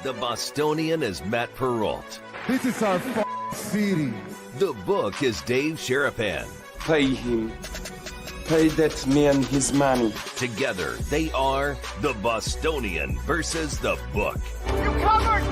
The Bostonian is Matt Perrault. This is our city. The book is Dave Sharapan. Pay him. Pay that man his money. Together, they are The Bostonian versus The Book. You covered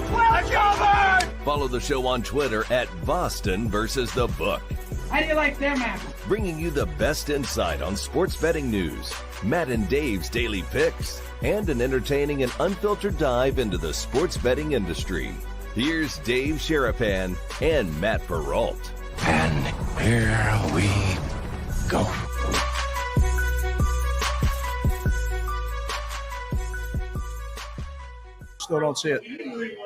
12 covered! Follow the show on Twitter at Boston versus The Book. How do you like them apples? Bringing you the best insight on sports betting news, Matt and Dave's daily picks, and an entertaining and unfiltered dive into the sports betting industry. Here's Dave Sharapan and Matt Perrault. And here we go. Still don't see it.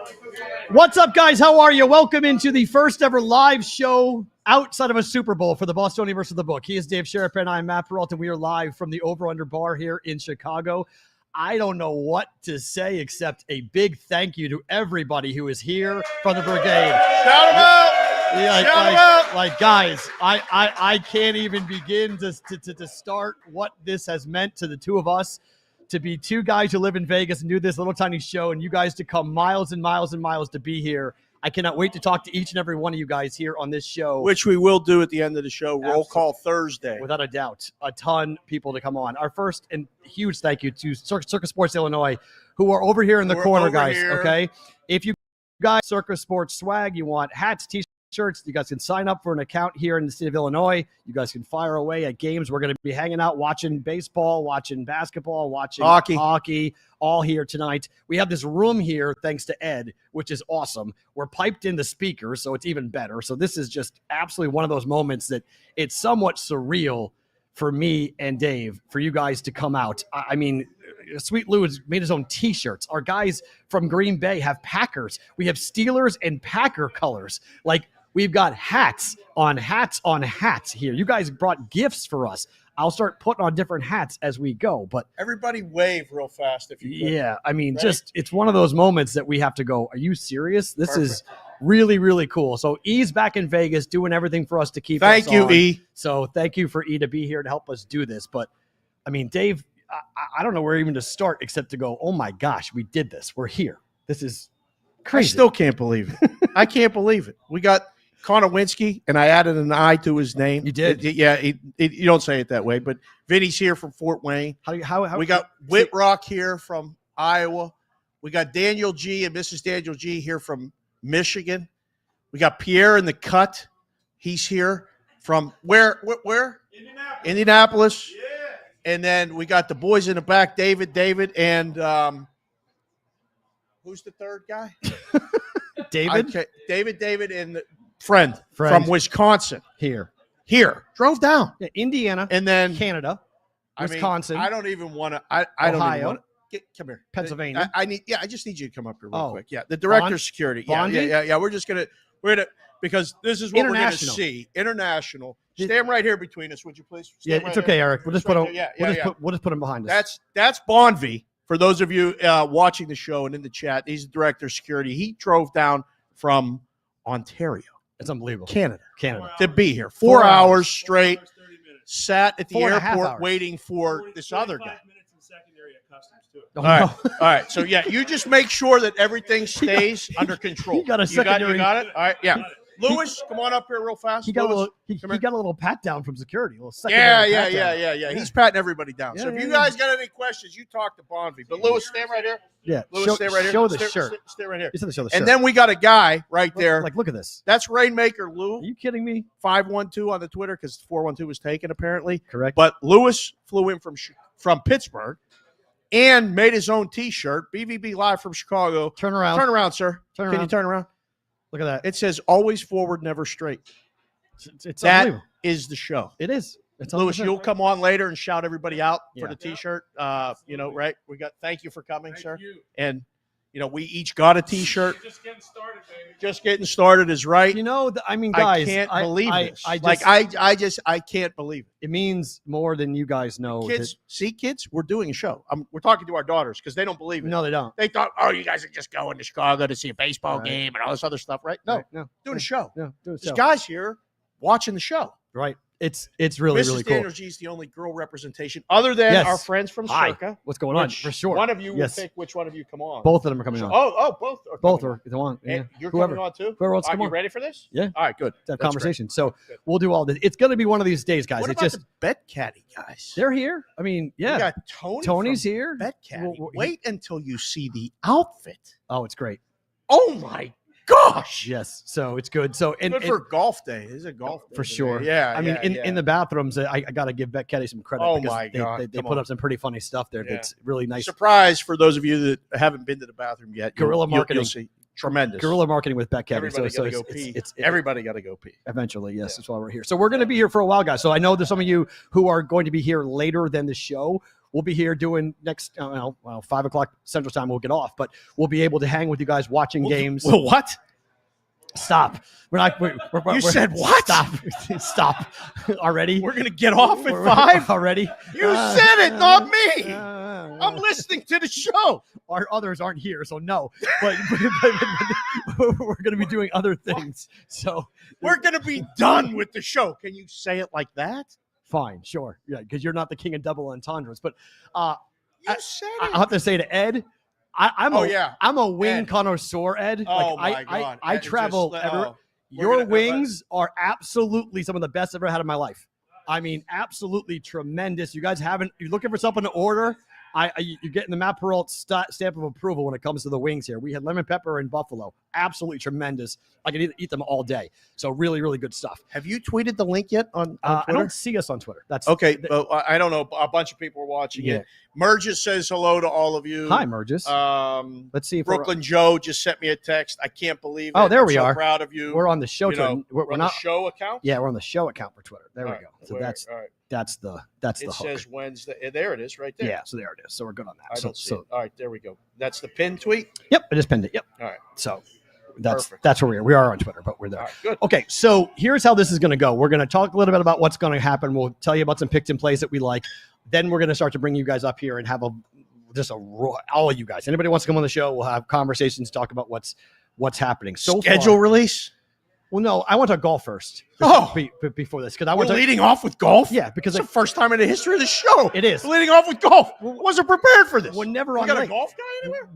What's up, guys? How are you? Welcome into the first ever live show outside of a Super Bowl for the Bostonian versus The Book. He is Dave Sharapan. I'm Matt Perrault, and we are live from the Over Under Bar here in Chicago. I don't know what to say except a big thank you to everybody who is here from the Brigade. Shout them out! Yeah, Shout them out! like guys, I can't even begin to start what this has meant to the two of us. To be two guys who live in Vegas and do this little tiny show, and you guys to come miles and miles and miles to be here. I cannot wait to talk to each and every one of you guys here on this show. Which we will do at the end of the show. Roll call Thursday. Without a doubt. A ton of people to come on. Our first and huge thank you to Circa Sports Illinois, who are over here in the corner, guys. Here. Okay. If you guys Circa Sports swag, you want hats, t-shirts, you guys can sign up for an account here in the state of Illinois. You guys can fire away at games. We're going to be hanging out, watching baseball, watching basketball, watching hockey, all here tonight. We have this room here, thanks to Ed, which is awesome. We're piped in the speakers, so it's even better. So this is just absolutely one of those moments that it's somewhat surreal for me and Dave, for you guys to come out. I mean, Sweet Lou has made his own T-shirts. Our guys from Green Bay have Packers. We have Steelers and Packer colors. Like, we've got hats on hats here. You guys brought gifts for us. I'll start putting on different hats as we go. But everybody wave real fast if you could. Yeah, I mean, right? Just it's one of those moments that we have to go, are you serious? This is really, really cool. So E's back in Vegas doing everything for us to keep us Thank you, on. E. So thank you for E to be here to help us do this. But, I mean, Dave, I don't know where even to start except to go, oh, my gosh, we did this. We're here. This is crazy. I still can't believe it. I can't believe it. We got Konowinski, and I added an I to his name. You did? You don't say it that way, but Vinny's here from Fort Wayne. How we got Whitrock here from Iowa. We got Daniel G. and Mrs. Daniel G. here from Michigan. We got Pierre in the cut. He's here from where? Indianapolis. Yeah. And then we got the boys in the back, David, and who's the third guy? David? David, and friend from Wisconsin. Here. Drove down. Yeah, Indiana. And then Canada. Wisconsin. I don't even want to. I don't even want to. Come here. Pennsylvania. I just need you to come up here real quick. Yeah. The director of security. Yeah. We're going to, because this is what we're going to see. International. Stand right here between us, would you please? It's okay, Eric. We'll just put him. We'll just put him behind us. That's Bonvie. For those of you watching the show and in the chat, he's the director of security. He drove down from Ontario. It's unbelievable. Canada. Wow. To be here. 4 hours straight. Sat at the 4.5 airport hours. waiting for this other guy. Oh, All right. So, yeah, you just make sure that everything stays under control. You got a secondary. You got it? All right, yeah. Lewis, come on up here real fast. He got a little pat down from security. Yeah. He's patting everybody down. Yeah, so if you guys got any questions, you talk to Bonvie. But Lewis, stand right here. Yeah. Lewis, stay right here. Show the shirt. Stay right here. Show the shirt. And then we got a guy right there. Like, look at this. That's Rainmaker Lou. Are you kidding me? 512 on the Twitter because 412 was taken apparently. Correct. But Lewis flew in from Pittsburgh and made his own T-shirt. BVB live from Chicago. Turn around. Turn around, sir. Can you turn around? Look at that. It says always forward, never straight. It's that is the show. It is. It's Lewis, 100%. you'll come on later and shout everybody out for Yeah. the T-shirt. Right? Thank you for coming, sir. And we each got a T-shirt. Just getting started, baby. Just getting started is right. Guys, I can't believe this. I can't believe it. It means more than you guys know. Kids, we're doing a show. We're talking to our daughters because they don't believe it. No, they don't. They thought, you guys are just going to Chicago to see a baseball game and all this other stuff, right? No, no, doing a show. No, There's guys here watching the show. Right. It's really, Mrs. really cool. Daniel G is the only girl representation other than Yes. our friends from Hi. Circa. What's going on? which For sure. One of you Yes. will pick which one of you come on. Both of them are coming on. Both. Are Both coming are the one. on. Yeah. And you're Whoever. coming on too? Whoever wants to Are come you on. ready for this? Yeah. All right, good. To have That's conversation. So Good. we'll do all this. It's going to be one of these days, guys. What It's about just the Bet Caddy guys? they're here. I mean, We yeah. got Tony Tony's from here. Bet Caddy. Well, Wait until you see the outfit. Oh, it's great. Oh my gosh! Yes. So it's good. So and, Good for golf day. This is a golf day for today. sure. Yeah. I mean, yeah, in the bathrooms, I got to give Bet Caddy some credit. Oh because my God, they come put on. up some pretty funny stuff there. Yeah. That's really nice. Surprise for those of you that haven't been to the bathroom yet. Guerrilla marketing. You'll see. Tremendous. Guerrilla marketing with Bet Caddy. Everybody So got to it's- go pee. it's- Everybody got to go pee. Eventually, yes, that's why we're here. So we're going to be here for a while, guys. So I know there's some of you who are going to be here later than the show. We'll be here doing next, 5 o'clock Central Time. We'll get off, but we'll be able to hang with you guys watching games. Well, what? Stop. We're not. You said what? Stop. Stop. Already. We're gonna get off at We're- 5. already. You said it, not me. I'm listening to the show. Our others aren't here, so no. But we're going to be doing other things. So We're gonna be done with the show. Can you say it like that? fine, sure, yeah, because you're not the king of double entendres. But You said it. I'll have to say to Ed, I'm a wing Ed. connoisseur, Ed. Oh, like, my God. I Ed, travel just- everywhere. oh, Your we're gonna- wings are absolutely some of the best I've ever had in my life. I mean, absolutely tremendous. You guys you're looking for something to order. You're getting the Matt Peralt stamp of approval when it comes to the wings here. We had lemon pepper and buffalo. Absolutely tremendous. I can eat them all day. So really, really good stuff. Have you tweeted the link yet on I Twitter? don't see us on Twitter. That's Okay, but I don't know. A bunch of people are watching Yeah. it. Merges says hello to all of you. Hi, Merges. Let's see if Brooklyn Joe just sent me a text. I can't believe it. Oh, there I'm we so are. proud of you. we're on the show. You know, We're on not. the show account. Yeah, we're on the show account for Twitter. There we go. So all right. that's the It hook. says Wednesday. There it is, right there. Yeah, so there it is. So we're good on that. I so, don't see it. All right, there we go. That's the pin tweet. Yep, I just pinned it. Yep. All right. So that's Perfect. that's where we are. We are on Twitter, but we're there. All right, good. Okay, so here's how this is going to go. We're going to talk a little bit about what's going to happen. We'll tell you about some picks and plays that we like. Then we're going to start to bring you guys up here and have all of you guys. Anybody wants to come on the show, we'll have conversations, talk about what's happening. So Schedule far, release. well, no, I want to talk golf first. Oh. Before this, because I We're want to. leading off with golf. Yeah, because it's the first time in the history of the show. It is. We're leading off with golf. Wasn't prepared for this. We're never we on got late. a golf guy anywhere?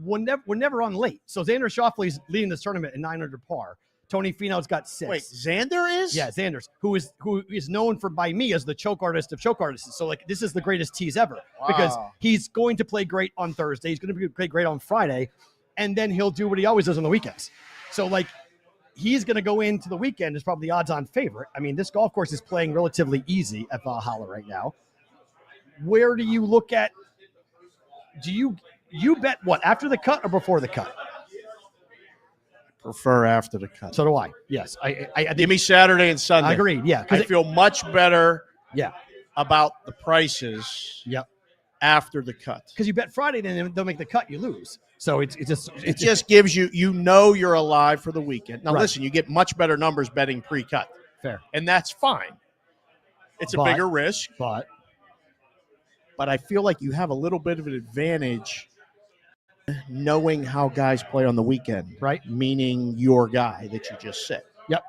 We're never on late. So Xander Schauffele's leading this tournament in 900 par. Tony Finau's got 6. Wait, Xander is? Yeah, Xander's, who is known by me as the choke artist of choke artists. So like this is the greatest tease ever because he's going to play great on Thursday. He's going to play great on Friday, and then he'll do what he always does on the weekends. So like he's going to go into the weekend as probably the odds-on favorite. I mean, this golf course is playing relatively easy at Valhalla right now. Where do you look at? Do you bet what after the cut or before the cut? Prefer after the cut. So do I. Yes, I think, Give me Saturday and Sunday. I agree. Yeah, I feel much better yeah, about the prices yep. after the cut. Because you bet Friday, then they'll make the cut, you lose. So it just gives you you're alive for the weekend. Now Right. listen, you get much better numbers betting pre-cut, fair. and that's fine. It's a But- bigger risk, But but I feel like you have a little bit of an advantage knowing how guys play on the weekend, right, meaning your guy that you just said. yep.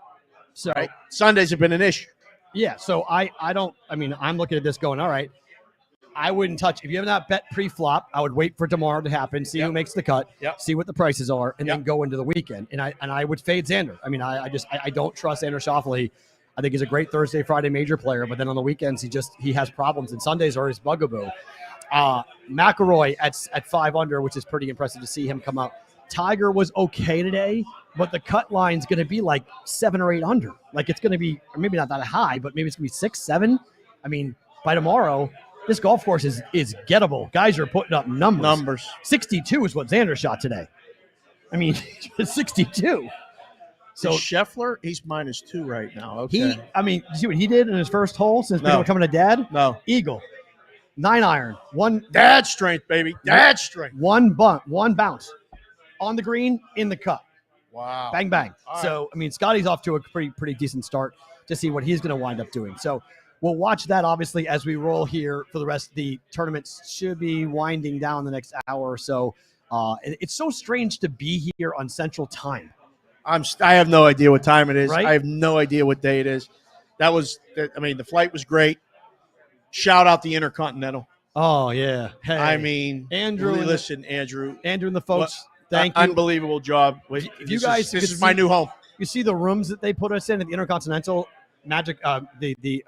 So Right? Sundays have been an issue. yeah, so I'm looking at this going, all right, I wouldn't touch if you have not bet pre-flop. I would wait for tomorrow to happen, see who makes the cut, see what the prices are, and then go into the weekend. And I would fade Xander. I mean, I don't trust Xander Schauffele. I think he's a great Thursday, Friday major player, but then on the weekends he has problems, and Sundays are his bugaboo. McIlroy at 5 under, which is pretty impressive to see him come out. Tiger was okay today, but the cut line's going to be like 7 or 8 under. Like it's going to be, or maybe not that high, but maybe it's going to be 6, 7. I mean, by tomorrow, this golf course is gettable. Guys are putting up numbers. 62 is what Xander shot today. I mean, 62. So Scheffler, he's -2 right now. Okay. you see what he did in his first hole since becoming a dad? No. Eagle. 9 iron. One Dad strength, baby. Dad strength. one bounce on the green in the cup. Wow. Bang bang. All right. So I mean, Scotty's off to a pretty decent start to see what he's going to wind up doing. So we'll watch that obviously as we roll here for the rest. The tournaments should be winding down the next hour or so. It's so strange to be here on Central Time. I have no idea what time it is. Right? I have no idea what day it is. the flight was great. Shout out the Intercontinental. Oh, yeah. Hey. I mean, Andrew. Andrew. Andrew and the folks, What, thank you. Unbelievable job. This is my new home. You see the rooms that they put us in at the Intercontinental Magic, the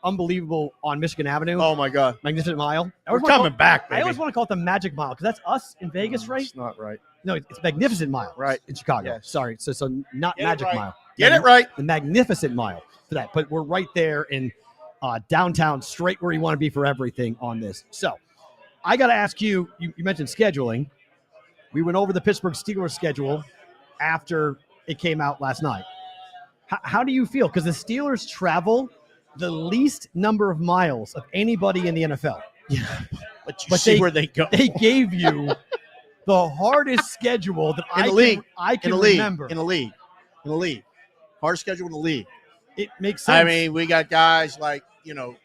unbelievable on Michigan Avenue. Oh, my God. Magnificent Mile. We're coming back, baby. I always want to call it the Magic Mile because that's us in Vegas, right? It's not right. No, it's Magnificent Mile. Right. In Chicago. Yes. Sorry. So not Get it Magic right. Mile. Get it right. The Magnificent Mile for that. But we're right there in downtown, straight where you want to be for everything on this. So I got to ask you mentioned scheduling. We went over the Pittsburgh Steelers schedule after it came out last night. How do you feel? Because the Steelers travel the least number of miles of anybody in the NFL. Yeah, but see where they go. They gave you the hardest schedule that I can remember. In the league. Hardest schedule in the league. It makes sense. I mean, we got guys like,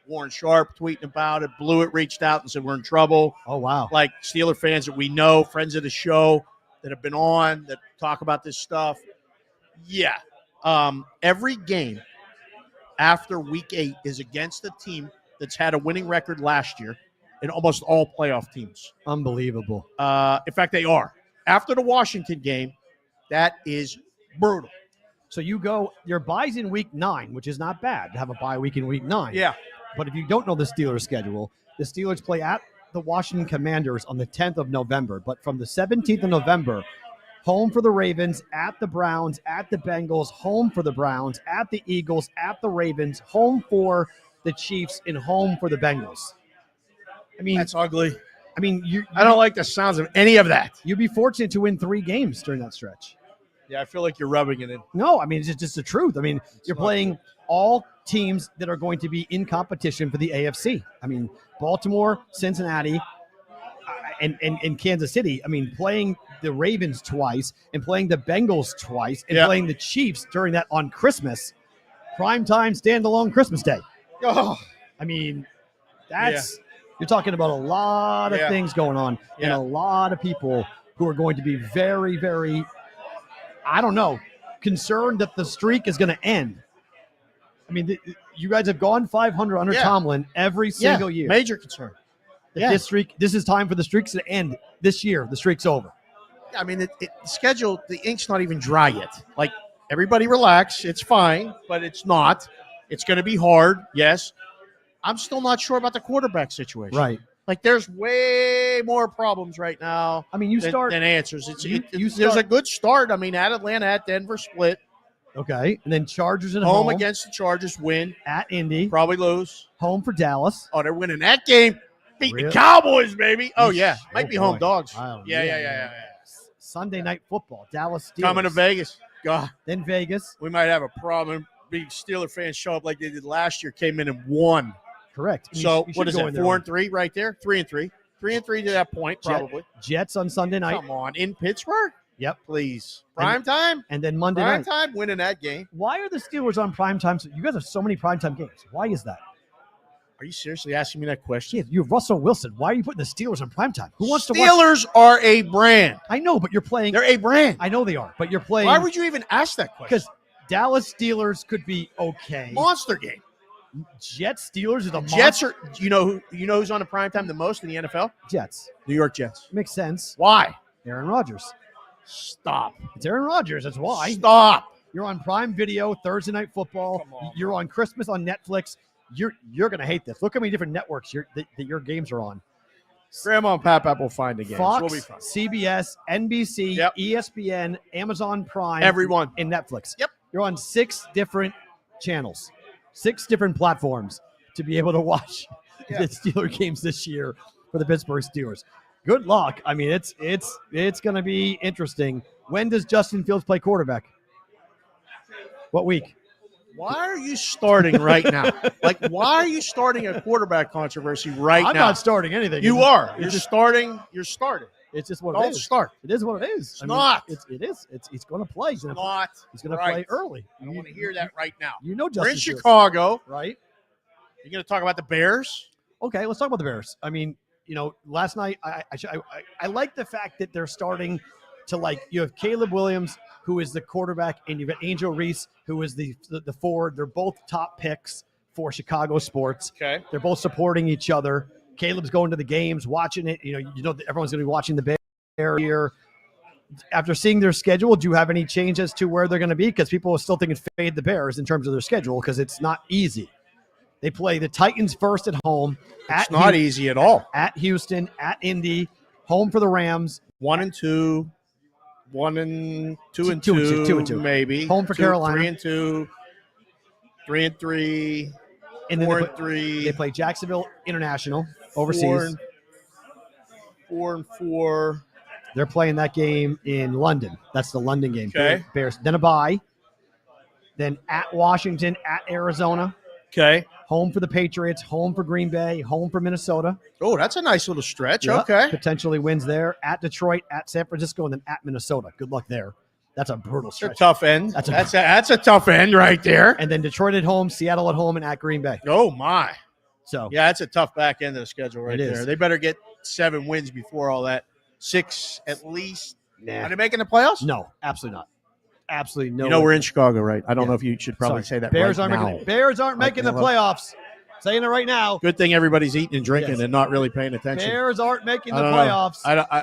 Warren Sharp tweeting about it. Blewett reached out and said we're in trouble. Oh, wow. Like Steeler fans that we know, friends of the show that have been on, that talk about this stuff. Yeah. Every game after week 8 is against a team that's had a winning record last year in almost all playoff teams. Unbelievable. In fact, they are. After the Washington game, that is brutal. So your bye's in week 9, which is not bad to have a bye week in week 9. Yeah. But if you don't know the Steelers schedule, the Steelers play at the Washington Commanders on the 10th of November. But from the 17th of November, home for the Ravens, at the Browns, at the Bengals, home for the Browns, at the Eagles, at the Ravens, home for the Chiefs, and home for the Bengals. I mean, that's ugly. I mean, I don't like the sounds of any of that. You'd be fortunate to win 3 games during that stretch. Yeah, I feel like you're rubbing it in. No, I mean, it's just the truth. I mean, you're playing all teams that are going to be in competition for the AFC. I mean, Baltimore, Cincinnati, and Kansas City. I mean, playing the Ravens twice and playing the Bengals twice and playing the Chiefs during that on Christmas, primetime standalone Christmas Day. Oh, I mean, you're talking about a lot of things going on and a lot of people who are going to be very, very, I don't know, concerned that the streak is going to end. I mean, you guys have gone 500 under Tomlin every single year. Major concern. This is time for the streaks to end this year. The streak's over. I mean, the schedule, the ink's not even dry yet. Like, everybody relax. It's fine, but it's not. It's going to be hard, yes. I'm still not sure about the quarterback situation. Right. Like, there's way more problems right now. I mean, than answers. There's a good start. I mean, at Atlanta, at Denver, split. Okay. And then Chargers at home against the Chargers, win. At Indy. Probably lose. Home for Dallas. Oh, they're winning that game. Beat the Cowboys, baby. Oh, yeah. Might be home dogs. Yeah. Sunday night football. Dallas Steelers. Coming to Vegas. God. Then Vegas. We might have a problem. Big Steeler fans show up like they did last year, came in and won. Correct. And so what is that? 4-3 right there? 3-3. 3-3 to that point, probably. Jets on Sunday night. Come on, in Pittsburgh? Yep. Please. Prime time? And then Monday night. Prime time, winning that game. Why are the Steelers on prime time? You guys have so many prime time games. Why is that? Are you seriously asking me that question? Yeah, you have Russell Wilson. Why are you putting the Steelers on prime time? Who wants to watch? Steelers are a brand. I know, but you're playing. They're a brand. I know they are, but you're playing. Why would you even ask that question? Because Dallas Steelers could be okay. Monster game. Jets Steelers is a Jets are. You know who's on the prime time the most in the NFL? Jets. New York Jets. Makes sense. Why? Aaron Rodgers. Stop. It's Aaron Rodgers. That's why. Stop. You're on Prime Video Thursday Night Football. Come on. You're on Christmas on Netflix. You're gonna hate this. Look how many different networks that your games are on. Grandma and Pap will find the games. Fox, we'll be fine. CBS, NBC, ESPN, Amazon Prime, everyone, and Netflix. Yep. You're on 6 different channels, 6 different platforms to be able to watch the Steeler games this year for the Pittsburgh Steelers. Good luck. I mean, it's going to be interesting. When does Justin Fields play quarterback? What week? Why are you starting right now? Why are you starting a quarterback controversy right now? I'm not starting anything. You are. You're starting. You're starting. It's just what Don't it is. start. It is what it is. It's not. It is. He's going to play. He's going to play early. I don't want to hear that right now. You know, We're in Justin Chicago, right? You're going to talk about the Bears? Okay, let's talk about the Bears. I mean, last night I like the fact that they're starting to like you have Caleb Williams, who is the quarterback, and you've got Angel Reese, who is the forward. They're both top picks for Chicago sports. Okay. They're both supporting each other. Caleb's going to the games, watching it. You know that everyone's going to be watching the Bears here. After seeing their schedule, do you have any change as to where they're going to be? Because people are still thinking fade the Bears in terms of their schedule because it's not easy. They play the Titans first at home. It's not easy at all. At Houston, at Indy, home for the Rams. 1-2, 2-2, maybe. Home for Carolina. 3-2, 3-3, And then 4-3. They play Jacksonville International overseas. 4-4. They're playing that game in London. That's the London game. Okay. Bears. Then a bye. Then at Washington, at Arizona. Okay. Home for the Patriots, home for Green Bay, home for Minnesota. Oh, that's a nice little stretch. Yep. Okay. Potentially wins there. At Detroit, at San Francisco, and then at Minnesota. Good luck there. That's a brutal That's a stretch. tough end. That's a tough end right there. And then Detroit at home, Seattle at home, and at Green Bay. Oh, my. So Yeah, that's a tough back end of the schedule right It there. is. They better get 7 wins before all that. 6 at least. Nah. Are they making the playoffs? No, absolutely not. Absolutely no. You know, we're in Chicago, right? I don't Yeah. know if you should probably say that Bears right aren't now. making it. Bears aren't making the playoffs. Saying it right now. Good thing everybody's eating and drinking Yes. and not really paying attention. Bears aren't making the I don't know. playoffs.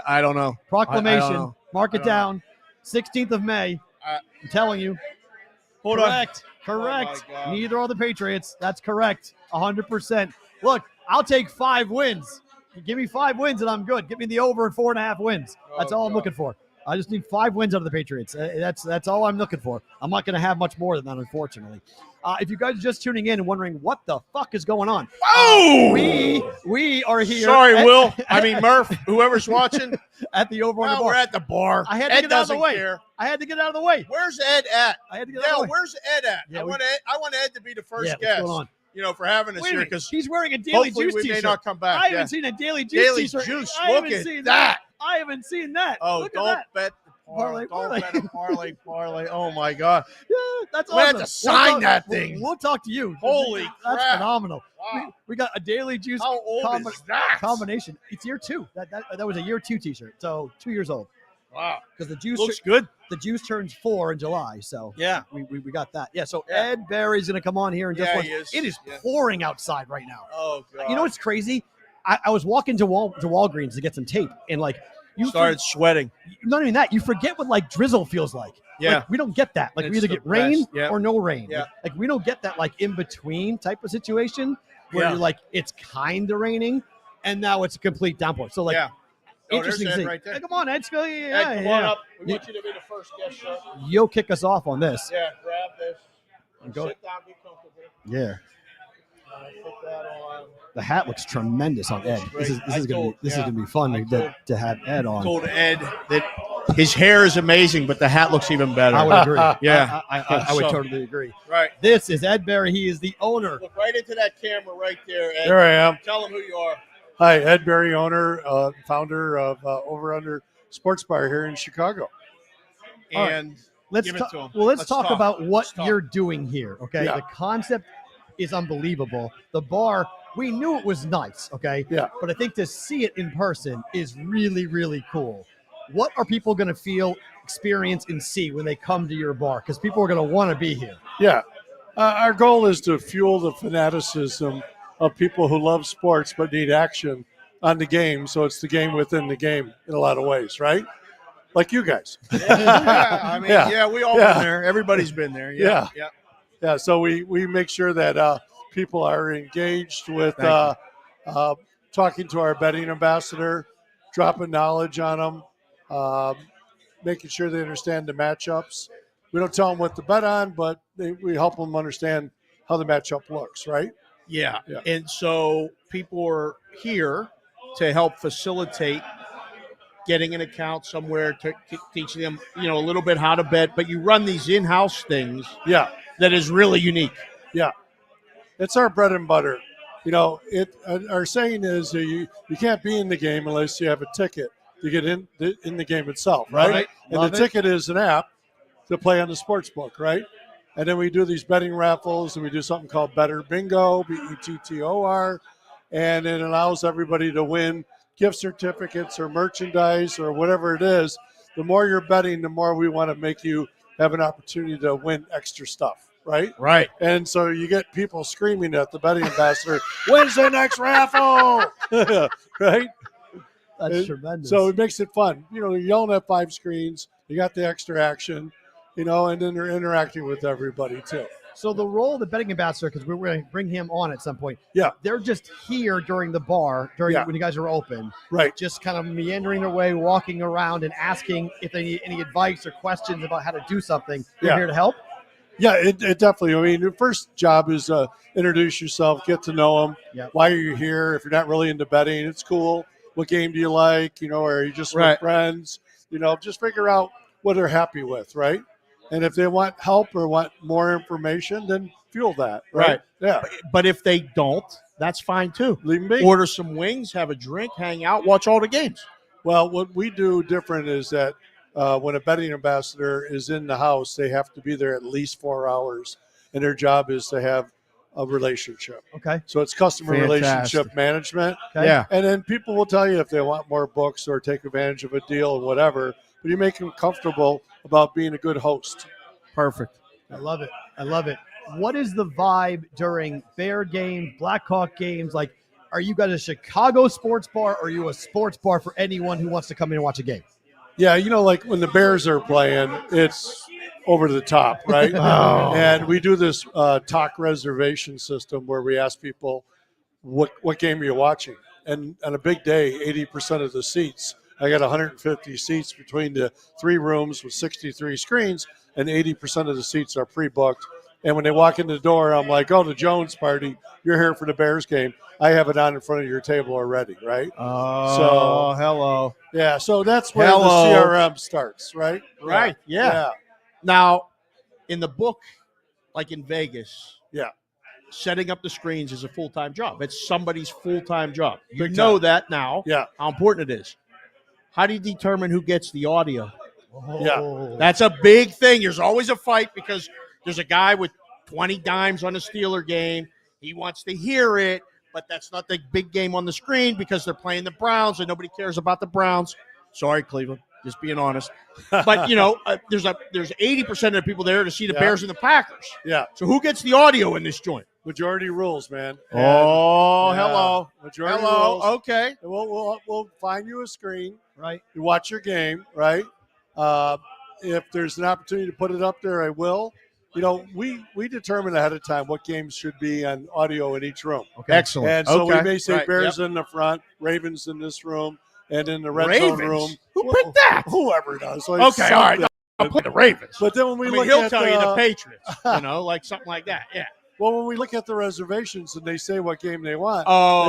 I don't know. Proclamation. I don't know. Mark I it don't down. 16th of May. I'm telling you. Hold on. Correct. Correct. Oh, my God. Neither are the Patriots. That's correct. 100%. Look, I'll take 5 wins. Give me 5 wins and I'm good. Give me the over at 4.5 wins. That's all I'm looking for. I just need 5 wins out of the Patriots. That's all I'm looking for. I'm not going to have much more than that, unfortunately. If you guys are just tuning in and wondering what the fuck is going on, we are here. Sorry, Will. I mean, Murph, whoever's watching. At the over on the Well, bar. we're at the bar. I had to Ed get out of the doesn't way. care. I had to get out of the way. Where's Ed at? I had to get out of the way. Where's Ed at? Yeah, I want Ed to be the first Yeah, what's guest. going on? You know, for having us Wait a here minute. because He's wearing a Daily hopefully Juice we t-shirt. may not come back. I haven't seen a Daily Juice Daily t-shirt. Juice. I Look haven't at seen that. I haven't seen that. Oh, Look at don't that. bet the parlay. Parlay. Don't bet the parlay. Oh my God. Yeah, that's We had awesome. to sign that We'll- thing. We'll talk to you. Holy That's crap. phenomenal. Wow. We got a Daily Juice How old is that? combination. It's year 2. That was a year 2 t-shirt. So 2 years old. Wow. Because the Juice Looks good. the Juice turns 4 in July. So Yeah. we got that. Yeah. So Yeah. Ed Barry's gonna come on here and just Yeah, watch. he is. It is Yeah. pouring outside right now. Oh God. You know what's crazy? I was walking to Walgreens to get some tape, and like you started sweating. not even that, you forget what like drizzle feels like. Yeah. Like, we don't get that. Like we It's either the get rain best. Yeah. or no rain. Yeah. Like we don't get that like in between type of situation where Yeah. you're like it's kind of raining, and now it's a complete downpour. So like Yeah. Oh, there's interesting Ed thing. right there. Hey, come on, Ed. Go, Ed, come on up. We want you to be the first guest, sir. You'll kick us off on this. Yeah, grab this. Go- Sit down, be comfortable. Yeah. Put that on. The hat looks tremendous on Ed. This is gonna be fun to have Ed on. Told Ed that his hair is amazing, but the hat looks even better. I would agree. Yeah. I would So- totally agree. Right. This is Ed Barry. He is the owner. Look right into that camera right there, Ed. There I am. Tell him who you are. Hi, Ed Barry, owner, founder of Over Under Sports Bar here in Chicago. All right. And Let's give it talk. to him. Well, let's talk about what Let's talk. you're doing here. Okay, Yeah. the concept is unbelievable. The bar, we knew it was nice. Okay, Yeah. but I think to see it in person is really, really cool. What are people going to feel, experience, and see when they come to your bar? Because people are going to want to be here. Yeah. Our goal is to fuel the fanaticism of people who love sports but need action on the game. So it's the game within the game in a lot of ways, right? Like you guys. Yeah, I mean, Yeah. we all Yeah. been there. Everybody's been there. Yeah. Yeah. Yeah, so we make sure that people are engaged with Thank talking to our betting ambassador, dropping knowledge on them, making sure they understand the matchups. We don't tell them what to bet on, but we help them understand how the matchup looks, right? Yeah. Yeah. And so people are here to help facilitate getting an account somewhere to teaching them, a little bit how to bet. But you run these in-house things Yeah, that is really unique. yeah. It's our bread and butter. Our saying is you can't be in the game unless you have a ticket to get in the game itself, right? Right. And Love the it. ticket is an app to play on the sports book, right? And then we do these betting raffles, and we do something called Better Bingo, BETTOR, and it allows everybody to win gift certificates or merchandise or whatever it is the more you're betting, the more we want to make you have an opportunity to win extra stuff, right? Right. And so you get people screaming at the betting ambassador, when's the next raffle? Right? That's tremendous. So it makes it fun. You know, you're yelling at 5 screens. You got the extra action, you know, and then they're interacting with everybody too. So the role of the betting ambassador, because we're going to bring him on at some point. Yeah. They're just here during the bar, when you guys are open. Right. Just kind of meandering their way, walking around and asking if they need any advice or questions about how to do something. You're here to help? Yeah, it definitely. I mean, your first job is introduce yourself, get to know them. Yep. Why are you here? If you're not really into betting, it's cool. What game do you like? You know, or are you just with friends? You know, just figure out what they're happy with, right? And if they want help or want more information, then fuel that, right? Yeah. But if they don't, that's fine too. Leave them be. Order some wings, have a drink, hang out, watch all the games. Well, what we do different is that when a betting ambassador is in the house, they have to be there at least 4 hours, and their job is to have a relationship. Okay. So it's customer relationship management. Okay. Yeah. And then people will tell you if they want more books or take advantage of a deal or whatever, but you make them comfortable about being a good host. Perfect. I love it. I love it. What is the vibe during Bear games, Blackhawk games? Like, are you guys a Chicago sports bar, or are you a sports bar for anyone who wants to come in and watch a game? Yeah, you know, like when the Bears are playing, it's over the top, right? And we do this talk reservation system where we ask people, what game are you watching? And on a big day, 80% of the seats, I got 150 seats between the 3 rooms with 63 screens, and 80% of the seats are pre-booked. And when they walk in the door, I'm like, oh, the Jones party, you're here for the Bears game. I have it on in front of your table already, right? Oh, hello. Yeah, so that's where the CRM starts, right? Right, yeah. Now, in the book, like in Vegas, setting up the screens is a full-time job. It's somebody's full-time job. You know that now, how important it is. How do you determine who gets the audio? Yeah. That's a big thing. There's always a fight because there's a guy with 20 dimes on a Steeler game. He wants to hear it, but that's not the big game on the screen because they're playing the Browns and nobody cares about the Browns. Sorry, Cleveland. Just being honest. But, you know, there's 80% of the people there to see the Bears and the Packers. Yeah. So who gets the audio in this joint? Majority rules, man. Hello. Majority rules. Okay. And we'll find you a screen. Right. You watch your game, right? If there's an opportunity to put it up there, I will. You know, we determine ahead of time what games should be on audio in each room. Okay. Excellent. And so we may say Bears in the front, Ravens in this room, and in the red zone room. Who picked that? Whoever does. So Okay, all right. No, I'll put the Ravens. But then when we look he'll at tell you the Patriots, you know, like something like that. Yeah. Well, when we look at the reservations and they say what game they want,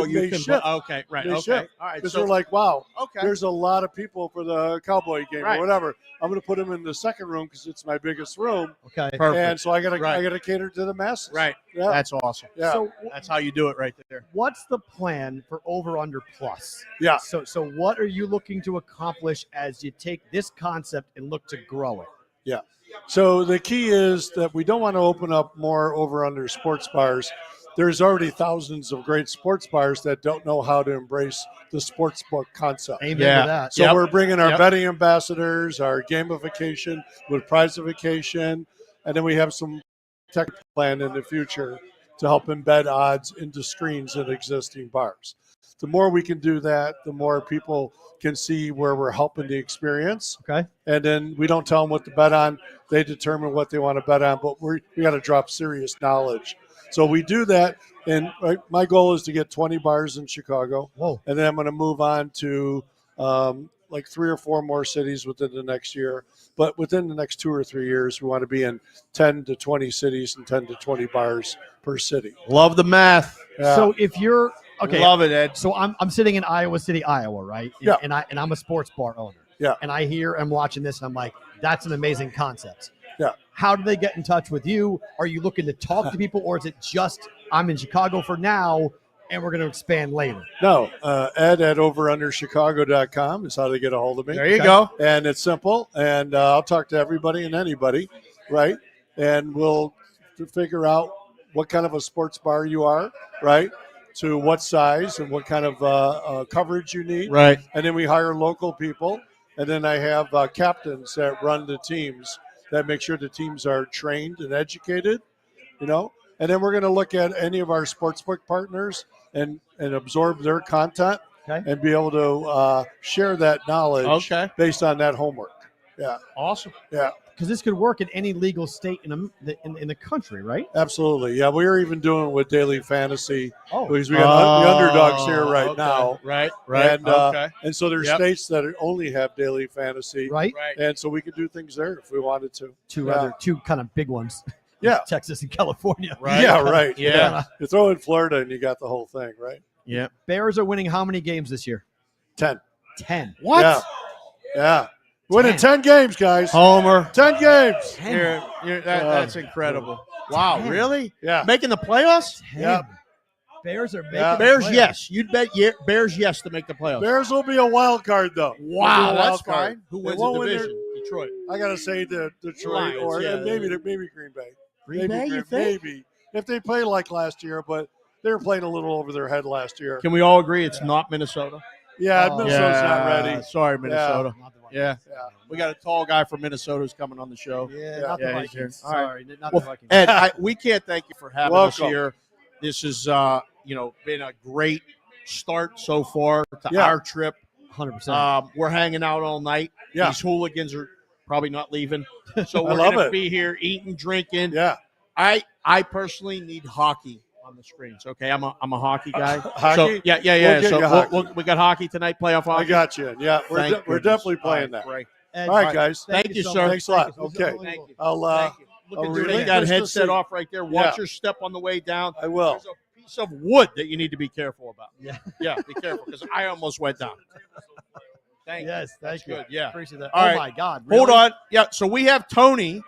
you can shift. Okay, right. They Okay. shift. All right. Because So we're like, wow, okay. there's a lot of people for the Cowboy game Right. or whatever. I'm going to put them in the second room because it's my biggest room. Okay. Perfect. And so I got Right. to cater to the masses. Right. Yeah. That's awesome. Yeah. So That's how you do it right there. what's the plan for Over Under Plus? Yeah. So what are you looking to accomplish as you take this concept and look to grow it? Yeah. So the key is that we don't want to open up more over-under sports bars. There's already thousands of great sports bars that don't know how to embrace the sports book concept. Amen Yeah. to that. So we're bringing our Yep. betting ambassadors, our gamification with prizeification, and then we have some tech plan in the future to help embed odds into screens in existing bars. The more we can do that, the more people can see where we're helping the experience. Okay. And then we don't tell them what to bet on. They determine what they want to bet on, but we got to drop serious knowledge. So we do that, and my goal is to get 20 bars in Chicago. Whoa. And then I'm going to move on to like 3 or 4 more cities within the next year. But within the next 2 or 3 years, we want to be in 10 to 20 cities and 10 to 20 bars per city. Love the math. Yeah. So if you're okay, Love it, Ed. so I'm sitting in Iowa City, Iowa, right? Yeah. And I'm a sports bar owner. Yeah. And I'm watching this and I'm like, that's an amazing concept. Yeah. How do they get in touch with you? Are you looking to talk to people, or is it just I'm in Chicago for now and we're going to expand later? No, Ed at overunderchicago.com is how they get a hold of me. There you go. And it's simple, and I'll talk to everybody and anybody, right? And we'll figure out what kind of a sports bar you are, right? To what size and what kind of coverage you need. Right. And then we hire local people And then I have captains that run the teams that make sure the teams are trained and educated, you know. And then we're going to look at any of our sportsbook partners and absorb their content and be able to share that knowledge based on that homework. Yeah. Awesome. Yeah. Because this could work in any legal state in the country, right? Absolutely. Yeah, we are even doing it with daily fantasy because we got the underdogs here right now. Right. And so there's states that only have daily fantasy. Right. And so we could do things there if we wanted to. Two kind of big ones. Yeah. Texas and California. Right. Yeah, right. Yeah. You throw in Florida and you got the whole thing, right? Yeah. Bears are winning how many games this year? 10. 10. What? Yeah. Winning 10 games, guys. Homer. 10 games. That's incredible. Wow, 10. really? Yeah. Making the playoffs? 10. Yeah. Bears are making Yeah. the Bears, playoffs. yes. You'd bet Bears, yes, to make the playoffs. Bears will be a wild card, though. Wow, They'll be a that's wild card. fine. Who They wins won't the win their- division? Detroit. I got to say the Detroit Lions, or yeah. maybe Green Bay. Green Bay, you think? Maybe. If they play like last year, but they were playing a little over their head last year. Can we all agree it's not Minnesota? Yeah, Oh. Minnesota's not ready. Sorry, Minnesota. Yeah. Yeah. We got a tall guy from Minnesota who's coming on the show. Yeah, Yeah. not the Yeah, he's here. Vikings. All right. Sorry, not Well, the Vikings. Ed, we can't thank you for having us Welcome. here. This has, been a great start so far to Yeah. our trip. 100%. We're hanging out all night. Yeah. These hooligans are probably not leaving. So I we're love going to it. be here eating, drinking. Yeah. I personally need hockey on the screens. Okay, I'm a hockey guy. Hockey? So yeah. We'll get So you hockey. we got hockey tonight, playoff hockey. I got you. Yeah, we're Thank we're goodness. definitely playing All right, that. great. Ed, All right, guys. Thank you, so sir. much. Thanks a lot. This is Okay. unbelievable. Thank you. I'll Thank you. Look I'll at relay you. That this headset to- off right there. Yeah. Watch your step on the way down. I will. There's a piece of wood that you need to be careful about. Yeah. Yeah, be careful because I almost went down. Thank you. Yes, That's thank you. good. Yeah. Appreciate that. All Oh right. my God! Hold really? on. Yeah. So we have Tony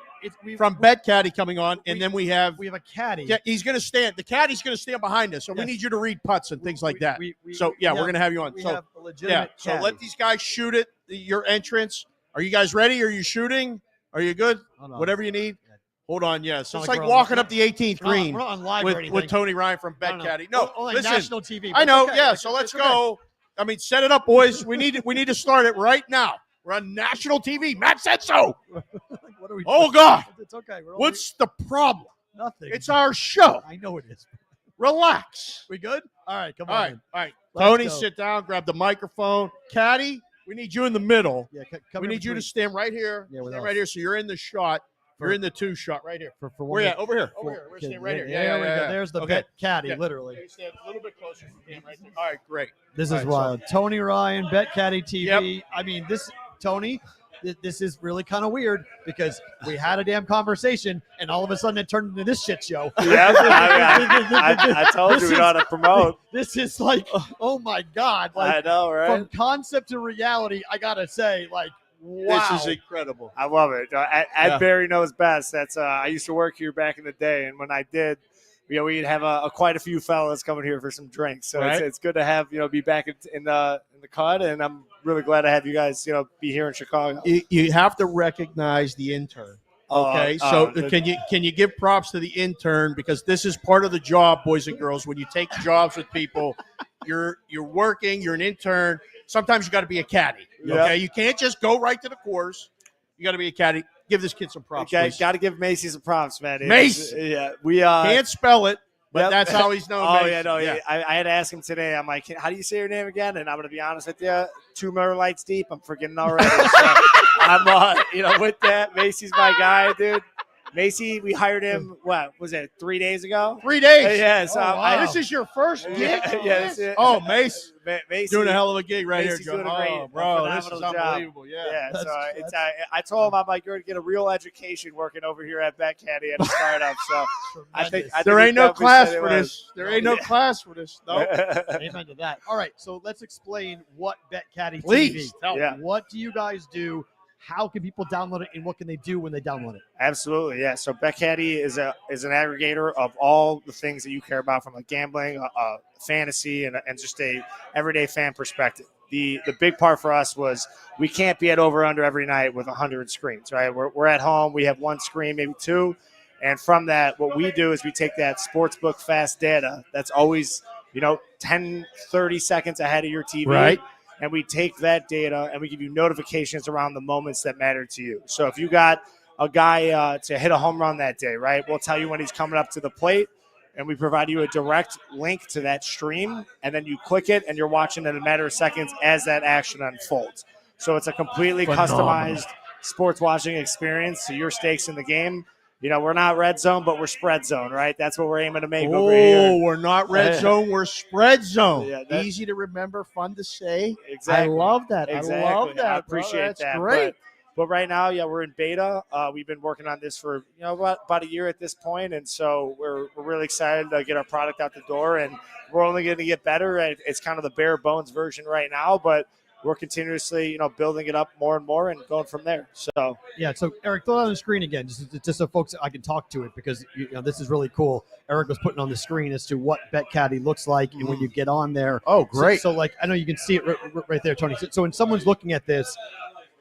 from we Bet Caddy coming on, and then we have have a caddy. yeah, he's going to stand. The caddy's going to stand behind us, so we Yes. need you to read putts and things like that. we So yeah, we're have- going to have you on. We So have a legitimate so caddy. let these guys shoot it. Your entrance. Are you guys ready? Are you shooting? Are you good? Hold on. Whatever you need. Hold on. Yeah. So Sound it's like like we're on- walking up the 18th We're not- green we're not on live or anything. with Tony Ryan from Bet No. Caddy. No, Only listen. national TV. I but know. it's okay. Yeah. It's- So let's it's okay. go. I mean, set it up, boys. We need to start it right now. We're on national TV. Matt said so. Like, what are we Oh doing? God. It's okay. We're What's the problem? nothing? It's our show. I know it is. Relax. We good? All right, come All on. right. in. All right. Let's Tony, go. sit down. Grab the microphone. Caddy, we need you in the middle. Yeah, come We in need you to between. stand right here. Yeah, with Stand us. right here. So you're in the shot. You're in the two shot right here. for one Where you minute. at? Over here. Over For- here. We're okay, standing right here. there Yeah, we yeah, go. yeah. There's the Okay. Bet caddy, Yeah. literally. Okay, stand a little bit closer. Stand right there. All right, great. This All is right, so- wild. Tony Ryan, Bet Caddy TV. Yep. I mean, Tony, this is really kind of weird because we had a damn conversation and all of a sudden it turned into this shit show. Yeah, I told you This we know how to promote. This is like, oh my God. I Like, know, right? from concept to reality, I got to say, like, wow. This is incredible. I love it. Ed Yeah. Barry knows best. That's I used to work here back in the day, and when I did, we'd have quite a few fellas coming here for some drinks. So Right. it's good to have be back in the cut, and I'm really glad to have you guys be here in Chicago. You have to recognize the intern. Okay, so can you give props to the intern because this is part of the job, boys and girls. When you take jobs with people, you're working. You're an intern. Sometimes you got to be a caddy. Okay, Yeah. you can't just go right to the course. You got to be a caddy. Give this kid some props. please. Got to give Macy some props, man. Mace! Yeah, we Can't spell it, but Yep. that's how he's known. Oh Mace. yeah, no, yeah. I had to ask him today. I'm like, how do you say your name again? And I'm gonna be honest with you, 2 Miller Lights deep. I'm forgetting already. So I'm, with that, Macy's my guy, dude. Macy, we hired him. What was it? 3 days ago. 3 days. Yeah. So Oh, wow. This is your first gig. Yeah, that's it. Oh, Mace. Macy Doing a hell of a gig right Macy's here, doing Joe. a great, Oh, bro, this is phenomenal job. unbelievable. Yeah. Yeah, so That's- I told him I'm like, you're gonna get a real education working over here at Bet Caddy at a startup. So I think There he ain't no definitely class said it for was. this. There ain't no class for this. No. Amen to that. All right, so let's explain what Bet Caddy Please. TV. Tell me. Yeah. What do you guys do? How can people download it, and what can they do when they download it? Absolutely, yeah. So Bet Caddy is an aggregator of all the things that you care about from like gambling, fantasy, and just a everyday fan perspective. The big part for us was we can't be at over/under every night with 100 screens, right? We're at home. We have one screen, maybe two, and from that, what we do is we take that sportsbook fast data that's always 10, 30 seconds ahead of your TV. Right. and we take that data and we give you notifications around the moments that matter to you. So if you got a guy to hit a home run that day, right, we'll tell you when he's coming up to the plate, and we provide you a direct link to that stream, and then you click it, and you're watching in a matter of seconds as that action unfolds. So it's a completely customized sports watching experience to your stakes in the game. You know, we're not red zone, but we're spread zone, right? That's what we're aiming to make over here. Oh, we're not red zone, we're spread zone. Yeah, Easy to remember, fun to say. Exactly. I love that. Exactly. I love that. I appreciate That's that. great. But right now, yeah, we're in beta. We've been working on this for about a year at this point, and so we're really excited to get our product out the door, and we're only going to get better. It's kind of the bare bones version right now, but we're continuously building it up more and more and going from there. So yeah. So Eric, throw it on the screen again, just so folks I can talk to it, because this is really cool. Eric was putting on the screen as to what Caddy looks like, and when you get on there. Oh, great! So like I know you can see it right there, Tony. So when someone's looking at this,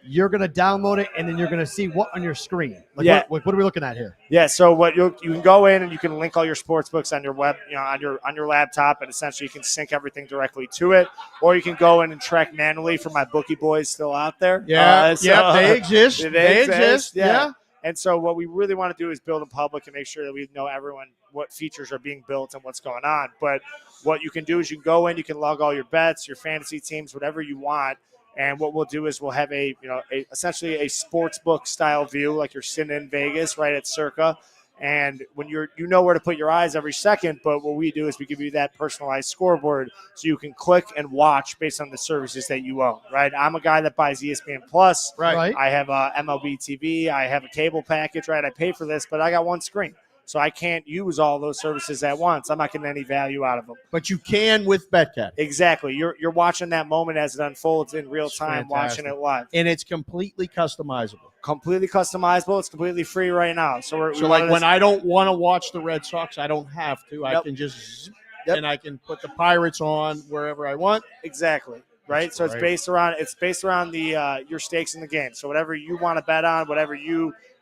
you're going to download it, and then you're going to see what on your screen. Like, yeah. What are we looking at here? Yeah. So what you can go in and you can link all your sports books on your web, on your laptop, and essentially you can sync everything directly to it, or you can go in and track manually for my bookie boys still out there. Yeah. They exist. They exist. Yeah. And so what we really want to do is build in public and make sure that we know everyone what features are being built and what's going on. But what you can do is you can go in, you can log all your bets, your fantasy teams, whatever you want. And what we'll do is we'll have essentially a sports book style view, like you're sitting in Vegas, right at Circa. And when you know where to put your eyes every second, but what we do is we give you that personalized scoreboard so you can click and watch based on the services that you own, right? I'm a guy that buys ESPN Plus. Right. I have MLB TV. I have a cable package, right? I pay for this, but I got one screen. So I can't use all those services at once. I'm not getting any value out of them. But you can with BetCat. Exactly. You're watching that moment as it unfolds in real time, watching it live. And it's completely customizable. Completely customizable. It's completely free right now. So when I don't want to watch the Red Sox, I don't have to. I can just and I can put the Pirates on wherever I want. Exactly. Right. That's so great. It's based around the your stakes in the game. So whatever you want to bet on,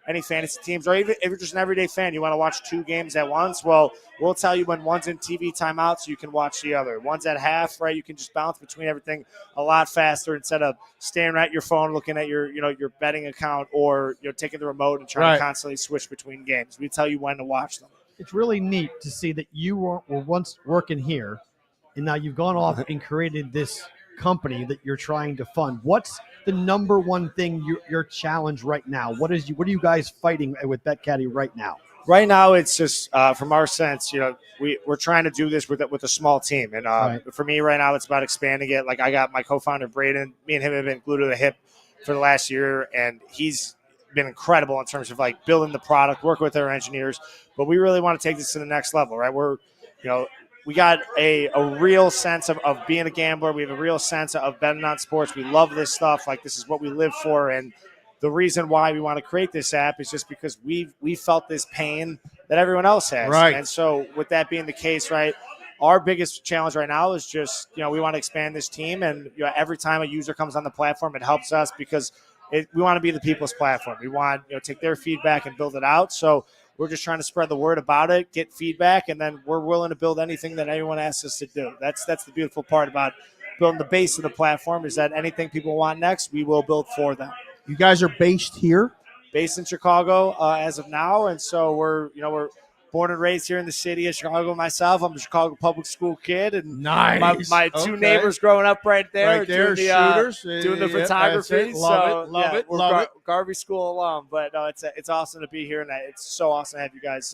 any fantasy teams, or even if you're just an everyday fan, you want to watch two games at once, well, we'll tell you when one's in TV timeout so you can watch the other. One's at half, right? You can just bounce between everything a lot faster instead of staring at your phone, looking at your betting account, or taking the remote and trying to constantly switch between games. We tell you when to watch them. It's really neat to see that you were once working here, and now you've gone off and created this company that you're trying to fund. What's the number one thing your challenge right now? What are you guys fighting with Caddy right now? Right now, it's just from our sense, we're trying to do this with a small team, and for me right now, it's about expanding it. Like I got my co-founder Braden, me and him have been glued to the hip for the last year, and he's been incredible in terms of like building the product, working with our engineers. But we really want to take this to the next level, right? We got a real sense of being a gambler. We have a real sense of betting on sports. We love this stuff. Like, this is what we live for. And the reason why we want to create this app is just because we felt this pain that everyone else has. Right. And so with that being the case, right, our biggest challenge right now is just, we want to expand this team. And every time a user comes on the platform, it helps us because we want to be the people's platform. We want, take their feedback and build it out. So we're just trying to spread the word about it, get feedback, and then we're willing to build anything that anyone asks us to do. That's the beautiful part about building the base of the platform, is that anything people want next, we will build for them. You guys are based here? Based in Chicago as of now, and so we're born and raised here in the city of Chicago myself. I'm a Chicago public school kid, and my two neighbors growing up right there doing the photography. Love it. We're Garvey School alum, but it's awesome to be here, and it's so awesome to have you guys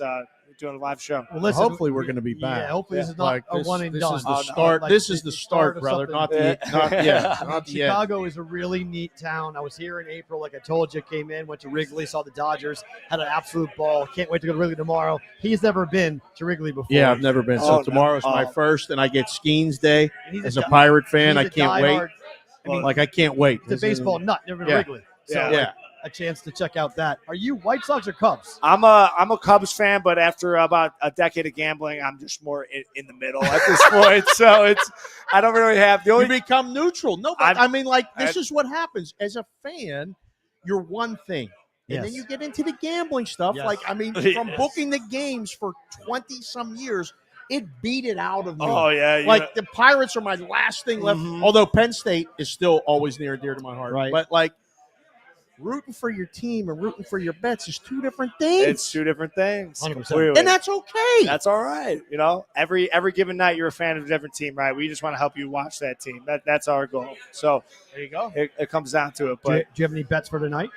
doing a live show. Well, listen, hopefully we're going to be back. Yeah, hopefully this is not a one and done. This is the start. This is the start, brother. Not the Chicago is a really neat town. I was here in April, like I told you. Came in, went to Wrigley, saw the Dodgers, had an absolute ball. Can't wait to go to Wrigley tomorrow. He's never been to Wrigley before. Yeah, I've never been. So tomorrow's my first, and I get Skeens Day as a Pirate fan. I can't wait. I can't wait. He's a baseball nut. Never been to Wrigley. So a chance to check out that. Are you White Sox or Cubs? I'm a Cubs fan, but after about a decade of gambling, I'm just more in the middle at this point. So I don't really have the only. You become neutral. No, but this is what happens as a fan. You're one thing. And then you get into the gambling stuff. Yes. From booking the games for 20 some years, it beat it out of me. Oh, yeah. Like the Pirates are my last thing left. Although Penn State is still always near and dear to my heart. Right. But like rooting for your team and rooting for your bets is two different things. It's two different things. 100%. Completely. And that's okay. That's all right. You know, every given night you're a fan of a different team, right? We just want to help you watch that team. That's our goal. So there you go. It comes down to it. Do you But have any bets for tonight?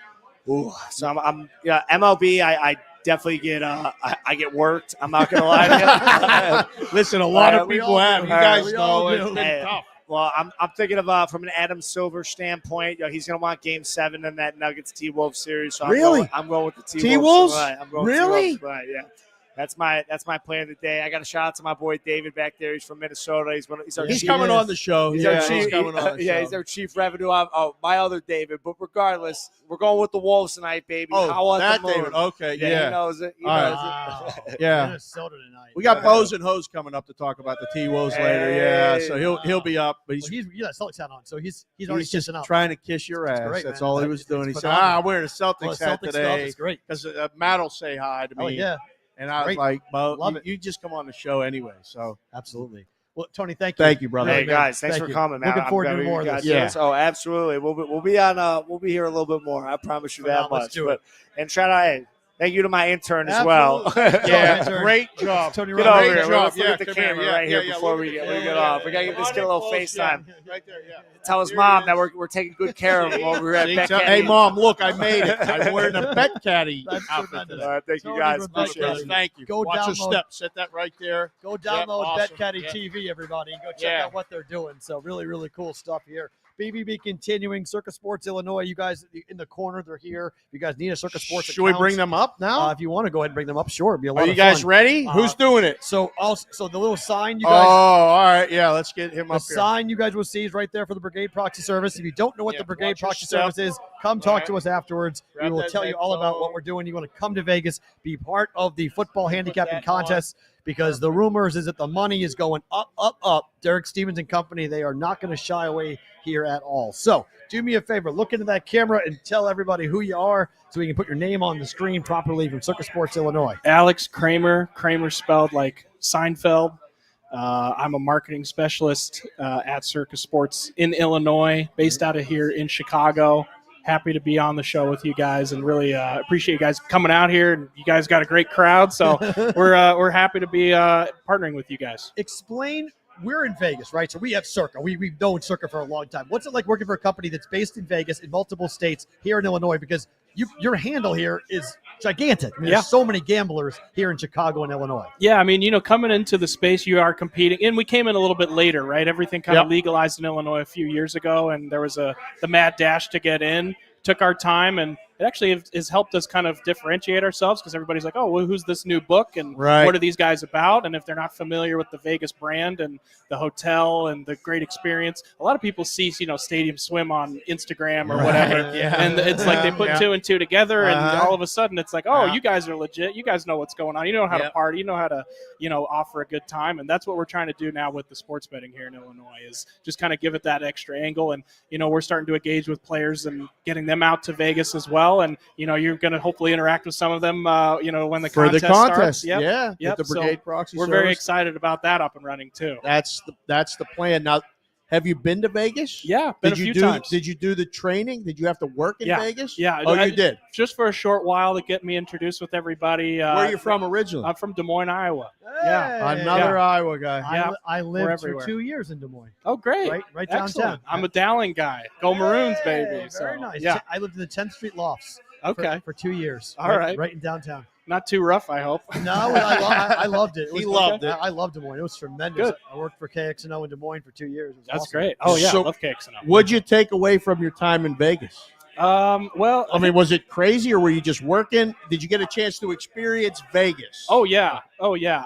so I'm MLB. I definitely get I get worked. I'm not gonna lie to you. Listen, a lot of we people all have. do. You guys We know all it's do. been Hey, tough. Well, I'm thinking of from an Adam Silver standpoint. You know, he's going to want Game 7 in that Nuggets T-Wolves series. So Really? I'm going with the T-Wolves. T-Wolves? Right, I'm going Really? With T-Wolves, right, yeah. That's my plan of the day. I got a shout out to my boy David back there. He's from Minnesota. He's our He's chief- coming on the show. He's our Yeah, chief, he's coming on the show. he's our chief revenue. My other David. But regardless, we're going with the Wolves tonight, baby. Oh, How on that the moon? David. Okay, Yeah, yeah. he knows it. He All knows right. it. Yeah. Minnesota tonight. We got Bows and Hose coming up to talk about the T-Wolves later. Yeah, so he'll be up, but Well, he's Celtics hat on, so he's already he's just kissing up. trying to kiss your ass. great, That's man. all he was doing. He It's said, phenomenal. I'm wearing a Celtics Well, hat Celtics stuff today is great. because Matt will say hi to me. Oh yeah, And I was Great. like, Bo, Love it. you just come on the show anyway. So absolutely. Well, Tony, thank you. thank you, brother. Hey guys, thanks Thank for you. coming, man. Looking forward to I'm doing more of glad this. you guys Yeah. did this. Oh, absolutely. We'll be on. We'll be here a little bit more. I promise you that Let's much. do But and shout out, hey, thank you to my intern as Absolutely. well. Yeah, Intern. great job. Tony Get Rowe. over Great here. job. Let's look Yeah, at the come camera here. right here Yeah, before look we at get the we get camera. off. We gotta give this kid a little Close, FaceTime. yeah. Right there, yeah. Tell his Here mom it that is. we're taking good care of him over at See, Beck hey, Caddy. Mom, look, I made it. I'm wearing a Bet Caddy That's outfit tremendous. today. All right, thank you Tony guys. from Appreciate Beck it. Caddy. Thank you. Go Watch the download- steps. Set that right there. Go download awesome. BetCaddy Yeah. TV, everybody, and go check Yeah. out what they're doing. So really, really cool stuff here. BBB continuing. Circa Sports Illinois. You guys in the corner, they're here. If you guys need a Circa Sports Should we account, bring them up now? if you want to go ahead and bring them up, sure. It'd be a lot Are of you guys fun. ready? Who's doing it? So the little sign you Oh, guys. all right. Yeah, let's get him The up here. sign you guys will see is right there for the Brigade Proxy Service. If you don't know what Yeah, the Brigade watch your Proxy step. Service is, come talk to us afterwards. Grab we will that tell you all about what headphone. we're doing. You want to come to Vegas, be part of the football handicapping that on. contest, because the rumors is that the money is going up, up, up. Derek Stevens and company, they are not going to shy away here at all. So do me a favor, look into that camera and tell everybody who you are so we can put your name on the screen properly from Circa Sports Illinois. Alex Kramer spelled like Seinfeld. I'm a marketing specialist at Circa Sports in Illinois, based out of here in Chicago. Happy to be on the show with you guys, and really appreciate you guys coming out here. And you guys got a great crowd, so we're happy to be partnering with you guys. Explain. We're in Vegas, right? So we have Circa. We've known Circa for a long time. What's it like working for a company that's based in Vegas, in multiple states, here in Illinois? Because your handle here is gigantic. I mean, Yeah. There's so many gamblers here in Chicago and Illinois. Yeah, I mean, coming into the space, you are competing, and we came in a little bit later, right? Everything kind of legalized in Illinois a few years ago, and there was the mad dash to get in. Took our time, and it actually has helped us kind of differentiate ourselves, because everybody's like, oh, well, who's this new book, and what are these guys about? And if they're not familiar with the Vegas brand and the hotel and the great experience, a lot of people see, Stadium Swim on Instagram or whatever, and it's like they put two and two together, and all of a sudden it's like, oh, you guys are legit. You guys know what's going on. You know how to party. You know how to, offer a good time, and that's what we're trying to do now with the sports betting here in Illinois, is just kind of give it that extra angle. And we're starting to engage with players and getting them out to Vegas as well. And you're going to hopefully interact with some of them, when the contest starts. Yep. Yep. With the Brigade Proxy We're Service. very excited about that up and running too. That's the plan. Now, have you been to Vegas? Yeah, been a few times. Did you do the training? Did you have to work in Vegas? Yeah. Oh, you did? Just for a short while to get me introduced with everybody. Where are you from originally? I'm from Des Moines, Iowa. Another Iowa guy. Yeah. I lived for everywhere. 2 years in Des Moines. Oh, great. Right Excellent. downtown. I'm a Dowling guy. Go Maroons, baby. Hey, So, very nice. Yeah. I lived in the 10th Street Lofts. Okay. For 2 years. All right. Right in downtown. Not too rough, I hope. No, I loved it. He loved it. I loved Des Moines. It was tremendous. Good. I worked for KXNO in Des Moines for 2 years. It was That's awesome. great. Oh, yeah. So, love cakes and all. What'd you take away from your time in Vegas? Well, I mean, was it crazy, or were you just working? Did you get a chance to experience Vegas? Oh yeah.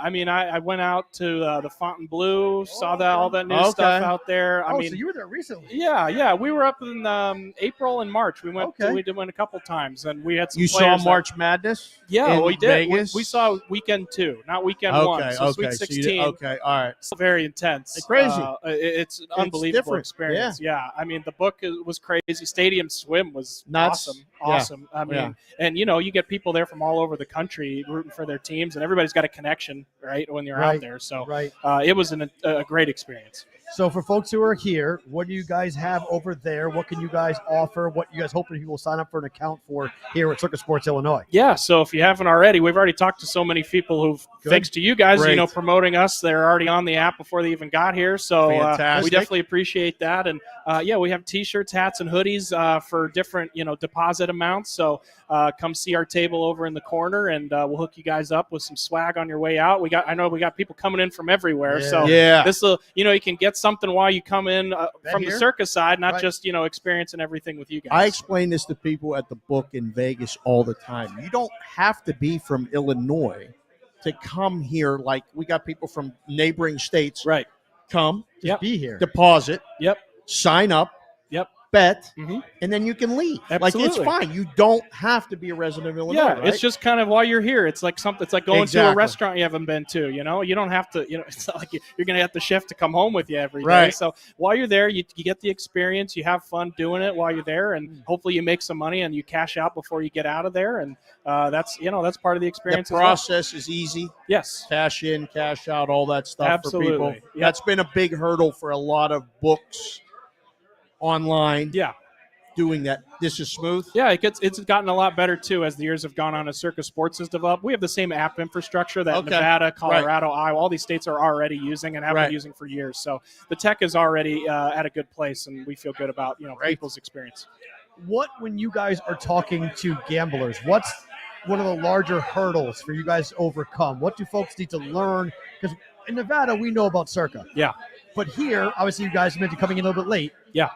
I mean, I went out to the Fontainebleau, saw all that new stuff out there. I mean, so you were there recently? Yeah. We were up in April and March. We went. We went a couple times, and we had some. You saw players March Madness? Yeah, in we did. Vegas? We saw weekend 2, not weekend 1. So Sweet 16. All right. It's very intense. It's crazy. It's an unbelievable different. experience. Yeah. I mean, the book was crazy. Stadium Swim was Nuts. awesome. I mean, and you get people there from all over the country rooting for their teams, and everybody's got a connection connection, right, when you're Right, out there. So right. it was a great experience. So for folks who are here, what do you guys have over there? What can you guys offer? What you guys hoping people will sign up for an account for here at Circa Sports Illinois? Yeah, so if you haven't already, we've already talked to so many people who've, thanks to you guys, Great. Promoting us. They're already on the app before they even got here. So we definitely appreciate that. And we have T-shirts, hats, and hoodies for different, deposit amounts. So come see our table over in the corner, and we'll hook you guys up with some swag on your way out. I know we got people coming in from everywhere. Yeah. So this will, you can get something while you come in from here? the Circa side, not Right. just, experiencing everything with you guys. I explain this to people at the book in Vegas all the time. You don't have to be from Illinois to come here. Like, we got people from neighboring states. Right. Come, Just be here. deposit, Yep. sign up, Yep. bet, Mhm. and then you can leave. Like, Absolutely. it's fine. You don't have to be a resident of Illinois. Yeah, right? it's just kind of while you're here. It's like something. It's like going to a Exactly. restaurant you haven't been to. You don't have to. It's not like you're going to have the chef to come home with you every day. Right. So while you're there, you get the experience. You have fun doing it while you're there, and hopefully you make some money and you cash out before you get out of there. And that's part of the the experience. as well. process is easy. Yes. Cash in, cash out, all that stuff Absolutely. for people. Yep. That's been a big hurdle for a lot of books online. Yeah. Doing that. This is smooth. Yeah, it's gotten a lot better too as the years have gone on. As Circa Sports has developed, we have the same app infrastructure that Okay. Nevada, Colorado, Iowa, all these states are already using and have been using for years. So the tech is already at a good place, and we feel good about people's experience. What, when you guys are talking to gamblers, what's one of the larger hurdles for you guys to overcome? What do folks need to learn? Because in Nevada, we know about Circa. Yeah. But here, obviously, you guys mentioned coming in a little bit late. Yeah.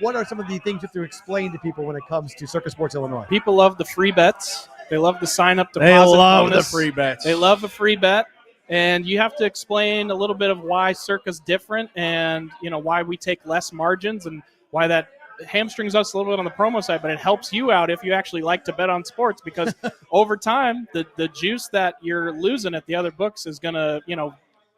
What are some of the things you have to explain to people when it comes to Circa Sports Illinois? People love the free bets. They love the sign-up deposit They love bonus. the free bets. They love a free bet. And you have to explain a little bit of why Circa's different and, why we take less margins and why that hamstrings us a little bit on the promo side, but it helps you out if you actually like to bet on sports because over time, the juice that you're losing at the other books is going to,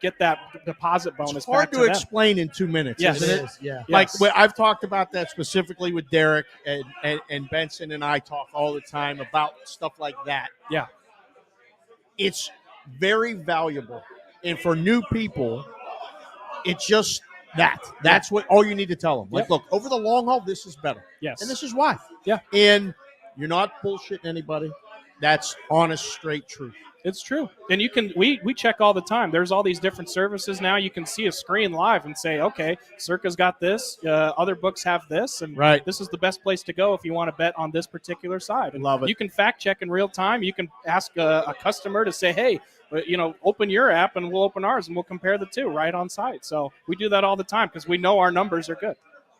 get that deposit bonus It's hard back to to them. explain in 2 minutes, Yes. isn't it? is, yeah. Like, Yes. I've talked about that specifically with Derek and Benson, and I talk all the time about stuff like that. Yeah. It's very valuable. And for new people, it's just that. That's what all you need to tell them. Like, Yep. look, over the long haul, this is better. Yes. And this is why. Yeah. And you're not bullshitting anybody. That's honest, straight truth. It's true. And we check all the time. There's all these different services now. You can see a screen live and say, okay, Circa's got this. Other books have this. And Right. this is the best place to go if you want to bet on this particular side. And Love it. You can fact check in real time. You can ask a customer to say, hey, open your app and we'll open ours and we'll compare the two right on site. So we do that all the time because we know our numbers are good.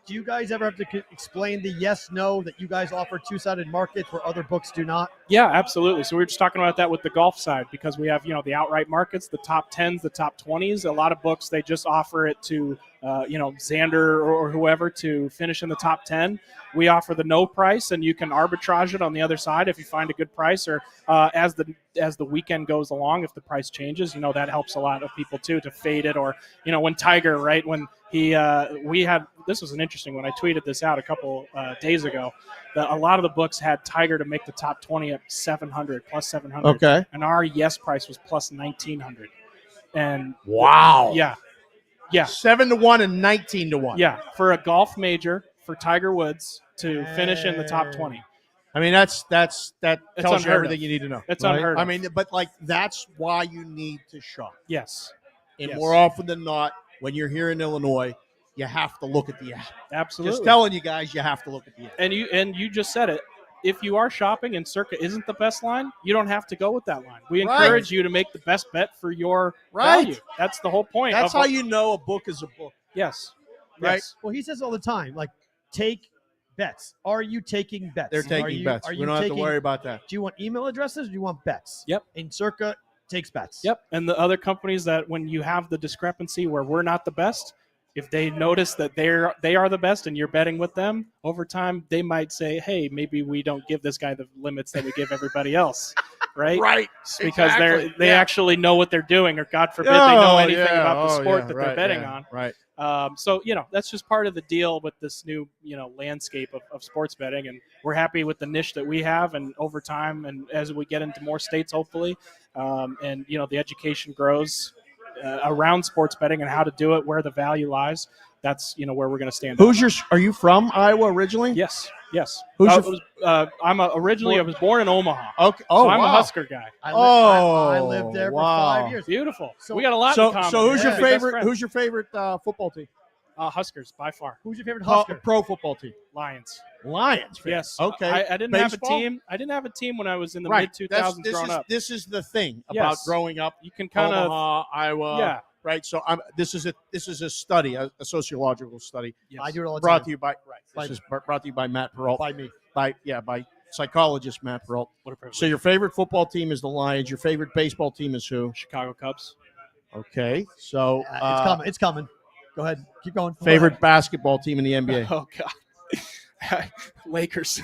Do you guys ever have to explain the yes-no that you guys offer two-sided markets where other books do not? Yeah, absolutely. So we were just talking about that with the golf side because we have, the outright markets, the top 10s, the top 20s. A lot of books, they just offer it to, Xander or whoever to finish in the top 10. We offer the no price, and you can arbitrage it on the other side if you find a good price or as the weekend goes along, if the price changes, that helps a lot of people too to fade it or, when Tiger, right, when this was an interesting one. I tweeted this out a couple days ago. A lot of the books had Tiger to make the top 20 at 700, plus 700. Okay. And our yes price was plus 1,900. And Wow. yeah. Yeah. 7-1 and 19-1. Yeah. For a golf major for Tiger Woods to finish in the top 20. I mean, that tells you unheard everything of. you need to know. It's unheard of. I mean, but that's why you need to shop. Yes. And Yes. more often than not, when you're here in Illinois, you have to look at the app. Absolutely. Just telling you guys, you have to look at the app. And you just said it. If you are shopping and Circa isn't the best line, you don't have to go with that line. We encourage you to make the best bet for your value. That's the whole point. That's how you know a book is a book. Yes. Right? Yes. Well, he says all the time, like, take bets. Are you taking bets? They're taking bets. We don't have to worry about that. Do you want email addresses or do you want bets? Yep. And Circa takes bets. Yep. And the other companies that when you have the discrepancy where we're not the best, if they notice that they are the best and you're betting with them, over time they might say, hey, maybe we don't give this guy the limits that we give everybody else. right? Right. Because Exactly. they actually know what they're doing, or God forbid they know anything about the sport that they're betting on. Right. So that's just part of the deal with this new landscape of sports betting, and we're happy with the niche that we have, and over time, and as we get into more states, hopefully, and the education grows around sports betting and how to do it, where the value lies. That's where we're going to stand. Are you from Iowa originally? Yes. I was born in Omaha. Okay. So I'm a Husker guy. I lived there for 5 years. Beautiful. So- We got a lot in common. So who's your We're best favorite? friends. Who's your favorite football team? Huskers by far. Who's your favorite Husker? Pro football team. Lions. Lions. Yes. Okay. I didn't have a Baseball? team. I didn't have a team when I was in the Right. mid 2000s growing up. This is the thing about Yes. growing up. You can kind of Omaha, Iowa. Yeah. Right. So this is a study, a sociological study. Yes. I do it all the Brought time. to you by By- This is brought to you by Matt Peralt. By me. By psychologist Matt Peralt. What a privilege. So your favorite football team is the Lions. Your favorite baseball team is who? Chicago Cubs. Okay. So It's coming. It's coming. Go ahead. Keep going. favorite basketball team in the NBA. Oh God. Lakers.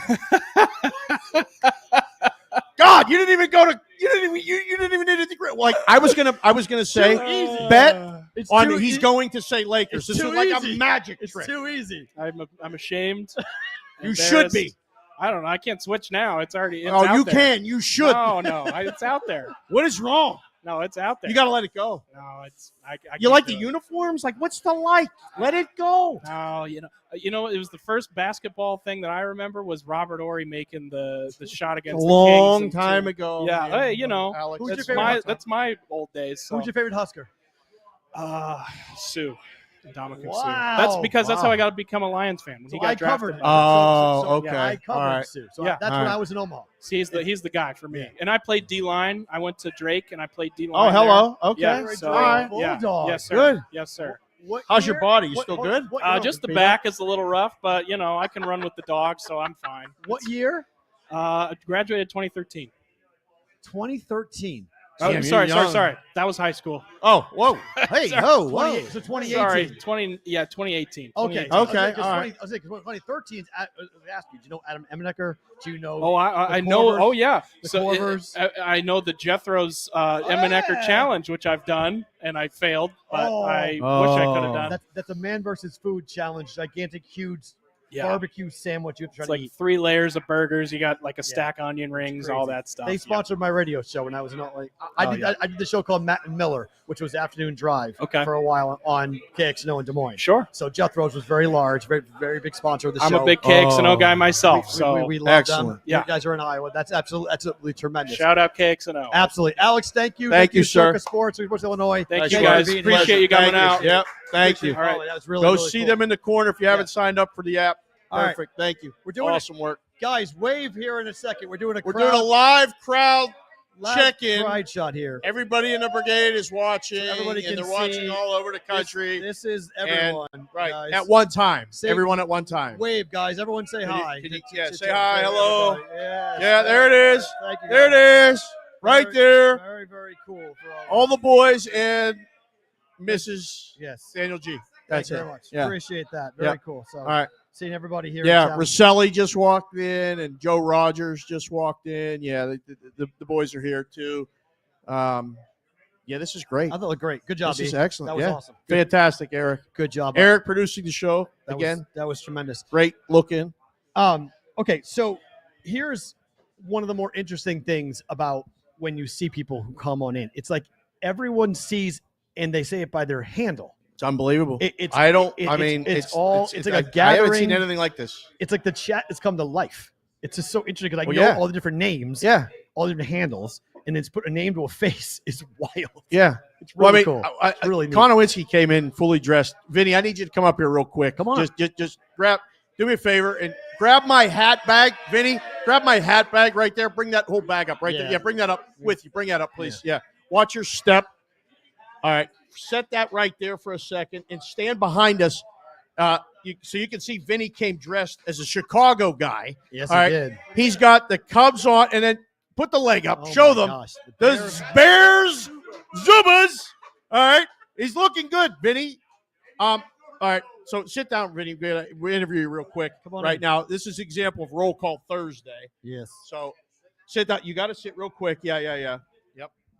God, you didn't even go to. You didn't even need a degree. Like I was gonna say, bet It's on too he's easy. going to say Lakers. It's This too is like easy. a magic It's trick. too easy. I'm ashamed. You should be. I don't know. I can't switch now. It's already. It's Oh, out you there. can. You should. No, it's out there. What is wrong? No, it's out there. You got to let it go. No, it's. I You can't like do the it. uniforms? Like, what's the like? Let it go. No, it was the first basketball thing that I remember was Robert Horry making the shot A against long the Kings. time ago. Yeah, hey, Alex. Who's your that's favorite my Husker? that's my old days. So. Who's your favorite Husker? Sue. Dominican Wow. Sue. That's because that's how Wow. I got to become a Lions fan. When So he got I drafted. covered. Oh, so okay. I covered All right. Sue. So Yeah. that's All when right. I was in Omaha. See, he's the guy for me. And I played D-line. I went to Drake and I played D-line. Oh, hello. Okay. Yeah, Drake so, All right. yeah. Bulldog. Yes, sir. Good. Yes, sir. What How's your year? body? You What- still what- good? what year Just the was it? back is a little rough, but I can run with the dog, so I'm fine. What year? I graduated 2013. 2013. Oh, Damn, sorry. you're young. That was high school. Oh, whoa. Hey, Sorry. whoa. 28. So 2018. Sorry, 2018. Okay. 2018. Okay, Because all right. 2013 is. I asked you. Do you know Adam Emmenecker? Do you know? Oh, I the know. Corvers? Oh, yeah. The So Corvers? I know the Jethro's Emmenecker yeah. challenge, which I've done, and I failed, but Oh. I wish I could have done. That's a man versus food challenge. Gigantic, huge Yeah. barbecue sandwich you have to try It's to like eat. 3 layers of burgers. You got like a Yeah. stack of onion rings, crazy. all that stuff. They Yeah. sponsored my radio show when I was in like I Oh, did. yeah. I did the show called Matt and Miller, which was afternoon drive. Okay. For a while on KXNO in Des Moines. Sure. So Jethro's was very large, very very big sponsor of the I'm show. a big KXNO guy myself, so we love them. Excellent. Yeah. You guys are in Iowa. That's absolutely tremendous. shout out KXNO. Absolutely, Alex. Thank you. Thank you, sir. Circa Sports, Illinois. Thank Nice you work. guys. for being Appreciate here. you coming Thank out. Yep. Thank you. All right. Oh, that was really Go really see cool. them in the corner if you haven't Yeah. signed up for the app. All right. Perfect. Thank you. We're doing awesome work. Guys, wave here in a second. We're doing a We're crowd, doing a live crowd live check-in. pride shot here. Everybody in the brigade is watching, So everybody and can they're watching see all over the country. This is everyone. Right guys. at one time. Say- Everyone at one time. Wave, guys. Everyone say Can you- hi. can you- Just- yeah, just- say just hi, wave, hello. everybody. Yes, Yeah, there it is. Thank you. There guys. it is. Right Very- there. Very, very cool. For All the boys and Mrs. yes. Daniel G. Thank That's you it. very much. Yeah. Appreciate that. Very Yeah. cool. So, All right. seeing everybody here. Yeah, in town. Rosselli just walked in, and Joe Rogers just walked in. Yeah, the boys are here too. Yeah, this is great. I thought it looked great. Good job. This is B. excellent. That was Yeah. awesome. Good, Fantastic, Eric. good job. Eric producing the show that again. that was tremendous. Great looking. Okay, so here's one of the more interesting things about when you see people who come on in. It's like everyone sees and they say it by their handle. It's unbelievable. It's I don't. it- I mean, it's like a I haven't gathering. seen anything like this. It's like the chat has come to life. It's just so interesting because I Well, know yeah. all the different names, Yeah, all the different handles, and it's put a name to a face is wild. yeah. It's Well, really I mean, cool. I, really neat. Konowinski came in fully dressed. Vinny, I need you to come up here real quick. Come on. Just grab. Do me a favor and grab my hat bag, Vinny. Grab my hat bag right there. Bring that whole bag up right there. Yeah. Yeah, bring that up with you. Bring that up, please. Yeah. Watch your step. All right. Set that right there for a second and stand behind us. So you can see Vinny came dressed as a Chicago guy. Yes, All he right. did. He's got the Cubs on, and then put the leg up. Oh Show my them. gosh. The Bears, Zubas. All right. He's looking good, Vinny. All right. So sit down, Vinny. We'll interview you real quick Come on right in. now. This is example of Roll Call Thursday. Yes. So Sit down. You got to sit real quick. Yeah. Yep.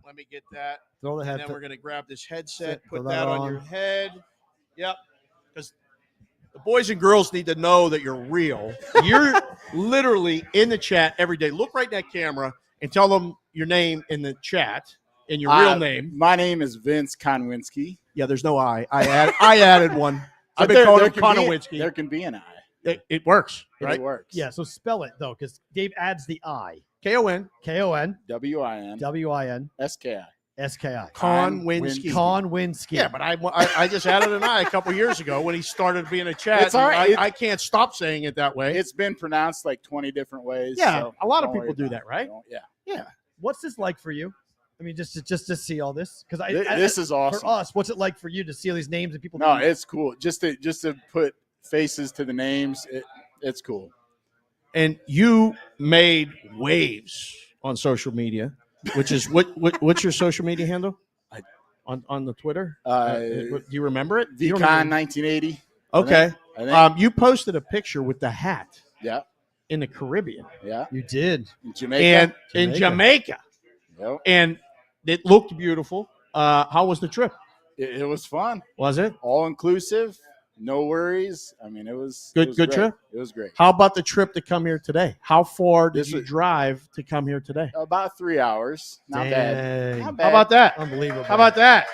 Let me get that. Throw the And head. then we're going to grab this headset, Throw put that that on on. your head. Yep. Because the boys and girls need to know that you're real. You're literally in the chat every day. Look right in that camera and tell them your name in the chat and your real name. My name is Vince Konwinski. Yeah, there's no I. I added one. I've been calling him Konowinski. There can be an I. It works, right? It works. Yeah, so spell it, though, because Dave adds the I. K-O-N. K-O-N. W-I-N. W-I-N. S-K-I. S-K-I. Konwinski. Konwinski. Yeah, but I just added an I a couple years ago when he started being a chat. It's all right. I can't stop saying it that way. It's been pronounced like 20 different ways. Yeah, so a lot of don't people worry do about that, right? it. Yeah. Yeah. What's this like for you? I mean, just to see all this, because This is awesome. For us, what's it like for you to see all these names and people? No, it's cool. Just to put faces to the names, it's cool. And you made waves on social media, which is what's your social media handle? On the Twitter? Do you remember it? VCon 1980. Okay. I think. You posted a picture with the hat Yeah. in the Caribbean. Yeah. You did. In Jamaica. And in Jamaica. Yep. And it looked beautiful. How was the trip? It was fun. Was it? All inclusive. No worries. I mean, it was Good great. trip? It was great. How about the trip to come here today? How far did This you was- drive to come here today? About 3 hours. Not bad. Dang. Not bad. How about that? Unbelievable. How about that?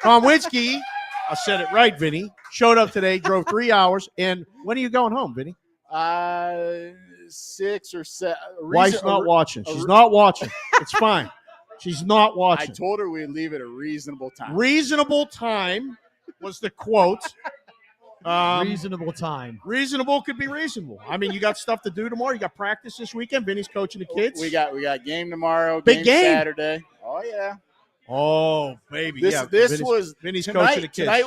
Konwinski, I said it right, Vinny, showed up today, drove 3 hours. And when are you going home, Vinny? 6 or 7. Wife's not watching. She's not watching. It's fine. She's not I watching. told her we'd leave at a reasonable time. Reasonable time was the quote. Reasonable time. Reasonable could be reasonable. I mean, you got stuff to do tomorrow. You got practice this weekend. Vinny's coaching the kids. We got game tomorrow. Big game. Saturday. Oh yeah. Oh baby. This yeah. this was Vinny's tonight, coaching the kids. Tonight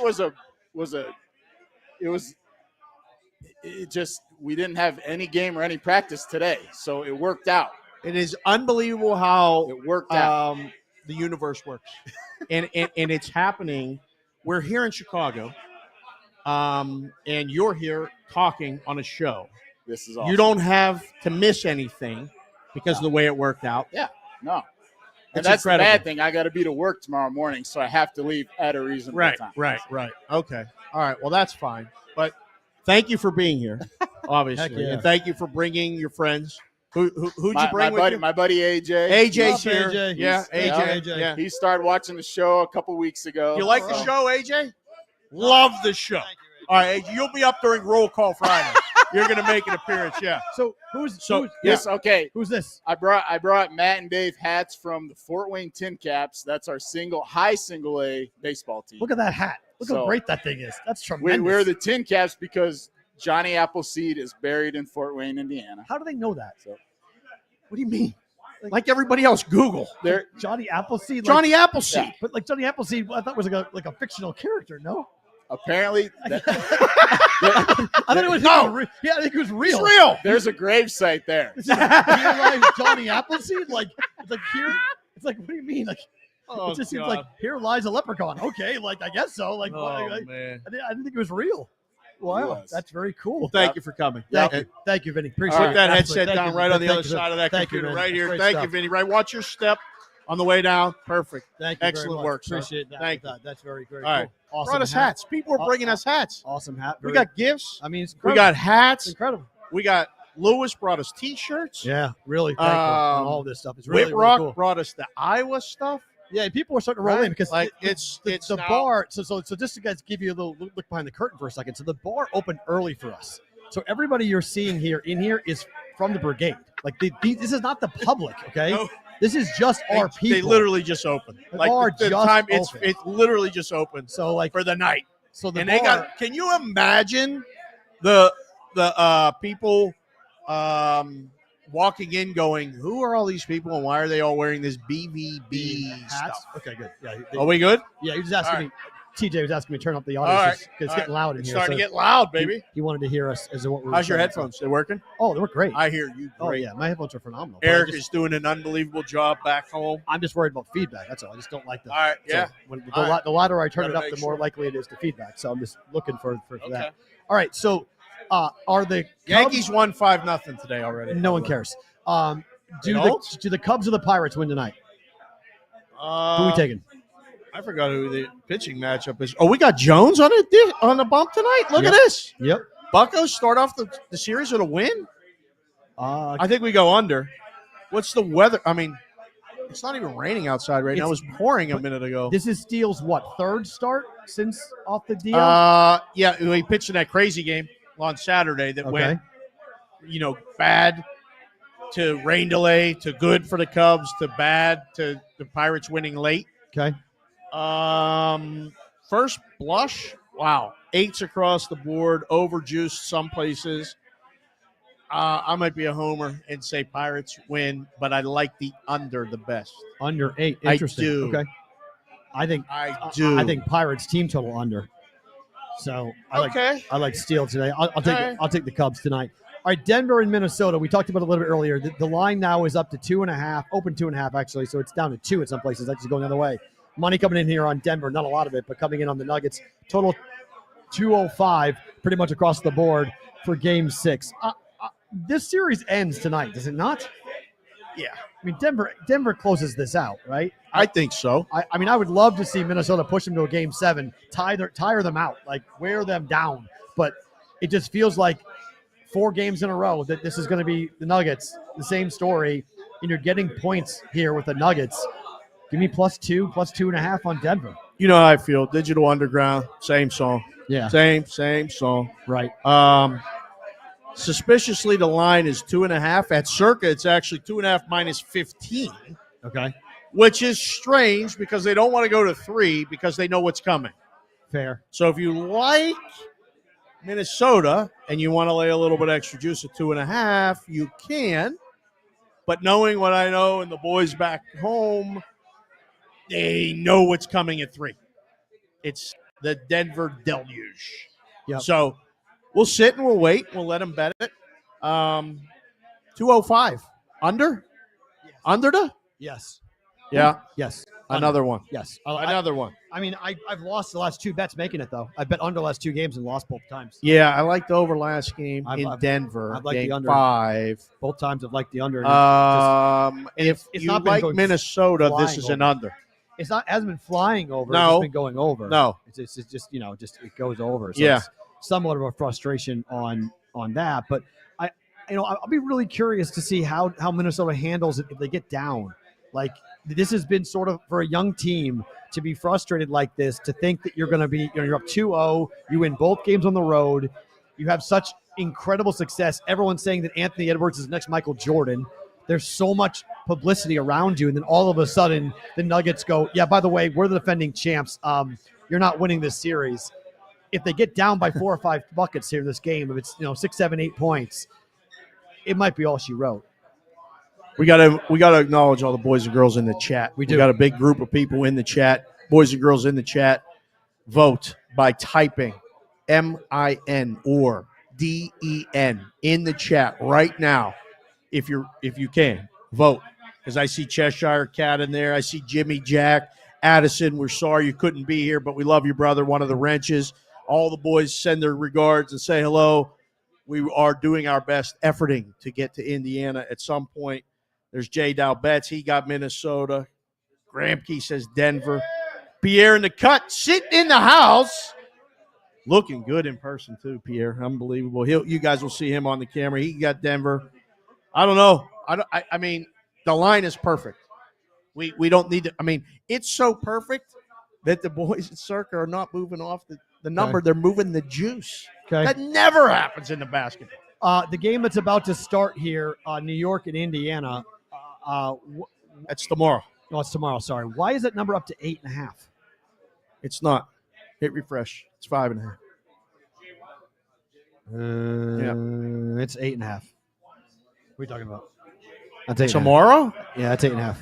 it just we didn't have any game or any practice today, so it worked out. It is unbelievable how It worked out. the universe works, and it's happening. We're here in Chicago, and you're here talking on a show. This is awesome. You don't have to miss anything because of the way it worked out. Yeah. No. And It's that's incredible. the bad thing. I got to be to work tomorrow morning, so I have to leave at a reasonable time. Right. Okay. All right. Well, that's fine. But thank you for being here, obviously, Heck yeah. and thank you for bringing your friends. Who'd you bring with you? My buddy AJ. AJ's What's here. up, AJ? Yeah, Yeah. AJ. Yeah. He started watching the show a couple weeks ago. You like the show, AJ? Love the show. All right, AJ, you'll be up during Roll Call Friday. You're going to make an appearance, yeah. So who's Okay. who's this? I brought Matt and Dave hats from the Fort Wayne Tin Caps. That's our high single A baseball team. Look at that hat. Look how So- great that thing is. That's We tremendous. wear the Tin Caps because Johnny Appleseed is buried in Fort Wayne, Indiana. How do they know that? What do you mean? Like everybody else, Google. There, Johnny Appleseed. Johnny Appleseed. Yeah. But like Johnny Appleseed, I thought was like a fictional character. No, apparently, I thought it was No. Yeah, I think it was real. He's real. there's a gravesite there. This is real life Johnny Appleseed. Like it's like here. It's like what do you mean? Like Oh, it just seems God. like here lies a leprechaun. Okay, like I guess so. Like, Oh, like, man. I didn't think it was real. Wow, was. that's very cool. Well, thank you for coming. Thank you, Vinny. Appreciate Put it. that Absolutely. headset Thank down you. right on the Thank other you. side of that Thank you, computer man. right here. Great Thank stuff. you, Vinny. Right, watch your step on the way down. Perfect. Thank you. Excellent very much. work, sir. Appreciate that. Thank That. That's very, very All right. cool. Awesome. Brought us hat. hats. People are bringing us hats. Awesome hat. We Very- got gifts. I mean, it's We incredible. got It's hats. incredible. We got Lewis brought us T-shirts. Yeah, really thankful on all this stuff. It's really, Whit really Rock cool. brought us the Iowa stuff. Yeah, people are starting to roll Right? in because Like, the, it's the now- bar. So just to guys give you a little look behind the curtain for a second. So the bar opened early for us. So everybody you're seeing here is from the Brigade. Like this is not the public. Okay, No. this is just our people. They literally just opened. The Like bar the just time it's opened. literally just opened. So like for the night. so the And bar, they got. Can you imagine the people walking in going, who are all these people and why are they all wearing this BVB hats. stuff? Okay, good. Yeah, Are we good? yeah. He was asking All me. TJ was asking me to turn up the All audio right. because it's All getting loud in It's here. starting to so get loud, baby. He wanted to hear us as to what we were How's your saying. headphones? They working? Oh, they were great. I hear you Oh great. yeah, my headphones are phenomenal. But Eric is doing an unbelievable job back home. I'm just worried about feedback. That's all. I just don't like the. All right, so yeah. when All right. the louder I turn Gotta it up, make the more sure. likely it is to feedback. So I'm just looking for Okay. that. All right. So, are the Yankees won 5-0 today already. No one cares. Do the Cubs or the Pirates win tonight? Who are we taking? I forgot who the pitching matchup is. Oh, we got Jones on the bump tonight. Look at this. Yep. Buccos start off the series with a win. I think we go under. What's the weather? I mean, it's not even raining outside right now. It was pouring a minute ago. This is Steele's third start since off the deal? Yeah, he pitched in that crazy game on Saturday that went, bad to rain delay to good for the Cubs to bad to the Pirates winning late. Okay. First blush, wow, 8s across the board, overjuiced some places. I might be a homer and say Pirates win, but I like the under the best. Under 8, interesting. I do. Okay. I think Pirates team total under. So I like Steele today. I'll take the Cubs tonight. All right, Denver and Minnesota. We talked about it a little bit earlier. The line now is up to 2.5, open 2.5 actually. So it's down to 2 at some places. Actually going the other way. Money coming in here on Denver, not a lot of it, but coming in on the Nuggets. Total 205, pretty much across the board for Game 6. This series ends tonight, does it not? Yeah. I mean, Denver closes this out, right? I think so. I mean, I would love to see Minnesota push them to a Game 7, tire them out, like wear them down. But it just feels like 4 games in a row that this is going to be the Nuggets, the same story, and you're getting points here with the Nuggets. Give me +2, +2.5 on Denver. You know how I feel. Digital Underground, same song. Yeah. Same song. Right. Suspiciously, the line is 2.5. At Circa, it's actually 2.5 minus 15. Okay. Which is strange because they don't want to go to 3 because they know what's coming. Fair. So if you like Minnesota and you want to lay a little bit extra juice at 2.5, you can. But knowing what I know and the boys back home, they know what's coming at 3. It's the Denver deluge. Yep. So we'll sit and we'll wait. We'll let them bet it. 205. Under? Yes. Under the? Yes. Yeah. Yes. Another one. Yes. Another one. I mean, I've lost the last 2 bets making it, though. I bet under the last 2 games and lost both times. Yeah, I liked the over last game in Denver. I've liked game the under. 5. Both times I've liked the under. If it's you not been like going Minnesota, this flying is over. an under. It hasn't been flying over. No. It's just been going over. No. It's just it goes over. So Yeah. it's somewhat of a frustration on that. But I'll be really curious to see how Minnesota handles it if they get down. Like, this has been sort of for a young team to be frustrated like this, to think that you're going to be, you're up 2-0, you win both games on the road, you have such incredible success. Everyone's saying that Anthony Edwards is the next Michael Jordan. There's so much publicity around you, and then all of a sudden the Nuggets go, yeah, by the way, we're the defending champs. You're not winning this series. If they get down by 4 or 5 buckets here in this game, if it's 6, 7, 8 points, it might be all she wrote. We gotta acknowledge all the boys and girls in the chat. We got a big group of people in the chat. Boys and girls in the chat. Vote by typing MIN or DEN in the chat right now. If you can vote, because I see Cheshire Cat in there. I see Jimmy Jack, Addison. We're sorry you couldn't be here, but we love you, brother. One of the wrenches. All the boys send their regards and say hello. We are doing our best, efforting to get to Indiana at some point. There's Jay Dow Betts. He got Minnesota. Gramke says Denver. Pierre in the cut, sitting in the house. Looking good in person, too, Pierre. Unbelievable. You guys will see him on the camera. He got Denver. I don't know. I mean, the line is perfect. We don't need to. I mean, it's so perfect that the boys at Circa are not moving off the number. Okay. They're moving the juice. Okay. That never happens in the basketball. The game that's about to start here, New York and Indiana. That's tomorrow. No, it's tomorrow. Sorry. Why is that number up to 8.5? It's not. Hit refresh. It's 5.5. It's 8.5. What are you talking about? That's tomorrow? Yeah, that's 8.5.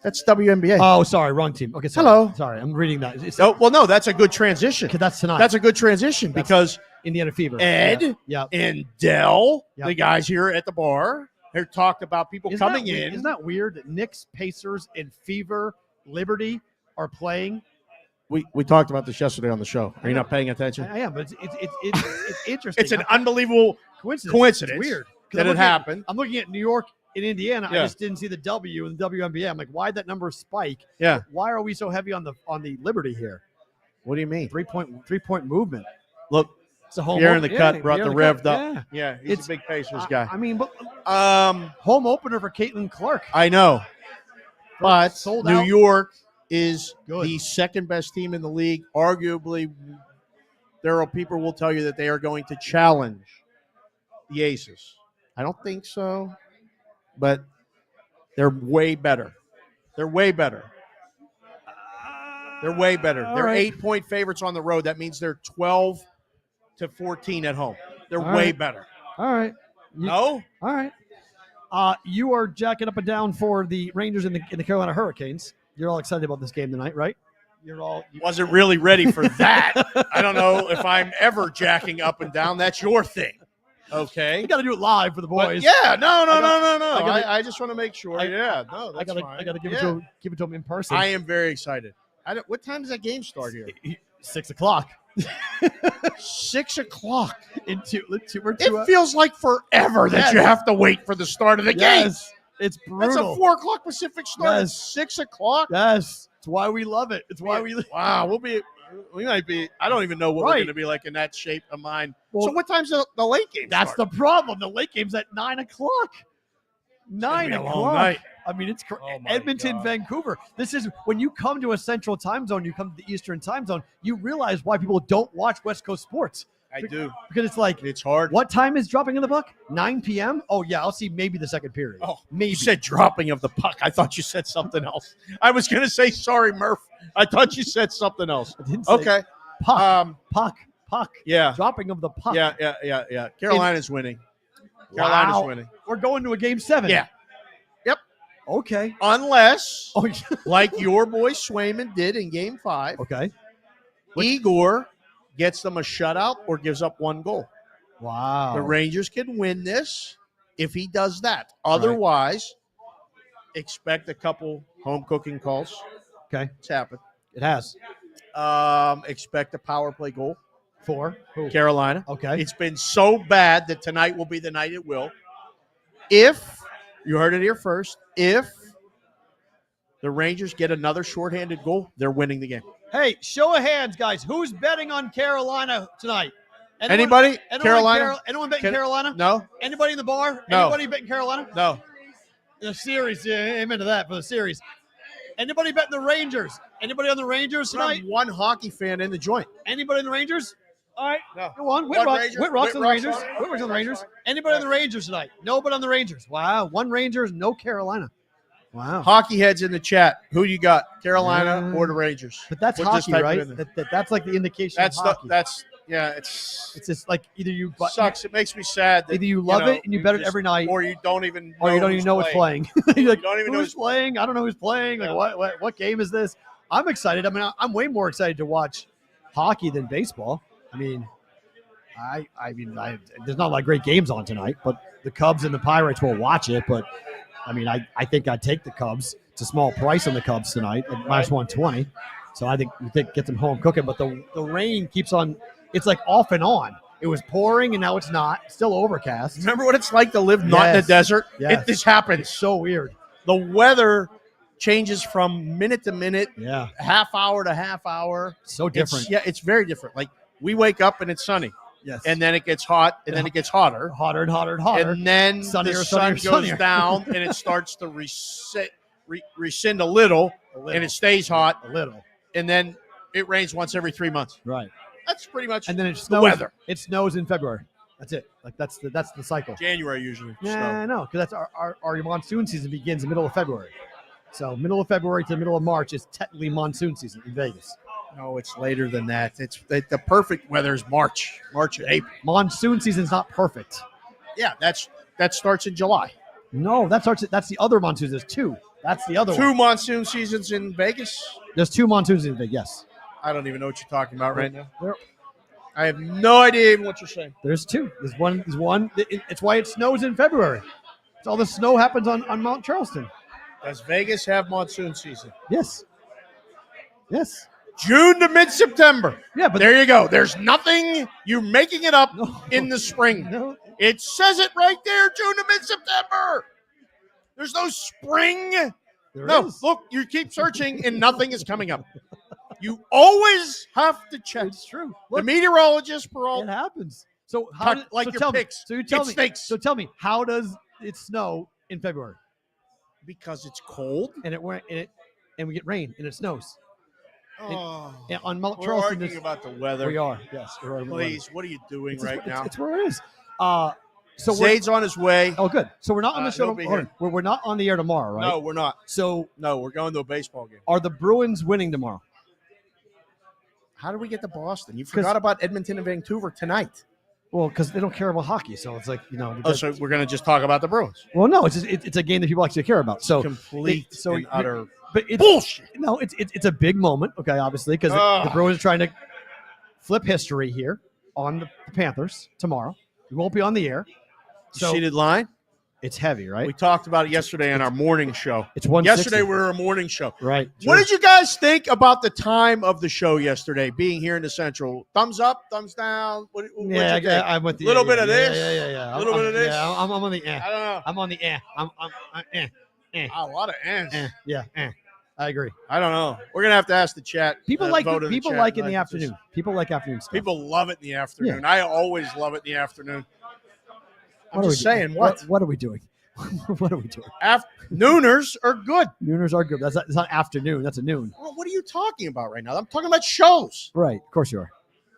That's WNBA. Oh, sorry, wrong team. Okay, sorry. Hello. Sorry, I'm reading that. No, that's a good transition. That's tonight. That's a good transition because Indiana Fever. Ed and Dell, the guys here at the bar, have talked about people coming in. Isn't that weird that Knicks, Pacers, and Fever, Liberty are playing? We talked about this yesterday on the show. Are you not paying attention? I am, but it's interesting. It's an unbelievable coincidence. It's weird that it happened. I'm looking at New York, in Indiana. Yeah. I just didn't see the W in the WNBA. I'm like, why'd that number spike? Yeah. Why are we so heavy on the Liberty here? What do you mean? 3-point movement. Look, It's a home Pierre in the opener. cut Yeah, brought Pierre the in revved cut. up. Yeah, he's It's- a big Pacers guy. I mean, but home opener for Caitlin Clark. I know, but Sold New out. York is Good. the second best team in the league. Arguably, there are people who will tell you that they are going to challenge the Aces. I don't think so, but they're way better. They're way better. They're way better. All They're right. 8-point favorites on the road. That means they're 12 to 14 at home. They're All way right. better. All right. No? All right. You are jacking up and down for the Rangers and the Carolina Hurricanes. You're all excited about this game tonight, right? You're all. Wasn't really ready for that. I don't know if I'm ever jacking up and down. That's your thing. Okay. You got to do it live for the But boys. yeah, no. I I just want to make sure. I That's gotta, fine. I gotta give Yeah. it to him in person. I am very excited. What time does that game start here? 6 o'clock. 6 o'clock. In two. We're It 2 feels like forever that Yes. you have to wait for the start of the game. Yes. It's That's a brutal. 4 o'clock Pacific start. Yes. It's 6 o'clock. Yes. It's why we love it. It's why we. Wow, we might be. I don't even know what we're Right. going to be like in that shape of mind. Well, So what time's the late game? That's start? the problem. The late game's at 9 o'clock. 9 be a long o'clock. night. I mean, it's Oh my Edmonton, God. Vancouver. This is when you come to a central time zone, you come to the Eastern time zone, you realize why people don't watch West Coast sports. I do. Because it's like, It's hard. what time is dropping in the buck? 9 p.m.? Oh, yeah, I'll see maybe the second period. Oh, maybe. You said dropping of the puck. I thought you said something else. I was going to say sorry, Murph. I thought you said something else. I didn't say Okay. puck. Puck. Yeah. Dropping of the puck. Yeah. Carolina's winning. Carolina's Wow. winning. We're going to a game 7. Yeah. Yep. Okay. Unless, Oh, yeah. like your boy Swayman did in Game 5, Okay. Igor gets them a shutout or gives up one goal. Wow. The Rangers can win this if he does that. Otherwise, expect a couple home cooking calls. Okay. It's happened. It has. Expect a power play goal. For who? Carolina. Okay. It's been so bad that tonight will be the night it will. If, you heard it here first, if the Rangers get another shorthanded goal, they're winning the game. Hey, show of hands, guys. Who's betting on Carolina tonight? Anybody? Carolina? Anyone betting Carolina? No. Anybody in the bar? No. Anybody betting Carolina? No. The series. Yeah, amen to that for the series. Anybody betting the Rangers? Anybody on the Rangers tonight? One hockey fan in the joint. Anybody in the Rangers? All right. No. Go on. One Ranger. Whitrock's on the Whitrock's Rangers. on it. Whitrock's on the Rangers. Anybody on the Rangers tonight? Nobody on the Rangers. Wow. One Rangers, no Carolina. Wow. Hockey heads in the chat. Who you got? Carolina or the Rangers? But that's We'll just hockey, type it right? in there. That's like the indication That's of the, hockey. that's yeah. It's It's like either you sucks. It makes me sad. That, either you love know, it and you bet it just- every night, or you don't even. or you don't even know who's it's playing. You're like, don't even know who's who's playing? I don't know who's playing. Like, Yeah. what game is this? I'm excited. I mean, I'm way more excited to watch hockey than baseball. I mean, there's not a lot of great games on tonight, but the Cubs and the Pirates will watch it. But I mean, I think I'd take the Cubs. It's a small price on the Cubs tonight at minus 120. So I think get them home cooking. But the rain keeps on. It's like off and on. It was pouring and now it's not. It's still overcast. Remember what it's like to live not in the Yes. desert? Yes. This happens. It's so weird. The weather changes from minute to minute, Yeah. half hour to half hour. So different. It's very different. Like we wake up and it's sunny, Yes. and then it gets hot, and then it gets hotter, hotter and hotter and hotter. and then Sunnier, the sun sunnier, goes sunnier. down, and it starts to rescind a little, and it stays hot, a little. and then it rains once every 3 months. Right. That's pretty much And then it the snows. weather. It snows in February. That's it. Like that's the cycle. January usually. Yeah, no, because that's our monsoon season begins in the middle of February. So middle of February to the middle of March is technically monsoon season in Vegas. No, it's later than that. The perfect weather is March and April. Monsoon season's not perfect. Yeah, that starts in July. No, that's the other monsoon. There's two. That's the other Two one. monsoon seasons in Vegas. There's two monsoons in Vegas. Yes. I don't even know what you're talking about right now. There- I have no idea even what you're saying. There's two. There's one. It's why it snows in February. It's all the snow happens on Mount Charleston. Does Vegas have monsoon season? Yes. Yes. June to mid-September. Yeah, but There you go. There's nothing. You're making it up No. in the spring. no. It says it right there, June to mid-September. There's no spring. There is. Look, you keep searching and nothing is coming up. You always have to check. It's true. The Look, meteorologist, Pearl, it happens. So how cut like so your tell me- picks. So you tell It me. stinks. So tell me, how does it snow in February? Because it's cold. And we get rain and it snows. Oh, And on Mount we're Charleston, arguing about the weather. we are. Yes, we're arguing about the weather. Please, what are you doing It's right now? It's where it is. So Zade's on his way. Oh, good. So we're not on the show. he'll be Hold here. on. We're not on the air tomorrow, right? No, we're not. So No, we're going to a baseball game. are the Bruins winning tomorrow? How do we get to Boston? You forgot about Edmonton and Vancouver tonight. Well, because they don't care about hockey, so it's like Oh, so we're going to just talk about the Bruins? well, no, it's a game that people actually care about. So Complete and utter but it's, bullshit. No, it's a big moment, okay, obviously, because the Bruins are trying to flip history here on the Panthers tomorrow. We won't be on the air. So Seated line? it's heavy, right? We talked about it yesterday on our morning show. It's 160. Yesterday we were a morning show. Right. What did you guys think about the time of the show yesterday, being here in the Central? Thumbs up, thumbs down? What'd you think? I'm with you. Little bit of this? Yeah. Little bit of this? Yeah, I'm on the I don't know. I'm on the I'm A lot of ends. I agree. I don't know. We're going to have to ask the chat. People vote in the people chat. like in the Like, just- afternoon. People like afternoon stuff. People love it in the afternoon. I always love it in the afternoon. I'm What are just we saying, doing? what? What are we doing? What are we doing? Nooners are good. Nooners are good. That's not afternoon. That's a noon. Well, what are you talking about right now? I'm talking about shows. Right. Of course you are.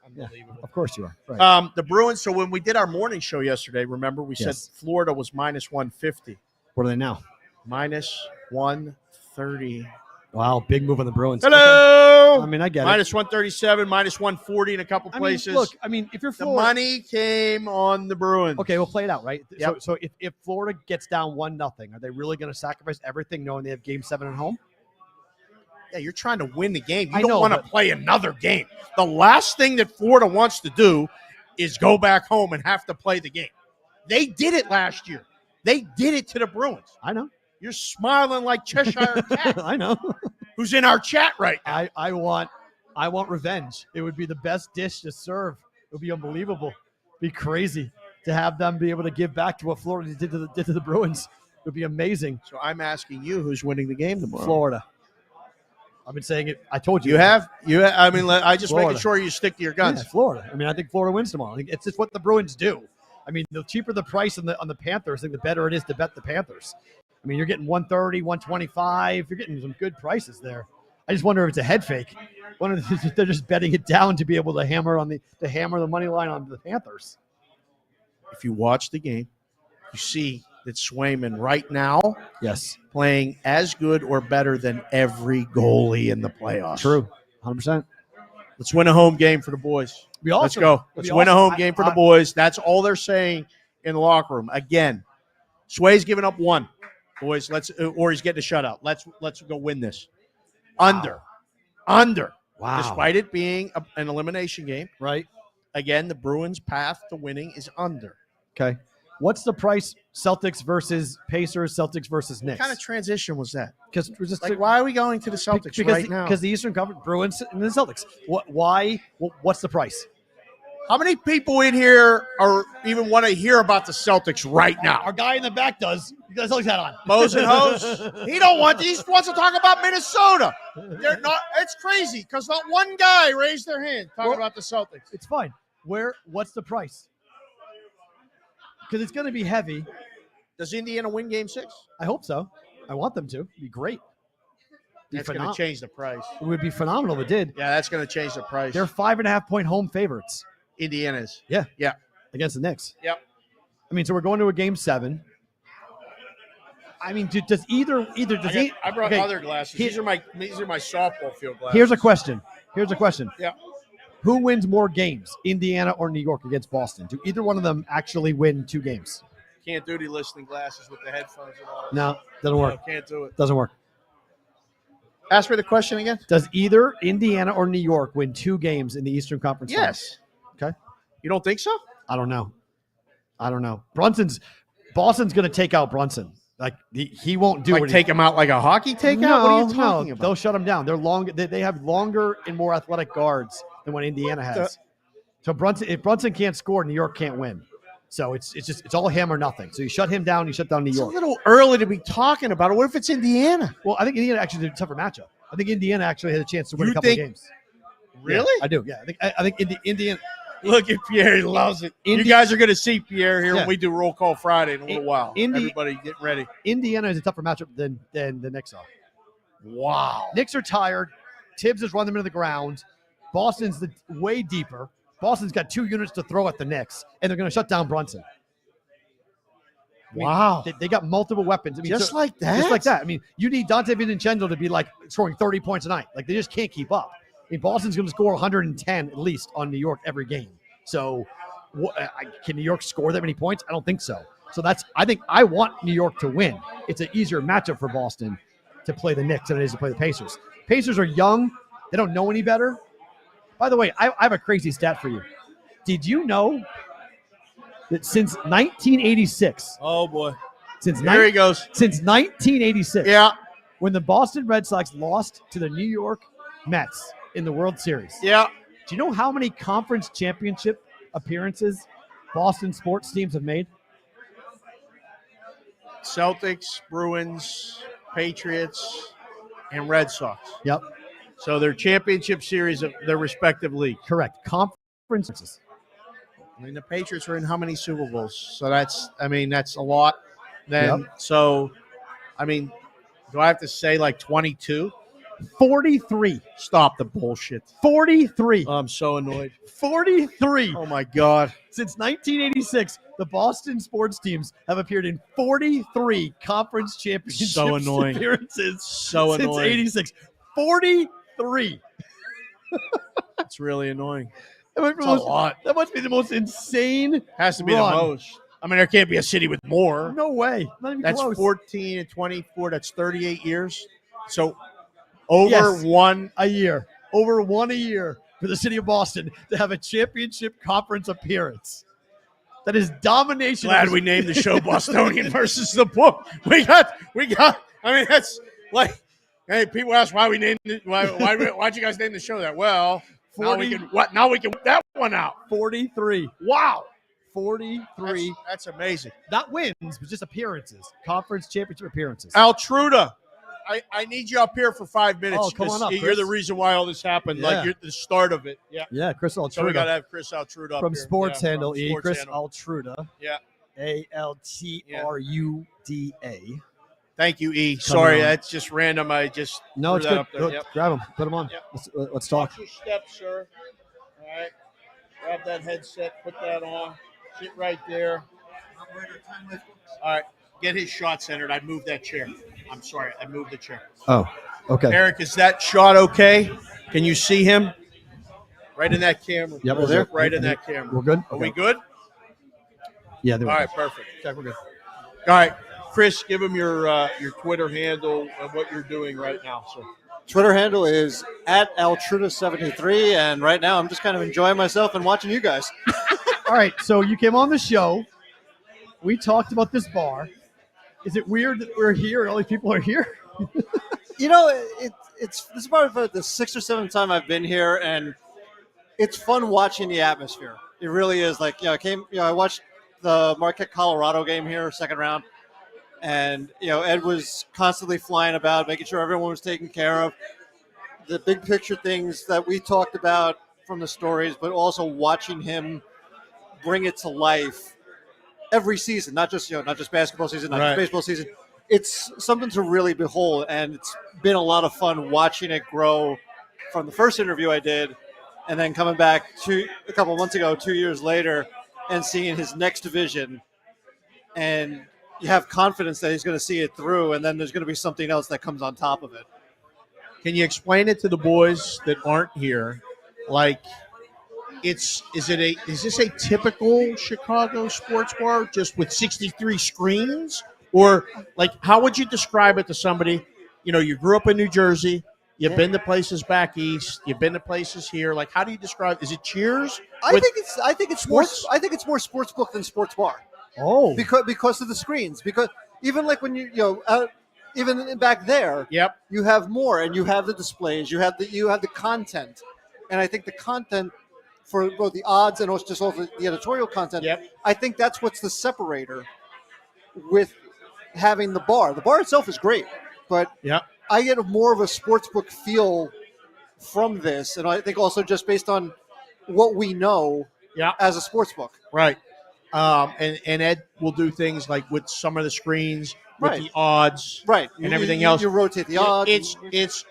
Unbelievable. Of course you are. Right. The Bruins, so when we did our morning show yesterday, remember we Yes. said Florida was minus 150. What are they now? Minus 130. Wow, big move on the Bruins. Hello. Okay. I mean, I get Minus 137, minus 140 in a couple it. places. Look, I mean, if you're the Florida, money came on the Bruins. okay, we'll play it out, right? Yep. So if Florida gets down 1-0, are they really going to sacrifice everything knowing they have Game 7 at home? Yeah, you're trying to win the game. You I don't know, want to but- play another game. The last thing that Florida wants to do is go back home and have to play the game. They did it last year. They did it to the Bruins. I know. You're smiling like Cheshire Cat, I know. who's in our chat right now. I want revenge. It would be the best dish to serve. It would be unbelievable. It'd be crazy to have them be able to give back to what Florida did to the Bruins. It would be amazing. So I'm asking you, who's winning the game tomorrow? Florida. I've been saying it. I told you. You have? I mean, I just Florida. making sure you stick to your guns. Yeah, Florida. I mean, I think Florida wins tomorrow. I think it's just what the Bruins do. I mean, the cheaper the price on the Panthers, I think the better it is to bet the Panthers. I mean, you're getting 130, 125. You're getting some good prices there. I just wonder if it's a head fake. They're just betting it down to be able to hammer the money line on the Panthers. If you watch the game, you see that Swayman right now Yes, playing as good or better than every goalie in the playoffs. true, 100%. Let's win a home game for the boys. Let's go. Let's win a home game for the boys. That's all they're saying in the locker room. Again, Sway's giving up one. Boys, or he's getting a shutout. Let's go win this. Under. Wow. Despite it being an elimination game, Right. again, the Bruins' path to winning is under. Okay. What's the price? Celtics versus Pacers. Celtics versus Knicks. What kind of transition was that? Because we're just Like, why are we going to the Celtics right now? Because the Eastern Conference, Bruins and the Celtics. Why? What's the price? How many people in here are even want to hear about the Celtics right now? Our guy in the back does. You guys always had on. Mo's and Hoes. He wants to talk about Minnesota. They're not. It's crazy because not one guy raised their hand talking about the Celtics. It's fine. What's the price? Because it's going to be heavy. Does Indiana win Game 6? I hope so. I want them to. It'd be great. That's going to change the price. It would be phenomenal if it did. Yeah, that's going to change the price. They're 5.5-point home favorites. Indiana's. Yeah. Yeah. Against the Knicks. Yep. I mean, so we're going to a Game 7. I mean, does either I brought okay, other glasses. These are my softball field glasses. Here's a question. Yeah. Who wins more games, Indiana or New York against Boston? Do either one of them actually win 2 games? Can't do the listening glasses with the headphones and all. No, doesn't work. No, can't do it. Doesn't work. Ask me the question again. Does either Indiana or New York win 2 games in the Eastern Conference? Yes. Finals? Okay. You don't think so? I don't know. Boston's going to take out Brunson. Like he won't do Like it. take him out like a hockey takeout? No, What are you talking about? They'll shut him down. They're long. They have longer and more athletic guards than what Indiana has. So if Brunson can't score, New York can't win. So it's all him or nothing. So you shut him down, you shut down New It's York. a little early to be talking about it. What if it's Indiana? Well, I think Indiana actually did a tougher matchup. I think Indiana actually had a chance to win You a couple of think- games. Really? Yeah, I do. Yeah, I think Indiana. Look at Pierre. He loves it. You guys are going to see Pierre here Yeah. when we do Roll Call Friday in a little while. Indy- Everybody get ready. Indiana is a tougher matchup than the Knicks are. Wow. Knicks are tired. Tibbs has run them into the ground. Boston's way deeper. Boston's got 2 units to throw at the Knicks, and they're going to shut down Brunson. I mean, Wow. They got multiple weapons. I mean, Just like that? Just like that. I mean, you need Dante Vincenzo to be like scoring 30 points a night. Like, they just can't keep up. I mean, Boston's going to score 110 at least on New York every game. So can New York score that many points? I don't think so. So I think I want New York to win. It's an easier matchup for Boston to play the Knicks than it is to play the Pacers. Pacers are young. They don't know any better. By the way, I have a crazy stat for you. Did you know that since 1986, Oh, boy. since There he goes. since 1986, Yeah. when the Boston Red Sox lost to the New York Mets in the World Series, Yeah. do you know how many conference championship appearances Boston sports teams have made? Celtics, Bruins, Patriots, and Red Sox. Yep, So their championship series of their respective leagues. correct. Conferences. I mean, the Patriots are in how many Super Bowls? So that's a lot. Then, Yep. so, I mean, do I have to say like 22? 43. Stop the bullshit. 43. I'm so annoyed. 43. Oh, my God. Since 1986, the Boston sports teams have appeared in 43 conference championship So annoying. appearances So since annoying. 86. 43. It's really annoying. That must be It's the a most- lot. That must be the most insane. Has to be run. the most. I mean, there can't be a city with more. No way. Not even That's close. 14 and 24. That's 38 years. So over Yes. one. A year. Over one a year for the city of Boston to have a championship conference appearance. That is domination. Glad we named the show Bostonian versus the book. We got. I mean, that's like, hey, people ask why we named it. Why'd you guys name the show that? Well, now we can whip that one out. 43. Wow, 43. that's amazing. Not wins, but just appearances. Conference championship appearances. Altruda, I need you up here for 5 minutes. Oh, come on up, You're Chris. the reason why all this happened. Yeah. Like you're the start of it. Yeah. Yeah, Chris Altruda. So we got to have Chris Altruda up from here. Sports Yeah, Handle from E. Sports Chris Handle. Altruda. Yeah. ALTRUDA. Thank you, E. Sorry, on. that's just random. I just No, threw it's that good. up there. Look, Yep. grab him. Put him on. Yep. Let's talk. Watch your steps, sir. All right. Grab that headset. Put that on. Sit right there. All right. Get his shot centered. I moved that chair. I'm sorry. I moved the chair. Oh, okay. Eric, is that shot okay? Can you see him? Right in that camera. Yep, we're there. Right in that camera. We're good? Are Okay. we good? Yeah, there we All go. right, perfect. Okay, we're good. All right. Chris, give him your Twitter handle and what you're doing right now, sir. Twitter handle is @Altruda73, and right now I'm just kind of enjoying myself and watching you guys. All right, so you came on the show. We talked about this bar. Is it weird that we're here and all these people are here? You know, it's this is probably the 6th or 7th time I've been here, and it's fun watching the atmosphere. It really is. Like, I watched the Marquette Colorado game here, second round, and Ed was constantly flying about, making sure everyone was taken care of. The big picture things that we talked about from the stories, but also watching him bring it to life every season, not just basketball season, not Right. just baseball season. It's something to really behold, and it's been a lot of fun watching it grow from the first interview I did, and then coming back a couple months ago, 2 years later, and seeing his next vision. And you have confidence that he's going to see it through, and then there's going to be something else that comes on top of it. Can you explain it to the boys that aren't here? Like, is this a typical Chicago sports bar just with 63 screens? Or like, how would you describe it to somebody? You grew up in New Jersey, you've been to places back east, you've been to places here. Like, how do you describe? Is it Cheers? I think it's sports? more. I think it's more sports book than sports bar. Oh, Because of the screens. Because even like when even back there, Yep. you have more, and you have the displays, you have the content, and I think the content for both the odds and also the editorial content. Yep. I think that's what's the separator with having the bar. The bar itself is great, but Yep. I get more of a sportsbook feel from this, and I think also just based on what we know as a sportsbook. Right. And Ed will do things like with some of the screens, with Right. the odds, Right. and everything else. You rotate the odds. It's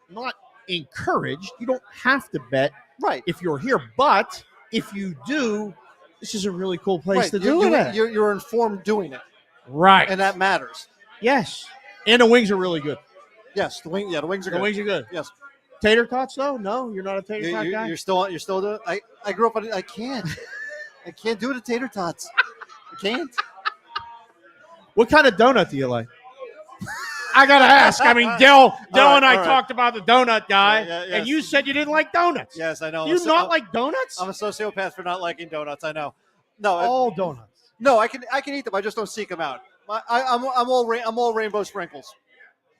not encouraged. You don't have to bet right if you're here, but if you do, this is a really cool place right. to do it at. You're informed doing it. Right. And that matters. Yes. And the wings are really good. Yes, the wings are good. The wings are good. Yes. Tater tots, though? No, you're not a tater tot guy? You're still doing it. I grew up on it. I can't. I can't do it at tater tots. I can't. What kind of donut do you like? I got to ask. I mean, Dell and I talked about the donut guy, and you said you didn't like donuts. Yes, I know. Do you not like donuts? I'm a sociopath for not liking donuts. I know. No, all donuts. No, I can eat them. I just don't seek them out. I'm all rainbow sprinkles.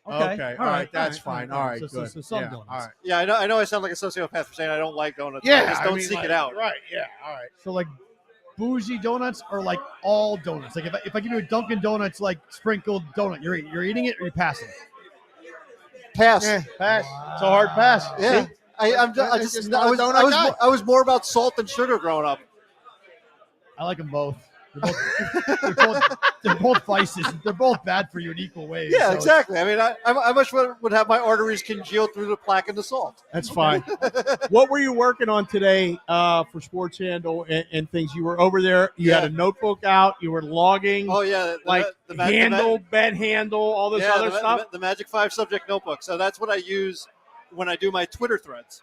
Okay. All right. That's fine. All right. So some donuts. All right. Yeah, I know. I sound like a sociopath for saying I don't like donuts. Yeah. I just don't seek it out. Right. Yeah. All right. So like bougie donuts or like all donuts? Like if I give you a Dunkin' Donuts like sprinkled donut, you're eating it or you're passing? Pass. Yeah, pass. It's a hard pass. Yeah. See? I was more about salt than sugar growing up. I like them both. They're both vices. They're both bad for you in equal ways. Yeah, so exactly. I mean, I much would have my arteries congeal through the plaque and the salt. That's fine. What were you working on today for Sports Handle and things? You were over there. You had a notebook out. You were logging. Oh yeah, bed handle, all this other stuff. The Magic 5 subject notebook. So that's what I use when I do my Twitter threads.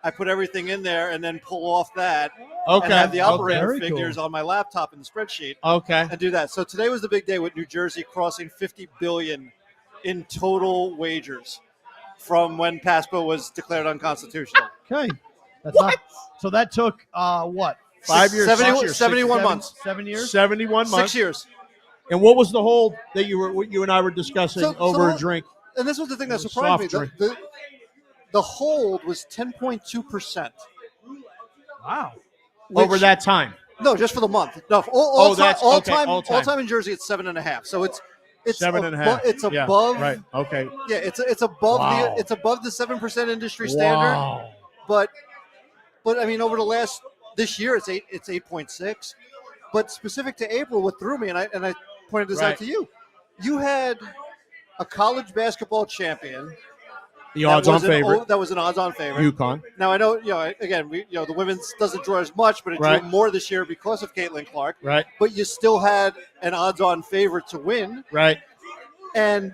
I put everything in there and then pull off that. Okay. And have the operator Very figures cool. on my laptop in the spreadsheet. Okay. And do that. So today was the big day with New Jersey crossing 50 billion in total wagers from when PASPA was declared unconstitutional. Okay. So that took what? 5 years, 71 months. 7 years? 71 months. 6 years. And what was the hold that you and I were discussing over a drink? And this was the thing that Soft surprised me. drink. The hold was 10.2%. Wow. Over that time. No, just for the month. No, all time in Jersey, it's 7.5. So it's 7.5. It's Yeah, above. right. Okay. Yeah, it's above the 7% industry standard. Wow. But I mean, over this year, it's 8.6. But specific to April, what threw me, and I pointed this out to you, you had a college basketball champion. The odds-on favorite. That was an odds-on favorite. UConn. Now I know, again, the women's doesn't draw as much, but it drew more this year because of Caitlin Clark. Right. But you still had an odds-on favorite to win. Right. And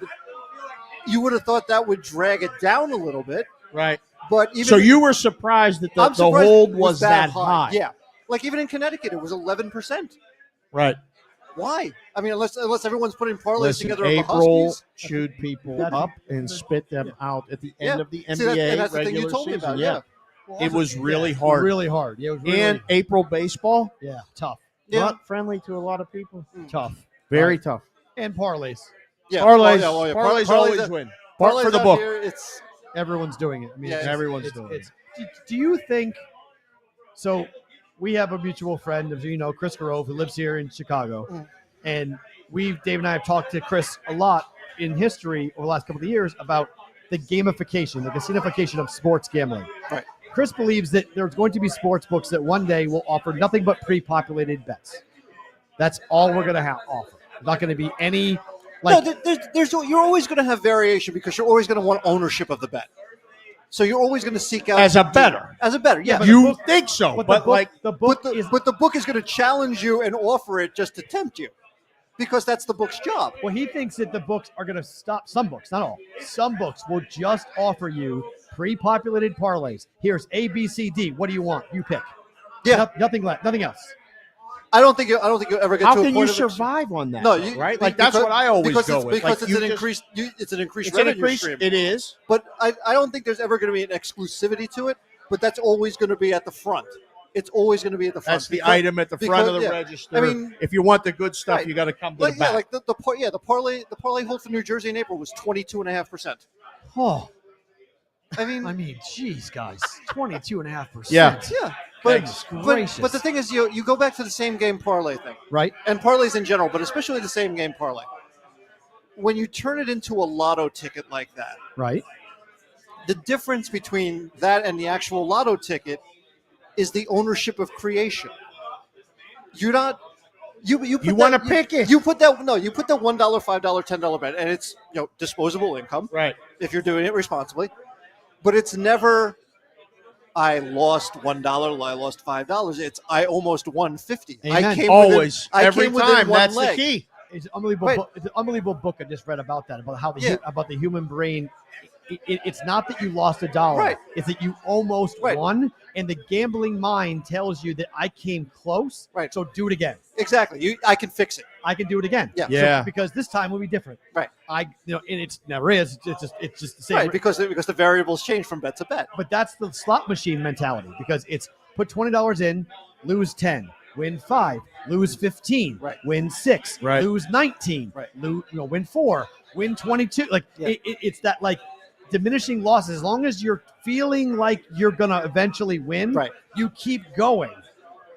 you would have thought that would drag it down a little bit. Right. But even so you were surprised that the hold was that high. Yeah. Like even in Connecticut, it was 11%. Right. Why? I mean, unless everyone's putting parlays together of the April Huskies. chewed people up and spit them out at the end of the See, NBA that's the thing you regular told me season. about. Yeah. Well, It was really hard. Really hard. Yeah, it was really And April baseball, tough. not friendly to a lot of people. Tough. Very tough. And parlays. Yeah, Parlays, oh, yeah. parlays always win. Parlays For the out book. Here, it's Everyone's doing it. I mean, everyone's doing it. Do you think so? We have a mutual friend, as you know, Chris Garove, who lives here in Chicago. And Dave and I have talked to Chris a lot in history over the last couple of years about the gamification, the casinification of sports gambling. Right. Chris believes that there's going to be sports books that one day will offer nothing but pre-populated bets. That's all we're going to offer. There's not going to be any. You're always going to have variation because you're always going to want ownership of the bet. So you're always going to seek out As a bettor. Yeah, You think so, but the book is going to challenge you and offer it just to tempt you, because that's the book's job. Well, he thinks that the books are going to stop. Some books, not all. Some books will just offer you pre-populated parlays. Here's A, B, C, D. What do you want? You pick. Yeah, nothing else. I don't think you'll ever get How to a can point you of survive on that? No, right? Like that's what I always because go it's, with. because Like, it's an increased revenue stream. It is. But I don't think there's ever going to be an exclusivity to it. But that's always going to be at the front. It's always going to be at the front. That's the item at the front of the register. I mean, if you want the good stuff, you got to come to the back. Like the parlay hold for New Jersey in April was 22.5%. Oh, I mean, geez, guys, 22.5%. Yeah. Yeah. But the thing is, you go back to the same game parlay thing, right? And parlays in general, but especially the same game parlay. When you turn it into a lotto ticket like that, right? The difference between that and the actual lotto ticket is the ownership of creation. You're not. You want to pick it. You put that $1, $5, $10 bet, and it's disposable income, right? If you're doing it responsibly, but it's never. I lost $1. I lost $5. It's I almost won $50. Amen. I came Always, within, every I came within time. one That's leg. the key. It's an unbelievable. Right. It's an unbelievable book I just read about that, about how about the human brain. It's not that you lost $1. Right. It's that you almost won, and the gambling mind tells you that I came close. Right. So do it again. Exactly. I can fix it. I can do it again. Yeah. Yeah. So, because this time will be different. Right. And it's never is. It's just the same. Right. Because the variables change from bet to bet. But that's the slot machine mentality, because it's put $20 in, lose 10, win 5, lose 15, right. Win 6, right. Lose 19, right. Win 4, win 22. Like it's that like diminishing losses. As long as you're feeling like you're gonna eventually win, right. You keep going,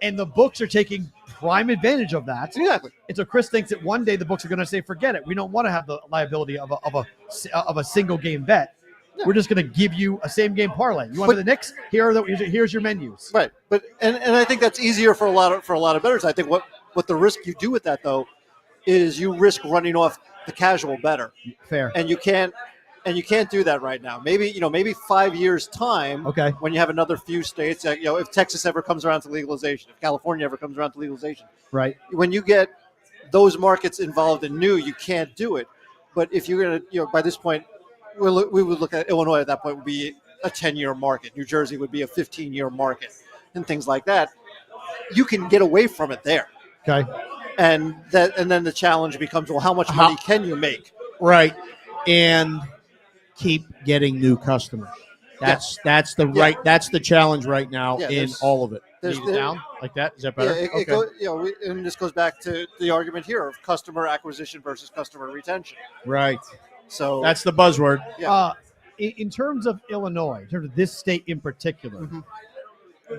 and the books are taking prime advantage of that. Exactly. And so Chris thinks that one day the books are going to say, "Forget it. We don't want to have the liability of a single game bet. Yeah. We're just going to give you a same game parlay. You want the Knicks? Here's your menus." Right. But and I think that's easier for a lot of bettors. I think what the risk you do with that though is you risk running off the casual bettor. Fair. And you can't do that right now. Maybe 5 years time. Okay. When you have another few states, if Texas ever comes around to legalization, if California ever comes around to legalization, right? When you get those markets involved in new, you can't do it. But if you're gonna, by this point, we would look at Illinois at that point would be a 10-year market. New Jersey would be a 15-year market, and things like that. You can get away from it there. Okay. And then the challenge becomes, well, how much money can you make? Right. And keep getting new customers. That's the challenge right now in all of it. Need it down like that? Is that better? And this goes back to the argument here of customer acquisition versus customer retention. Right. So that's the buzzword. Yeah. In terms of Illinois, in terms of this state in particular,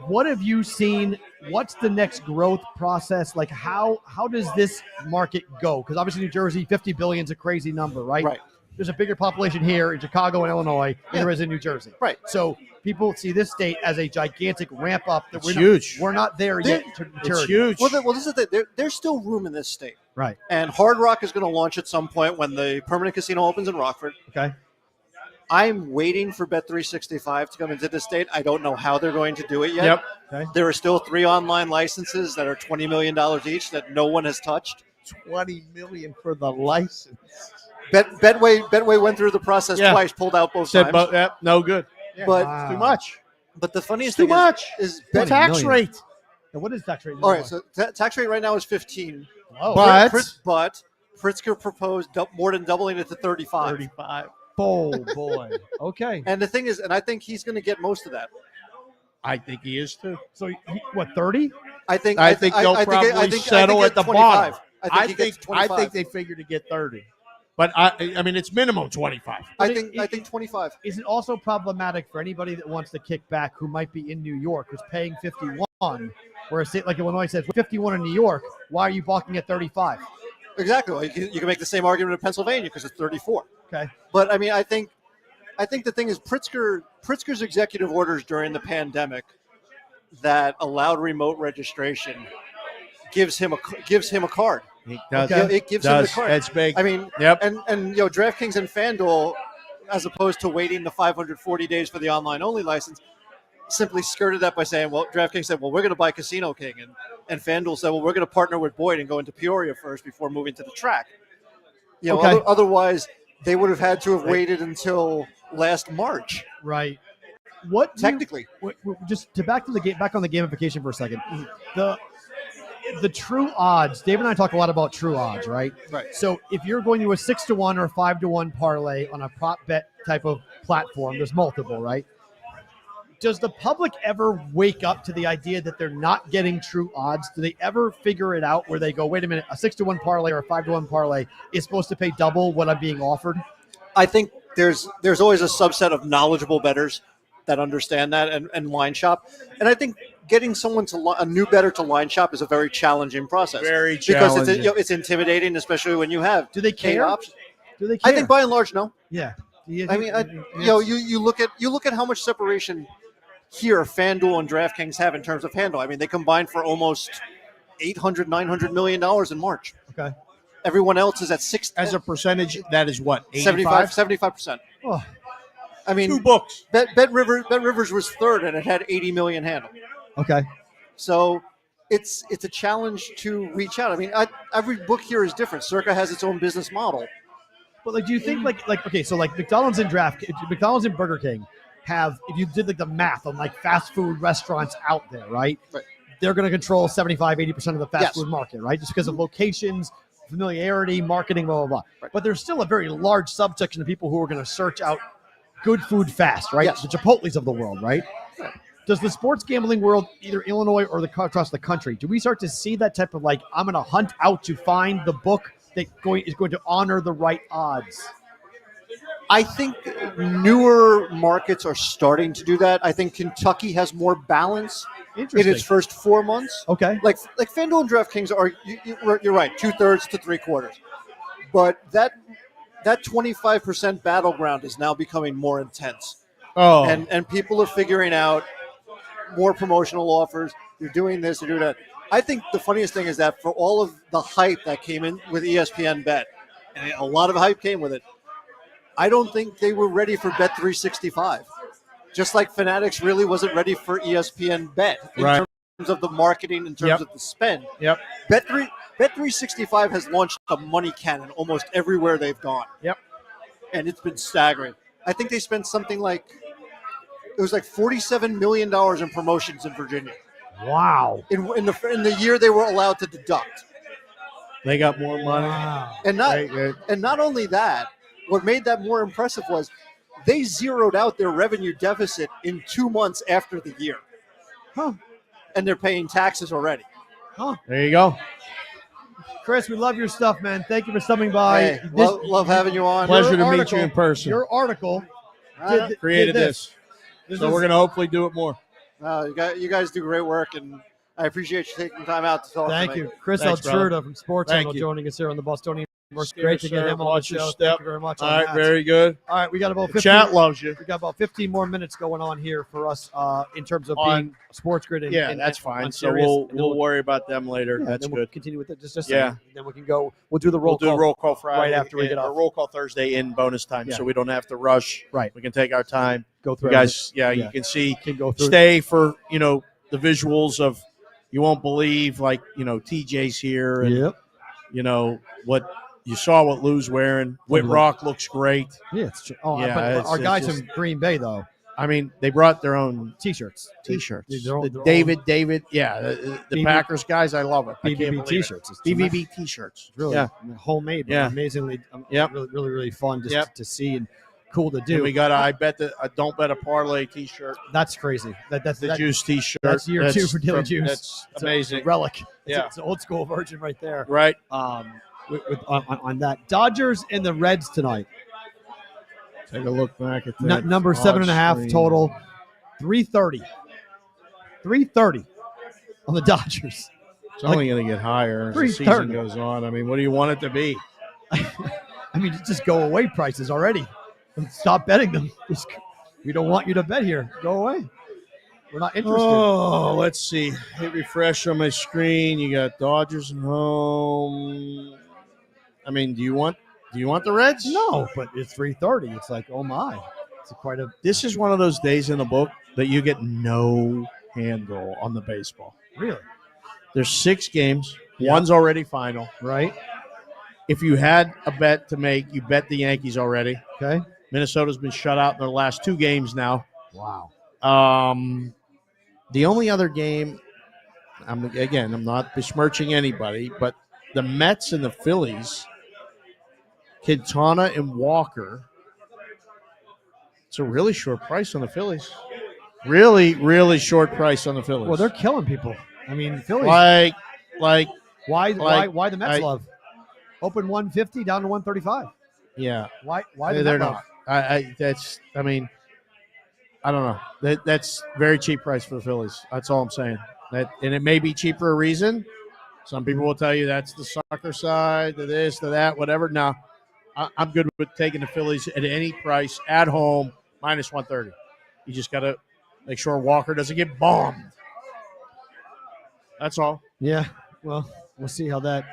what have you seen? What's the next growth process? Like how does this market go? Because obviously New Jersey, 50 billion is a crazy number, right? Right. There's a bigger population here in Chicago and Illinois than there is in New Jersey. Right. So people see this state as a gigantic ramp up. That we're not there yet. It's huge. Well, this is there's still room in this state. Right. And Hard Rock is going to launch at some point when the permanent casino opens in Rockford. Okay. I'm waiting for Bet365 to come into the state. I don't know how they're going to do it yet. Yep. Okay. There are still 3 online licenses that are $20 million each that no one has touched. $20 million for the license. Betway went through the process twice, pulled out both times. No good. But it's too much. But the funniest too thing much is the tax rate. And what is tax rate? All right, so tax rate right now is 15. Oh. But Pritzker proposed more than doubling it to 35. 35. Oh boy. Okay. And the thing is, and I think he's going to get most of that. I think he is too. So what? 30? I think they'll probably settle at the 25. bottom. I think they figure to get 30. But I mean, it's minimum 25. I think 25. Is it also problematic for anybody that wants to kick back who might be in New York, who's paying 51, where a state like Illinois says 51 in New York? Why are you balking at 35? Exactly. Well, you can make the same argument in Pennsylvania because it's 34. Okay. But I mean, I think the thing is Pritzker's executive orders during the pandemic that allowed remote registration gives him a card. It does. It gives him the card. That's big. I mean, yep. And DraftKings and FanDuel, as opposed to waiting the 540 days for the online only license, simply skirted that by saying, well, DraftKings said, well, we're going to buy Casino King, and FanDuel said, well, we're going to partner with Boyd and go into Peoria first before moving to the track. Otherwise, they would have had to have waited until last March. Right. What technically? Just to back on the gamification for a second. The true odds. Dave and I talk a lot about true odds, right? Right. So if you're going to a 6-1 or 5-1 parlay on a prop bet type of platform, there's multiple, right? Does the public ever wake up to the idea that they're not getting true odds? Do they ever figure it out where they go, wait a minute, a 6-1 parlay or a 5-1 parlay is supposed to pay double what I'm being offered? I think there's always a subset of knowledgeable bettors that understand that and line shop. And I think getting someone a new bettor to line shop is a very challenging process. Very because challenging. it's intimidating, especially when you have. Do they care? Options. Do they care? I think by and large, no. Yeah. I mean, you look at how much separation here FanDuel and DraftKings have in terms of handle. I mean, they combined for almost $800-900 million in March. Okay. Everyone else is at 6. As a percentage, that is what, 85? 75%. Oh. I mean, 2 books. Bet Rivers was third, and it had 80 million handle. Okay. So it's a challenge to reach out. I mean, every book here is different. Circa has its own business model. But like, do you think okay, so like McDonald's and McDonald's and Burger King have, if you did like the math on like fast food restaurants out there, right? They're going to control 75-80% of the fast food market, right? Just because of locations, familiarity, marketing, blah, blah, blah. But there's still a very large subsection of people who are going to search out good food fast, right? The Chipotles of the world, right? Does the sports gambling world, either Illinois or across the country, do we start to see that type of like, I'm going to hunt out to find the book that is going to honor the right odds? I think newer markets are starting to do that. I think Kentucky has more balance in its first 4 months. Okay. Like FanDuel and DraftKings are, you're right, 2/3 to 3/4. But that 25% battleground is now becoming more intense. Oh. And people are figuring out more promotional offers. You're doing this, you're doing that. I think the funniest thing is that for all of the hype that came in with ESPN Bet, and a lot of hype came with it, I don't think they were ready for Bet365. Just like Fanatics really wasn't ready for ESPN Bet in terms of the marketing, in terms of the spend. Yep. Bet365 has launched a money cannon almost everywhere they've gone. Yep. And it's been staggering. I think they spent something like, it was like $47 million in promotions in Virginia. Wow. In the year they were allowed to deduct. They got more money. Wow. And not only that, what made that more impressive was they zeroed out their revenue deficit in 2 months after the year. Huh. And they're paying taxes already. Huh. There you go. Chris, we love your stuff, man. Thank you for stopping by. Hey, love having you on. Pleasure to meet you in person. Your article created this. So we're going to hopefully do it more. You guys do great work, and I appreciate you taking time out to talk to me. Thank you. Chris Alturda from Sports Channel joining us here on the Bostonian. Great to get him on the show. Thank you very much. All right, very good. All right, we got about 15. Chat loves you. We got about 15 more minutes going on here for us in terms of being Sports Grid. That's fine. So we'll worry about them later. That's then good. We'll continue with it. Just a second. Then we can go. We'll do the roll call. We'll do roll call Friday right after we get off. Roll call Thursday in bonus time, so we don't have to rush. Right. We can take our time. Go through. You guys, you can see. Can go through. Stay for the visuals of. You won't believe, like TJ's here, and what. You saw what Lou's wearing. Whitrock looks great. Yeah, it's true. Oh, but our guys from Green Bay, though. I mean, they brought their own T-shirts. David, the Packers guys, I love it. BVB T-shirts. BVB T-shirts. It's really homemade, but amazingly, really, really fun to see and cool to do. And we got I don't bet a parlay T-shirt. That's crazy. That's the Juice T-shirt. That's year 2 for Daily Juice. That's amazing. A relic. Yeah, it's an old school version right there. Right. On that, Dodgers and the Reds tonight. Take a look back at that. Number 7.5 total. 330. 330 on the Dodgers. It's only going to get higher as the season goes on. I mean, what do you want it to be? I mean, just go away prices already. Stop betting them. We don't want you to bet here. Go away. We're not interested. Oh, let's see. Hit refresh on my screen. You got Dodgers at home. I mean, do you want the Reds? No, but it's 3:30. It's like, oh my. It's quite a. This is one of those days in the book that you get no handle on the baseball. Really? There's 6 games. Yeah. One's already final. Right. If you had a bet to make, you bet the Yankees already. Okay. Minnesota's been shut out in their last 2 games now. Wow. The only other game, I'm not besmirching anybody, but the Mets and the Phillies, Quintana and Walker, it's a really short price on the Phillies. Really, really short price on the Phillies. Well, they're killing people. I mean, Phillies. Why the Mets love? Open 150 down to 135. Yeah. Why they're not? I don't know. That's very cheap price for the Phillies. That's all I'm saying. And it may be cheap for a reason. Some people will tell you that's the sucker side, to this, to that, whatever. No, I'm good with taking the Phillies at any price at home, minus 130. You just got to make sure Walker doesn't get bombed. That's all. Yeah. Well, we'll see how that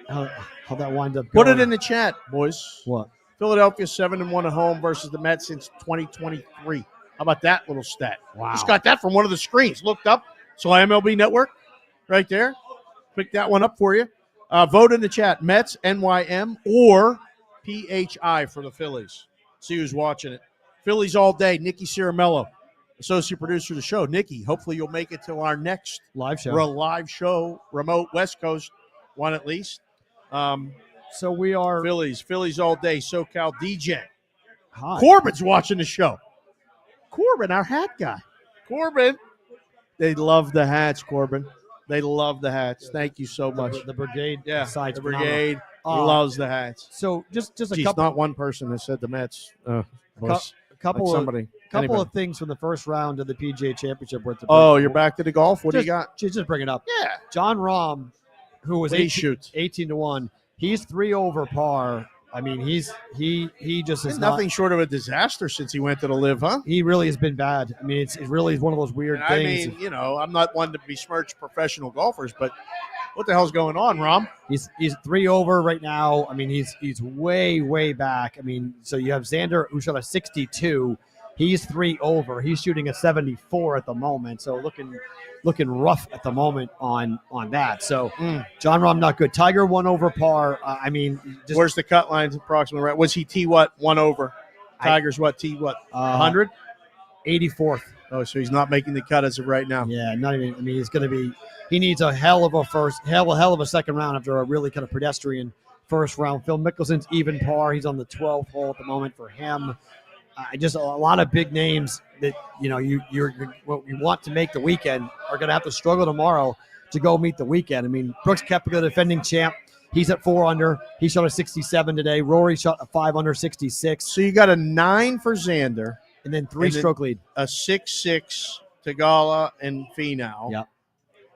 winds up. Put going. it in the chat, boys. What? Philadelphia 7-1 at home versus the Mets since 2023. How about that little stat? Wow. Just got that from one of the screens. Looked up. So MLB Network right there. Pick that one up for you. Vote in the chat. Mets, NYM, or PHI for the Phillies. See who's watching it. Phillies all day. Nikki Ciramello, associate producer of the show. Nikki, hopefully you'll make it to our next live show. Live show, remote West Coast one at least. So we are Phillies all day. SoCal DJ. Hi. Corbin's watching the show. Corbin, our hat guy. Corbin. They love the hats, Corbin. They love the hats.Hank you so much. The Brigade. Yeah, site's the Brigade loves the hats. So just a Geez, couple. not one person has said the Mets. Couple somebody. of things from the first round of the PGA Championship. You're back to the golf. What do you got? Just bring it up. Yeah. John Rahm, who was What he shoots? 18-1. He's 3 over par. I mean, he just is nothing short of a disaster since he went to the Live, huh? He really has been bad. I mean, it really is one of those weird things. I mean, I'm not one to besmirch professional golfers, but what the hell's going on, Rom? He's 3 over right now. I mean, he's way back. I mean, so you have Xander, who shot a 62. He's 3 over. He's shooting a 74 at the moment. So looking rough at the moment on that. So John Rahm not good. Tiger 1 over par. I mean, where's the cut lines approximately? Right? Was he T what 1 over? Tiger's T what 100? 84th. Oh, so he's not making the cut as of right now. Yeah, not even. I mean, he's going to be. He needs a hell of a second round after a really kind of pedestrian first round. Phil Mickelson's even par. He's on the 12th hole at the moment for him. Just a lot of big names that you're what you want to make the weekend are going to have to struggle tomorrow to go meet the weekend. I mean, Brooks Koepka, defending champ, he's at 4 under. He shot a 67 today. Rory shot a 5 under 66. So you got a 9 for Xander, and then 3-stroke lead. A 6-6 Tagala and Finau. Yep.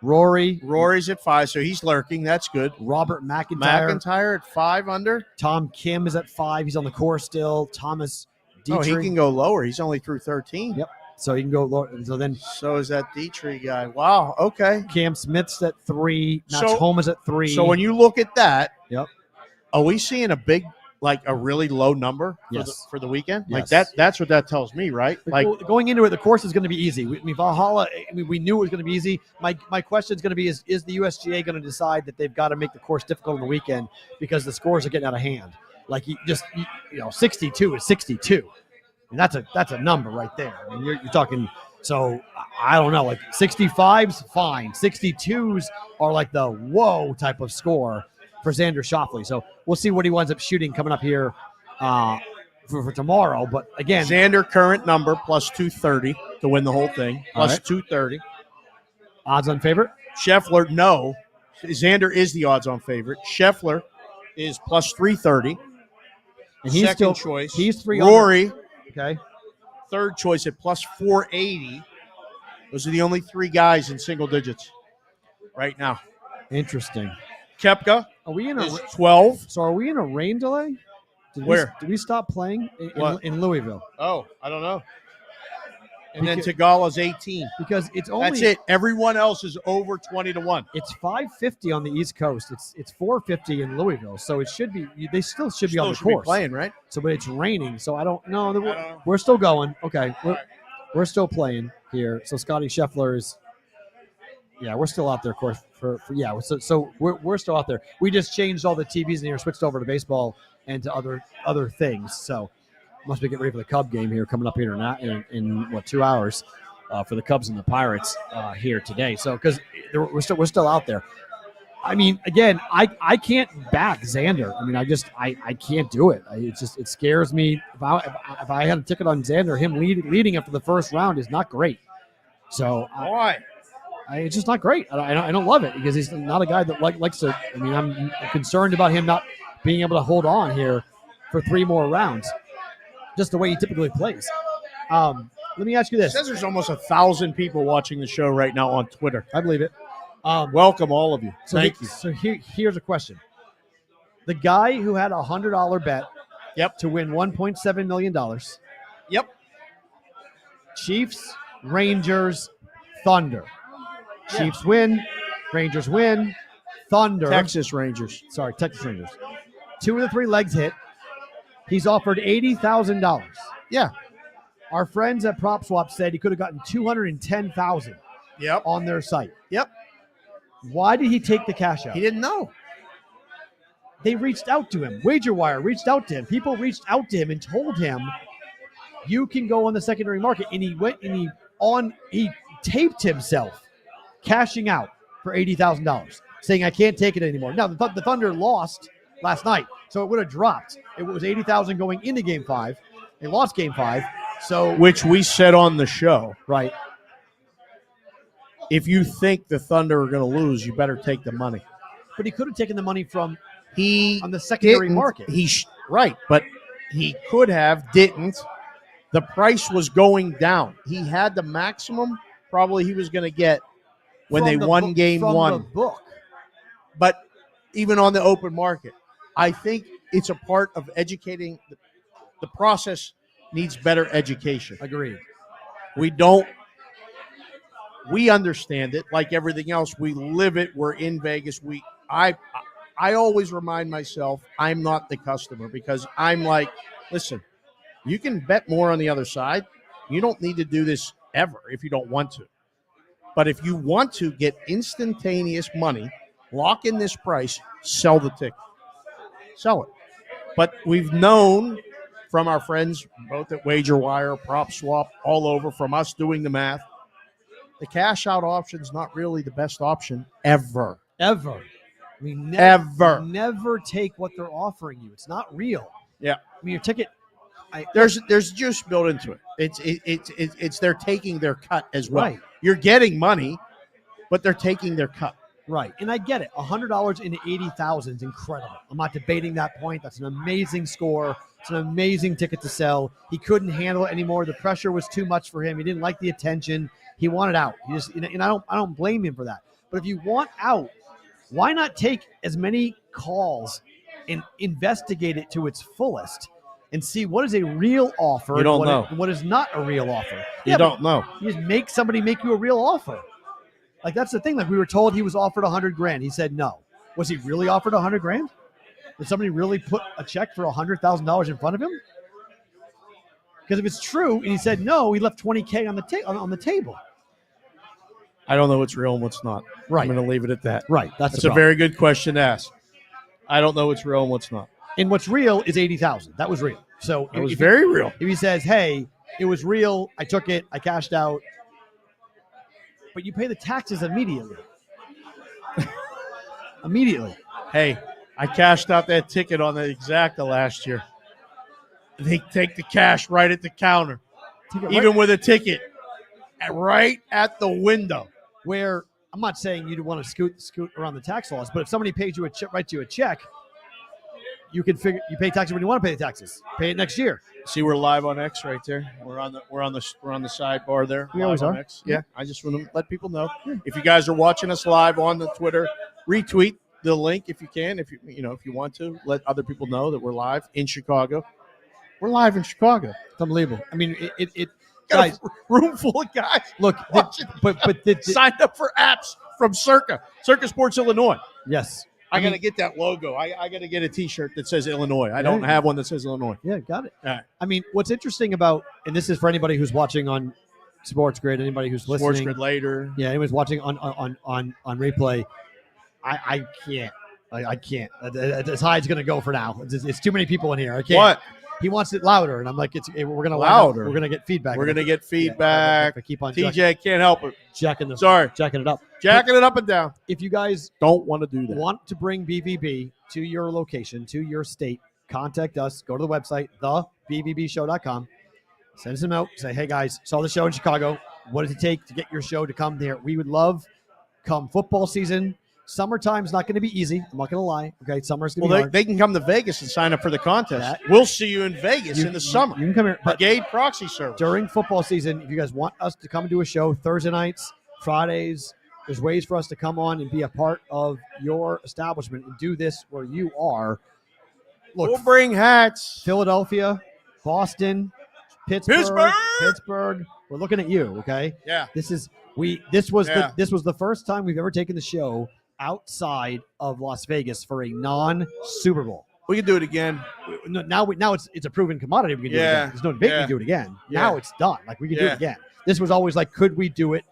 Rory's at 5, so he's lurking. That's good. Robert McIntyre at 5 under. Tom Kim is at 5. He's on the course still. Thomas Dietrich. Oh, he can go lower. He's only through 13. Yep. So he can go lower. So is that Dietrich guy. Wow. Okay. Cam Smith's at 3. Max Homa's at 3. So when you look at that, yep. Are we seeing a really low number for the weekend? Yes. Like that's what that tells me, right? Like going into it, the course is going to be easy. Valhalla, we knew it was going to be easy. My question is going to be, is the USGA going to decide that they've got to make the course difficult on the weekend because the scores are getting out of hand? Like 62 is 62. And that's a number right there. I mean, you're talking. So I don't know. Like 65's fine. 62s are like the whoa type of score for Xander Schauffele. So we'll see what he winds up shooting coming up here for tomorrow. But again, Xander current number plus 230 to win the whole thing. Plus 230. Odds on favorite? Scheffler, no. Xander is the odds on favorite. Scheffler is plus 330. And he's second choice. He's 3 Rory. Under. Okay. Third choice at plus 480. Those are the only 3 guys in single digits right now. Interesting. Koepka are we in is 12. So are we in a rain delay? Did we stop playing in Louisville? Oh, I don't know. And then Tagala's 18. Because it's only that's it. Everyone else is over 20-1. It's 550 on the East Coast. It's 450 in Louisville. So it should be. They still should be on the course. Be playing, right? So, but it's raining. So I don't know. We're still going. Okay, we're still playing here. So Scotty Scheffler is. Yeah, we're still out there, of course. So we're still out there. We just changed all the TVs in here, switched over to baseball and to other things. So. Must be getting ready for the Cub game here coming up here in 2 hours for the Cubs and the Pirates here today. So because we're still out there. I mean, again, I can't back Xander. I mean, I can't do it. It scares me. If I had a ticket on Xander, him leading after the first round is not great. So why? It's just not great. I don't love it because he's not a guy that likes to. I mean, I'm concerned about him not being able to hold on here for 3 more rounds. Just the way he typically plays. let me ask you It this. says there's almost 1,000 people watching the show right now on Twitter. I believe it. Welcome, all of you. Thank you. So here's a question. The guy who had a $100 bet to win $1.7 million. Yep. Chiefs, Rangers, Thunder. Chiefs win. Rangers win. Thunder. Texas Rangers. Sorry, Texas Rangers. 2 of the 3 legs hit. He's offered $80,000. Yeah. Our friends at PropSwap said he could have gotten $210,000 on their site. Yep. Why did he take the cash out? He didn't know. They reached out to him. WagerWire reached out to him. People reached out to him and told him, you can go on the secondary market. And he went and he taped himself cashing out for $80,000, saying, I can't take it anymore. Now, the Thunder lost last night, so it would have dropped. It was $80,000 going into Game 5. They lost Game 5. So, which we said on the show. Right. If you think the Thunder are going to lose, you better take the money. But he could have taken the money from on the didn't. secondary market. Right, but he could have, didn't. The price was going down. He had the maximum probably he was going to get when they won Game 1. The book. But even on the open market, I think it's a part of educating. The process needs better education. Agreed. We understand it like everything else. We live it. We're in Vegas. I always remind myself I'm not the customer because I'm like, listen, you can bet more on the other side. You don't need to do this ever if you don't want to. But if you want to get instantaneous money, lock in this price, sell the ticket. Sell it. But we've known from our friends, both at WagerWire, PropSwap, all over, from us doing the math, the cash out option is not really the best option ever. Ever. I mean, never take what they're offering you. It's not real. Yeah. I mean, your ticket. There's juice built into it. It's they're taking their cut as well. Right. You're getting money, but they're taking their cut. Right. And I get it. $100 into $80,000 is incredible. I'm not debating that point. That's an amazing score. It's an amazing ticket to sell. He couldn't handle it anymore. The pressure was too much for him. He didn't like the attention. He wanted out. He just, and I don't blame him for that. But if you want out, why not take as many calls and investigate it to its fullest and see what is a real offer You don't know. and what is not a real offer? You don't know. You just make somebody make you a real offer. Like, that's the thing. Like, we were told he was offered $100,000. He said no. Was he really offered $100,000? Did somebody really put a check for $100,000 in front of him? Because if it's true and he said no, he left $20,000 on the table. I don't know what's real and what's not. Right. I'm going to leave it at that. Right. That's a very good question to ask. I don't know what's real and what's not. And what's real is $80,000. That was real. So it was very real. If he says, hey, it was real, I took it, I cashed out, but you pay the taxes immediately. Immediately. Hey, I cashed out that ticket on the Exacta last year. They take the cash right at the counter, even with a ticket right at the window. Where I'm not saying you'd want to scoot around the tax laws, but if somebody pays you writes you a check, you can figure you pay taxes when you want to pay the taxes. Pay it next year. See, we're live on X right there. We're on the sidebar there. We always on are. X. Yeah, I just want to let people know if you guys are watching us live on the Twitter, retweet the link if you can. If you want to, let other people know that we're live in Chicago. We're live in Chicago. It's unbelievable. I mean, it got a room full of guys. Look, signed up for apps from Circa Sports Illinois. Yes. I got to get that logo. I got to get a T-shirt that says Illinois. I don't have one that says Illinois. Yeah, got it. All right. I mean, what's interesting about, and this is for anybody who's watching on Sports Grid, anybody who's listening. Sports Grid later. Yeah, anybody's watching on replay. I can't. I can't. As high as it's going to go for now. It's too many people in here. I can't. What? He wants it louder, and I'm like, we're going to louder. We're going to get feedback. We're going to get feedback. I keep on. TJ can't help it. Jacking it up. Jacking it up and down. If you guys don't want to do that, want to bring BVB to your location, to your state, contact us. Go to the website, thebvbshow.com. Send us a note. Say, hey guys, saw the show in Chicago. What does it take to get your show to come there? We would love, come football season, Summertime's not going to be easy. I'm not going to lie. Okay, summer's going to be hard. They can come to Vegas and sign up for the contest. We'll see you in Vegas in the summer. You can come here. Brigade proxy service. During football season, if you guys want us to come and do a show Thursday nights, Fridays, there's ways for us to come on and be a part of your establishment and do this where you are. Look, we'll bring hats. Philadelphia, Boston, Pittsburgh. We're looking at you, okay? Yeah. This was the first time we've ever taken the show outside of Las Vegas for a non-Super Bowl. We can do it again. Now it's a proven commodity. We can do it again. There's no debate. We can do it again. Yeah. Now it's done. Like we can do it again. This was always like, could we do it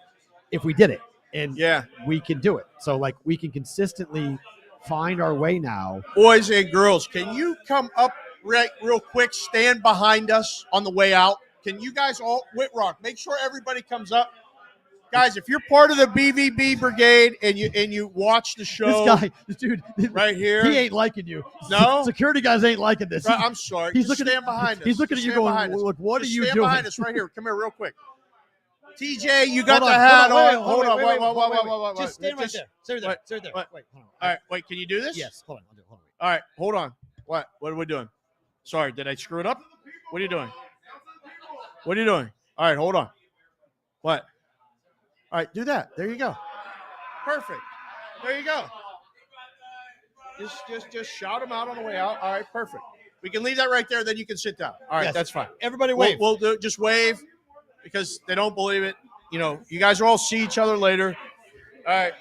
if we did it? And we can do it. So like we can consistently find our way now. Boys and girls, can you come up real quick? Stand behind us on the way out. Can you guys all, Whitrock, make sure everybody comes up. Guys, if you're part of the BVB Brigade and you watch the show, this dude right here, he ain't liking you. No, security guys ain't liking this. Right, I'm sorry. He's just looking stand behind us. He's looking at you going, "Look, what are you doing?" Stand behind us right here. Come here, real quick. TJ, you got the hat on. Hold on. Just stand right there. Stay there. Wait. All right. Wait. Can you do this? Yes. Hold on. All right. Hold on. What are we doing? Sorry. Did I screw it up? What are you doing? All right. Hold on. What? All right. Do that. There you go. Perfect. There you go. Just shout them out on the way out. All right. Perfect. We can leave that right there. Then you can sit down. All right. That's fine. Everybody wave. We'll do just wave. Because they don't believe it. You know, you guys will all see each other later. All right.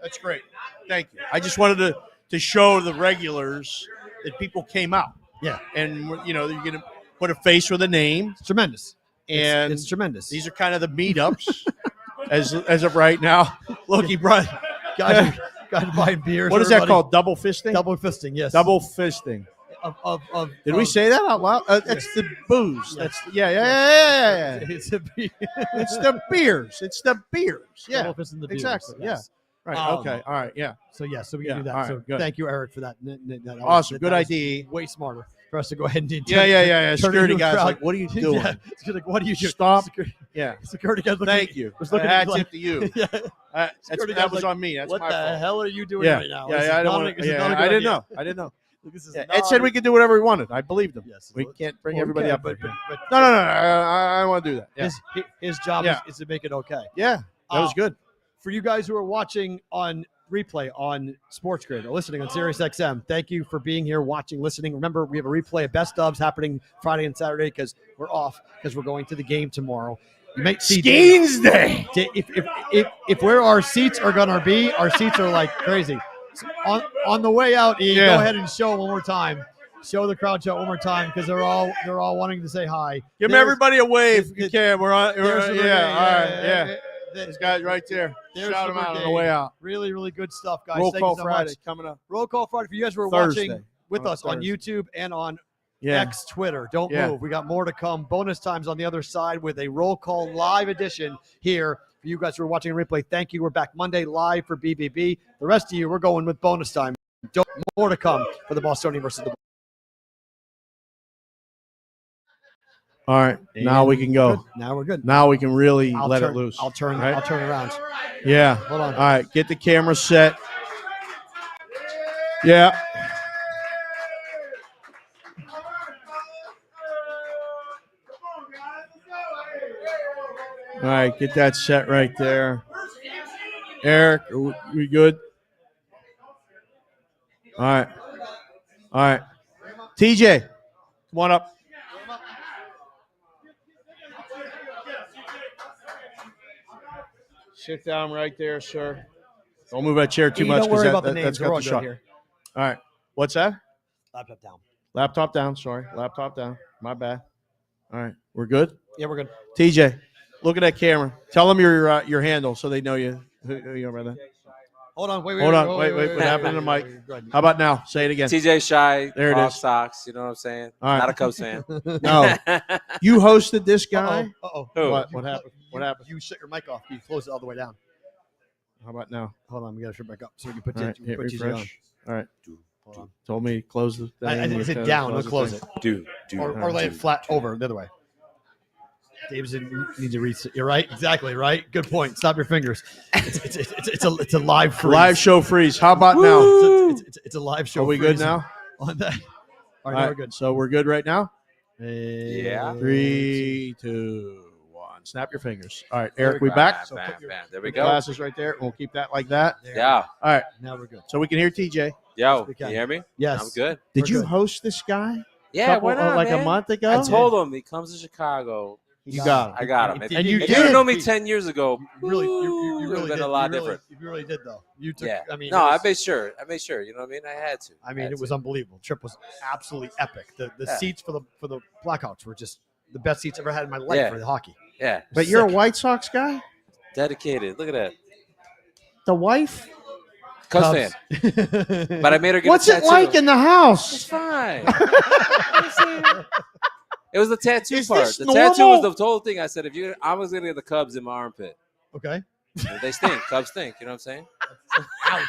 That's great. Thank you. I just wanted to show the regulars that people came out. Yeah. And, you're going to put a face with a name. It's tremendous. And it's tremendous. These are kind of the meetups as of right now. Look, he brought guys buying beers. What is that called? Double fisting? Double fisting, yes. Double fisting. Did we say that out loud? That's the booze. Yeah. That's yeah. It's the beers. It's the beers. Yeah, Double fisting the beers. Exactly. Yes. Yeah. Right. Okay. All right. Yeah. So we can do that. All right, so good. thank you, Eric, for that. Awesome. Good idea. Way smarter for us to go ahead and Yeah. Security guys like, what are you doing? It's like, what do you do? Stop. Yeah. Security guys. Thank you. Was looking hat like, tip to you. Yeah. That was on me. That's what my the fault. hell are you doing right now? Yeah. I didn't know. Ed said we could do whatever we wanted. I believed him. Yes. We can't bring everybody up. But no. I don't want to do that. Yeah. His job is to make it okay. Yeah. That was good. For you guys who are watching on replay on Sports Grid or listening on Sirius XM, thank you for being here, watching, listening. Remember, we have a replay of Best Ofs happening Friday and Saturday because we're off because we're going to the game tomorrow. You might see Skeens Day. If where our seats are going to be, our seats are like crazy. So on the way out, Ian, go ahead and show one more time. Show the crowd shot one more time because they're all wanting to say hi. Give everybody a wave if you can. We're on. All right. Yeah. These guys right there. Shout them out on the Brigade. way out. Really, really good stuff, guys. Roll Thank call you so Friday much. coming up. Roll call Friday for you guys who are Thursday. watching with us on YouTube and on Yeah. X Twitter. Don't move. We got more to come. Bonus times on the other side with a roll call live edition here for you guys who are watching a replay. Thank you. We're back Monday live for BBB. The rest of you, we're going with bonus time. More to come for the Bostonian versus the. All right. Now we can go. Good. Now we're good. Now we can really let it loose. I'll turn right? I'll turn around. Yeah. Hold on. All right. Get the camera set. Yeah. All right. Get that set right there. Eric, are we good? All right. All right. TJ, come on up. Sit down right there, sir. Don't move that chair too much. Don't worry about the that's names. We're all got the good shot. here. All right. What's that? Laptop down. Laptop down. Sorry. Laptop down. My bad. All right. We're good? Yeah, we're good. TJ, look at that camera. Tell them your handle so they know you. Who you over there? Hold on. Wait. Wait. What happened to the mic? How about now? Say it again. TJ Shy. There it is. Sox. You know what I'm saying? All right. Not a Cubs fan. No. You hosted this guy? Uh-oh. Who? What happened? What happened? You shut your mic off. You close it all the way down. How about now? Hold on. We got to shut back up so we can put All right, hit TJ on. refresh. All right. Hold on. Told me to close the thing. I think it's down. Let's close it. Dude. Or lay it flat over the other way. Dave's needs to reset. You're right. Exactly right. Good point. Stop your fingers. It's a live freeze. Live show freeze. How about now? It's a live show. Are we good now? On that. All right, now we're good. So we're good right now? Yeah. 3, 2, 1. Snap your fingers. All right, Eric, we back? So put your There we go. glasses right there. We'll keep that like that. Yeah. All right. Now we're good. So we can hear TJ. Yo, can you hear me? Yes. I'm good. Did you host this guy? Yeah, why not, like man? a month ago? I told him he comes to Chicago. You got him. I got him. And you if did. you know me 10 years ago, You would really have been did. a lot You really- different. You really did, though. You took. Yeah. I mean, no, it I was- made sure. You know what I mean? I had to. I mean, it was unbelievable. Trip was absolutely epic. The Yeah. seats for the Blackhawks were just the best seats I've ever had in my life Yeah. for the hockey. Yeah. But you're a White Sox guy? Dedicated. Look at that. The wife? Cubs fan. But I made her get What's a it tattoo. like in the house? It's fine. It was the tattoo Is part. this The tattoo normal? was the whole thing. I said, I was gonna get the Cubs in my armpit. Okay. They stink. Cubs stink. You know what I'm saying? Ouch.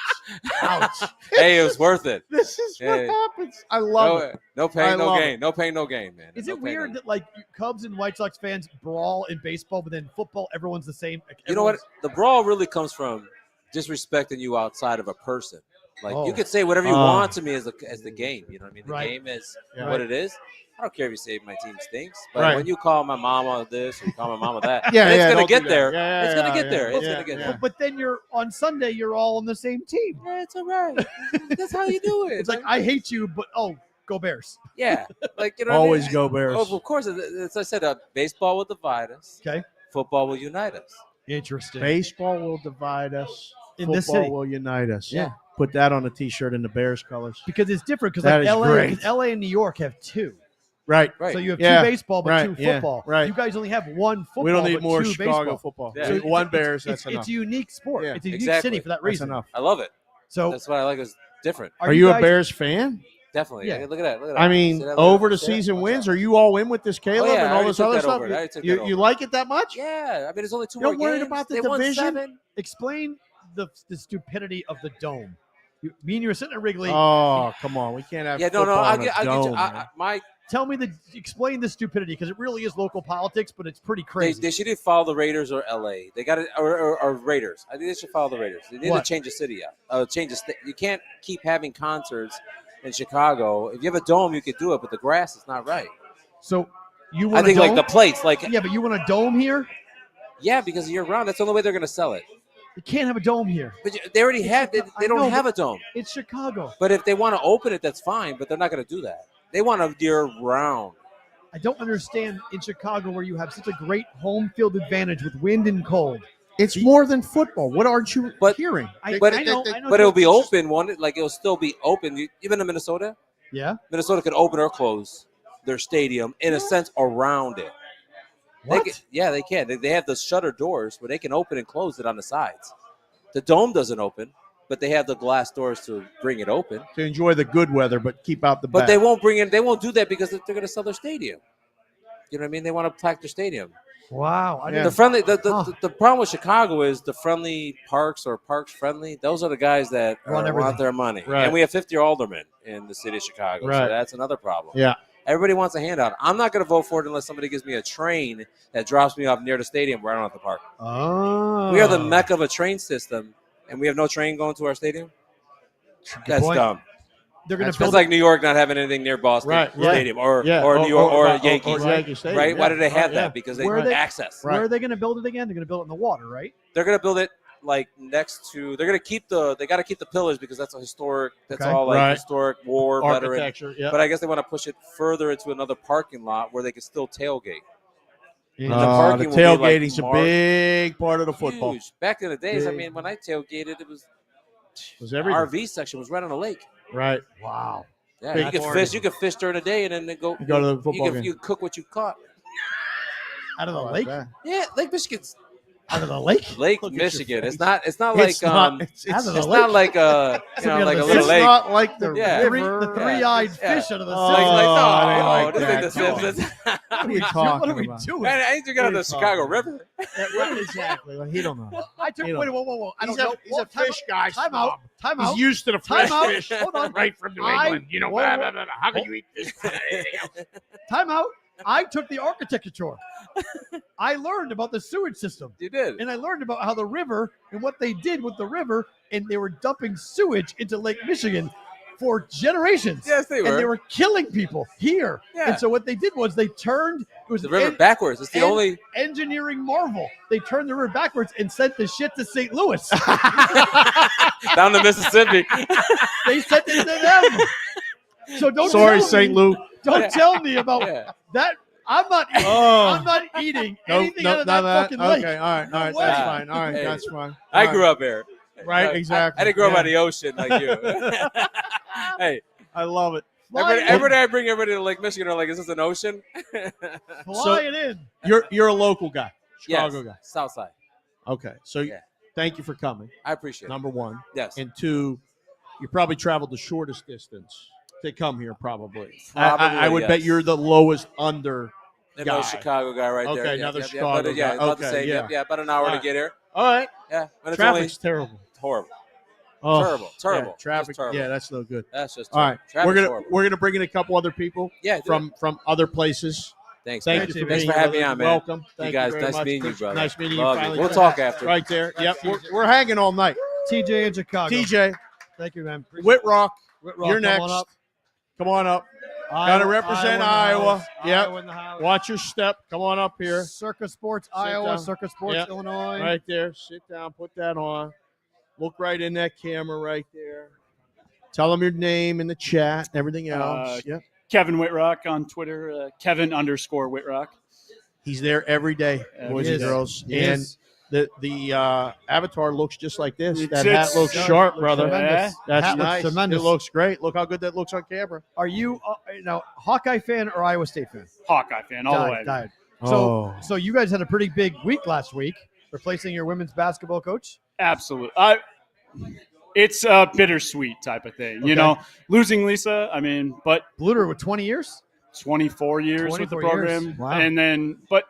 Ouch. Hey, it was worth it. This is what Hey. happens. I love it. No I pain, no love gain. it. No pain, no gain, man. Is No it pain, weird no- that like Cubs and White Sox fans brawl in baseball, but then football everyone's the same? Like, You know what? everyone's- The brawl really comes from disrespecting you outside of a person. Like Oh. you could say whatever you want to me as the game. You know what I mean? The Right. game is Yeah. what it is. I don't care if you say my team stinks, but Right. when you call my mama this or you call my mama that, Yeah, it's yeah, gonna don't do get that. there. Yeah, It's gonna yeah, get yeah, there. It's yeah, gonna get yeah. there. But then you're on Sunday. You're all on the same team. Yeah, it's all right. That's how you do it. It's like I hate you, but go Bears. Yeah, like you know. what I Always mean? go Bears. Oh, of course, as I said, baseball will divide us. Okay. Football will unite us. Interesting. Baseball will divide us. In this Football city. will unite us. Yeah. Put that on a T-shirt in the Bears colors. Because it's different. Because That like is LA, great. 'cause LA and New York have two. Right. Right. So you have Yeah. two baseball, but Right. two Yeah. football. Right. You guys only have one football. We don't need but more two Chicago baseball. football. Yeah. So one Bears, It's, that's enough. it's a unique sport. Yeah. It's a unique Exactly. city for that That's reason. enough. I love it. So That's what I like. It's different. Are you a guys- Bears fan? Definitely. Yeah. Look at that. Look at that. I mean, See that? over the See that? season Watch wins, out. are you all in with this Caleb yeah, I and all already this took other that stuff? over. I already took that You over. like it that much? Yeah. I mean, there's only two You're more worried games. about the They won division? 7. explain the stupidity of the dome. Me and you were sitting at Wrigley. Oh, come on. We can't have Yeah. No. football I'll in a get dome, you. man. My Explain the stupidity because it really is local politics, but it's pretty crazy. They should follow the Raiders or LA. They got it or Raiders. I think they should follow the Raiders. They need What? to change the city out. Change the state. You can't keep having concerts in Chicago. If you have a dome, you could do it, but the grass is not right. So you I want think a like dome? the plates, like Yeah, but you want a dome here? yeah, because year round, that's the only way they're going to sell it. You can't have a dome here. But they already have. They I don't know, have a but dome. It's Chicago. But if they want to open it, that's fine. But they're not going to do that. They want a year round. I don't understand in Chicago where you have such a great home field advantage with wind and cold. It's more than football. What aren't you hearing? I know. But it'll be open. Like it'll still be open. Even in Minnesota, Yeah. Minnesota could open or close their stadium in a sense around it. What? They can. They have the shutter doors where they can open and close it on the sides. The dome doesn't open, but they have the glass doors to bring it open. To enjoy the good weather, but keep out the But bad. they won't bring in. They won't do that because they're going to sell their stadium. You know what I mean? They want to pack their stadium. Wow. I Yeah. didn't- The friendly. The problem with Chicago is the friendly parks or parks friendly. Those are the guys that Run want everything. their money. Right. And we have 50 aldermen in the city of Chicago, so Right. that's another problem. Yeah. Everybody wants a handout. I'm not going to vote for it unless somebody gives me a train that drops me off near the stadium where I don't have to park. Oh. We are the mecca of a train system, and we have no train going to our stadium. That's point. dumb. They're going to It's build like New York not having anything near Boston Right, yeah. Stadium or Yeah. New York or Yankees, or Yankee Stadium, right? Why yeah. do they have Yeah. that? Because they Where have they- access. Where are they going to build it again? They're going to build it in the water, right? They're going to build it like next to. They're going to keep they got to keep the pillars because that's a historic. That's Okay. all like Right. historic war veteran. Architecture, yeah. But I guess they want to push it further into another parking lot where they can still tailgate. The parking will be, like, tailgating's a marked- big part of the football. Huge. Back in the days, I Big. mean, when I tailgated, it was everything. RV section was right on the lake. Right. Wow. Yeah, Big you could party. fish. You could fish during the day and then go. You go to the football you game. You could cook what you caught. Out of the Like lake? that. Yeah, Lake Michigan's Out of the lake? Lake Look at your Michigan. face. It's not It's like not- it's Out of the not lake? like a It's out of like a the little It's lake. not like the Yeah. river. The three-eyed Yeah. fish out of the Oh, sea. Like, I no, like this that. is the Come on. Simpsons. What are you What talking are we about? doing? Man, I need to get on the Chicago River. What exactly? Well, he don't know. I took. You Wait, know. whoa! I don't He's a- know. he's Whoa, a fish guy, Time out. snob. Time He's out. used to the Time fresh out. fish. Hold on. Right from New I- England. You know, whoa, blah, whoa. blah, blah, blah. How can you eat this? Time out. I took the architecture tour. I learned about the sewage system. You did. And I learned about how the river and what they did with the river, and they were dumping sewage into Lake Michigan for generations. Yes, they were. And they were killing people here. Yeah. And so what they did was they turned it was The river backwards. It's the only engineering marvel. They turned the river backwards and sent the shit to St. Louis. down the Mississippi. They sent it to them. So don't Sorry, tell St. me, Lou. Don't tell me about that. I'm not eating. I'm not eating anything out of that fucking lake. Okay, all right, No way. that's fine. All right, Hey, that's fine. I grew up here. Right, exactly. I didn't grow up Yeah. by the ocean like you. Hey, I love it. every day I bring everybody to Lake Michigan, they're like, "Is this an ocean?" Flying in. You're a local guy, Chicago Yes, guy. South Side. Okay, so thank you for coming. I appreciate it. Number one. Yes. And two, you probably traveled the shortest distance to come here. Probably. Probably, I would bet yes. you're the lowest under. Another guy. Chicago guy right there. Okay, Yeah, another yeah, Chicago yeah, guy. about the Okay, same. yeah. Yeah, about an hour All to right. get here. All right. Yeah, and it's Traffic's terrible. horrible. Oh, Terrible. yeah, traffic. Just terrible. Yeah, that's no good. That's just All right. terrible. We're gonna bring in a couple other people. Yeah, do from other places. Thanks. Thank man. you for Thanks being for having here. me on, man. Welcome. You Thank guys, very nice much. meeting you, brother. Nice meeting Love you. Finally We'll got talk back. after. Right there. Yep. We're hanging all night. TJ in Chicago. TJ, Thank you, man. Appreciate Whitrock, Whitrock, you're come next. on up. Come on up. Iowa, Got to represent Iowa. Yep. Iowa in the house. Watch your step. Come on up here. Circa Sports Sit Iowa, down. Circa Sports Yep. Illinois. Right there. Sit down. Put that on. Look right in that camera right there. Tell them your name in the chat and everything else. Yep. Kevin Whitrock on Twitter, Kevin_Whitrock. He's there every day, boys and girls. And the avatar looks just like this. That hat looks sharp, brother. Tremendous. That's Hat looks nice. tremendous. It looks great. Look how good that looks on camera. Are you Hawkeye fan or Iowa State fan? Hawkeye fan, all the way. Died. Oh. So you guys had a pretty big week last week, replacing your women's basketball coach. Absolutely. It's a bittersweet type of thing. You know, losing Lisa, I mean, but Bluter with 20 years? 24 years with the 24 program. years. Wow. And then, but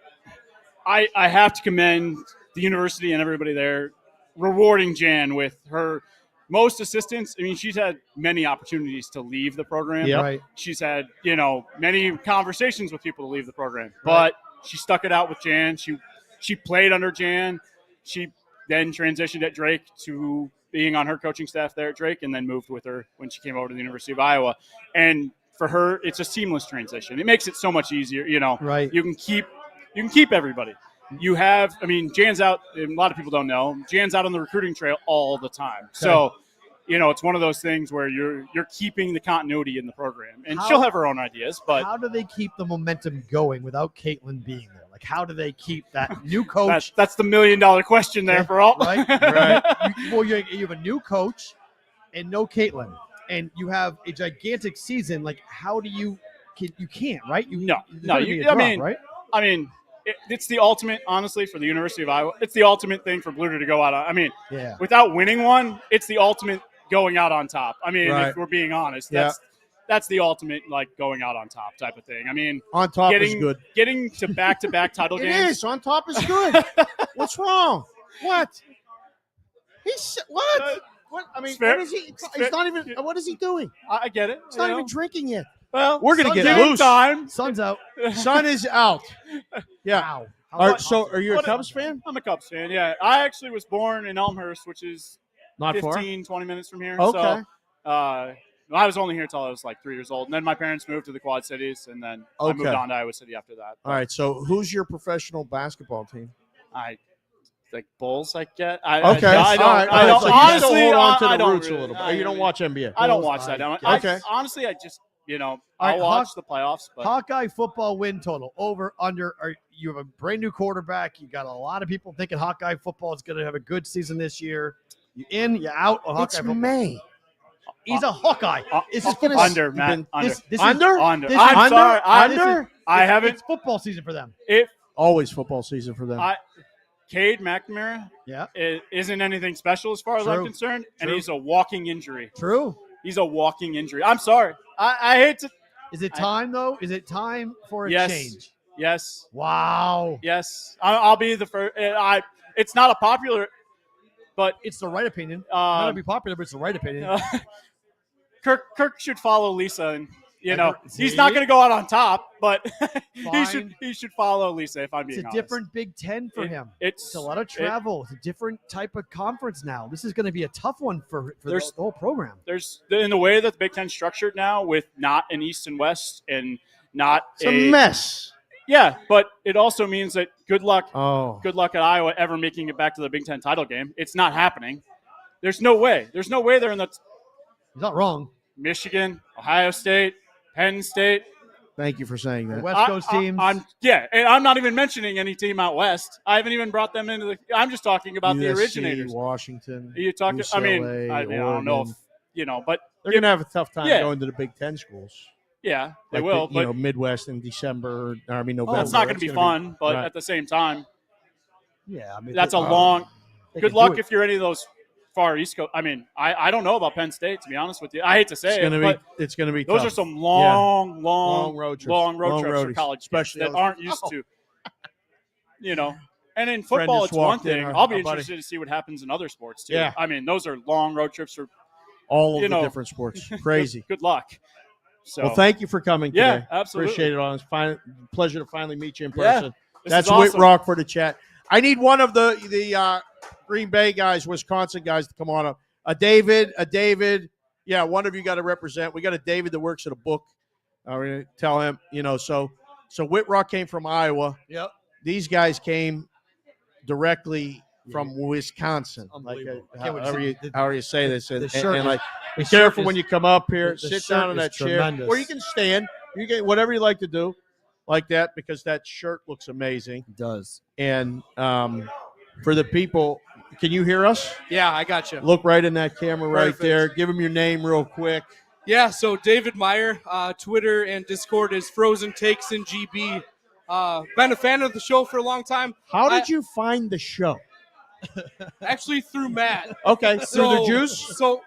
I have to commend the university and everybody there rewarding Jan with her most assistants. I mean, she's had many opportunities to leave the program. Yep. Right. She's had, many conversations with people to leave the program, but she stuck it out with Jan. She played under Jan. She then transitioned at Drake to being on her coaching staff there at Drake, and then moved with her when she came over to the University of Iowa. And for her, it's a seamless transition. It makes it so much easier. Right. You can keep everybody. You have, Jan's out, and a lot of people don't know, Jan's out on the recruiting trail all the time. So, it's one of those things where you're keeping the continuity in the program. And she'll have her own ideas, but how do they keep the momentum going without Caitlin being there? Like, how do they keep that new coach? that's the $1 million question there for all. Right? Right. You have a new coach and no Caitlin, and you have a gigantic season. Like, how do you can't, right? It's the ultimate, honestly, for the University of Iowa. It's the ultimate thing for Bluter to go out on. Without winning one, it's the ultimate going out on top. If we're being honest, that's the ultimate, going out on top type of thing. On top is good. Getting to back-to-back title It games. is. On top is good. What's wrong? What? What? What? fair. What is he? He's not even. What is he doing? I get it. He's not even drinking yet. Well, we're gonna get sun's loose. Time. Sun's out. Sun is out. Yeah. Wow. All right, so, are you a Cubs fan? I'm a Cubs fan. Yeah, I actually was born in Elmhurst, which is Not 20 minutes from here. Okay. So, I was only here until I was 3 years old, and then my parents moved to the Quad Cities, and then I moved on to Iowa City after that. All right. So, who's your professional basketball team? Bulls, I get. Okay. I don't. All right. I don't. So you honestly, still hold on to I the don't roots really, a little bit. You don't watch NBA. I don't watch that. Okay. Honestly, I just I'll right, watch the playoffs. But Hawkeye football win total over under. You have a brand new quarterback. You got a lot of people thinking Hawkeye football is going to have a good season this year. You in? You out? On Hawkeye football? May. He's a Hawkeye. Is this under, Matt? Under. This Under. Is, Under. This I'm is, sorry. under. I haven't. It's football season for them. Always football season for them. Cade McNamara isn't anything special as far as I'm concerned, and he's a walking injury. True. He's a walking injury. I'm sorry. I hate to. Is it time, though? Is it time for a change? Yes. Wow. Yes. I'll be the first. It's not a popular, but it's the right opinion. It might not be popular, but it's the right opinion. Kirk should follow Lisa, and you know, he's not going to go out on top, but he should follow Lisa. If I'm being It's a honest. different Big Ten for him. It's a lot of travel. It's a different type of conference now. This is going to be a tough one for the whole program. There's in the way that the Big Ten's structured now, with not an East and West and not It's a mess. Yeah, but it also means that good luck Oh. at Iowa ever making it back to the Big Ten title game. It's not happening. There's no way. There's no way they're in the. He's not wrong. Michigan, Ohio State, Penn State. Thank you for saying that. West Coast teams. And I'm not even mentioning any team out west. I haven't even brought them into the. I'm just talking about the USC, originators. Washington. You talking? I mean, UCLA, I don't know if Oregon. but They're going to have a tough time Yeah. going to the Big Ten schools. Yeah, they Like will. the, but Midwest in December. November. that's not going to be It's fun. But right. at the same time, Yeah, I mean that's a they- long. they Good can luck do it. if you're any of those far East Coast. I mean, I don't know about Penn State, to be honest with you. I hate to say It's going to be. those tough. are some long road trips. long road Long trips for roadies, college especially kids that those- aren't used to. You know, and in Friend football, just it's one walked in, thing. our I'll be buddy. interested to see what happens in other sports too. Yeah. I mean, those are long road trips for all of you the know, different sports. Crazy. Good luck. So, Well, thank you for coming Yeah, today. absolutely. Appreciate it. It's pleasure to finally meet you in Yeah, person. this That's is awesome. Whitrock for the chat. I need one of the Green Bay guys, Wisconsin guys, to come on up. A David. Yeah, one of you got to represent. We got a David that works at a book. We're going to tell him, so Whitrock came from Iowa. Yep. These guys came directly from Wisconsin. Unbelievable. Like, I can't wait to see however you say this. And, the shirt and like, the be shirt careful is- when you come up here. the Sit shirt down in is that chair. tremendous. Or you can stand. You can whatever you like to do like that, because that shirt looks amazing. It does. And for the people, can you hear us? Yeah, I got you. Look right in that camera right Perfect. there. Give them your name real quick. Yeah, so David Meyer, Twitter and Discord is Frozen Takes in GB. Been a fan of the show for a long time. How did you find the show? Actually, through Matt. Okay, through the juice? So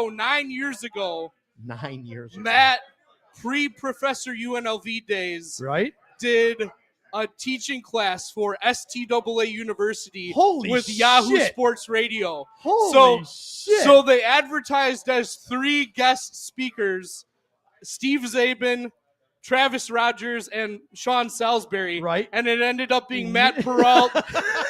9 years ago, 9 years ago. Matt, pre-Professor UNLV days, right, did a teaching class for STAA University Holy with Yahoo shit. Sports Radio. Holy shit. So they advertised as 3 guest speakers, Steve Zabin, Travis Rogers, and Sean Salisbury. Right. And it ended up being Matt Peralt,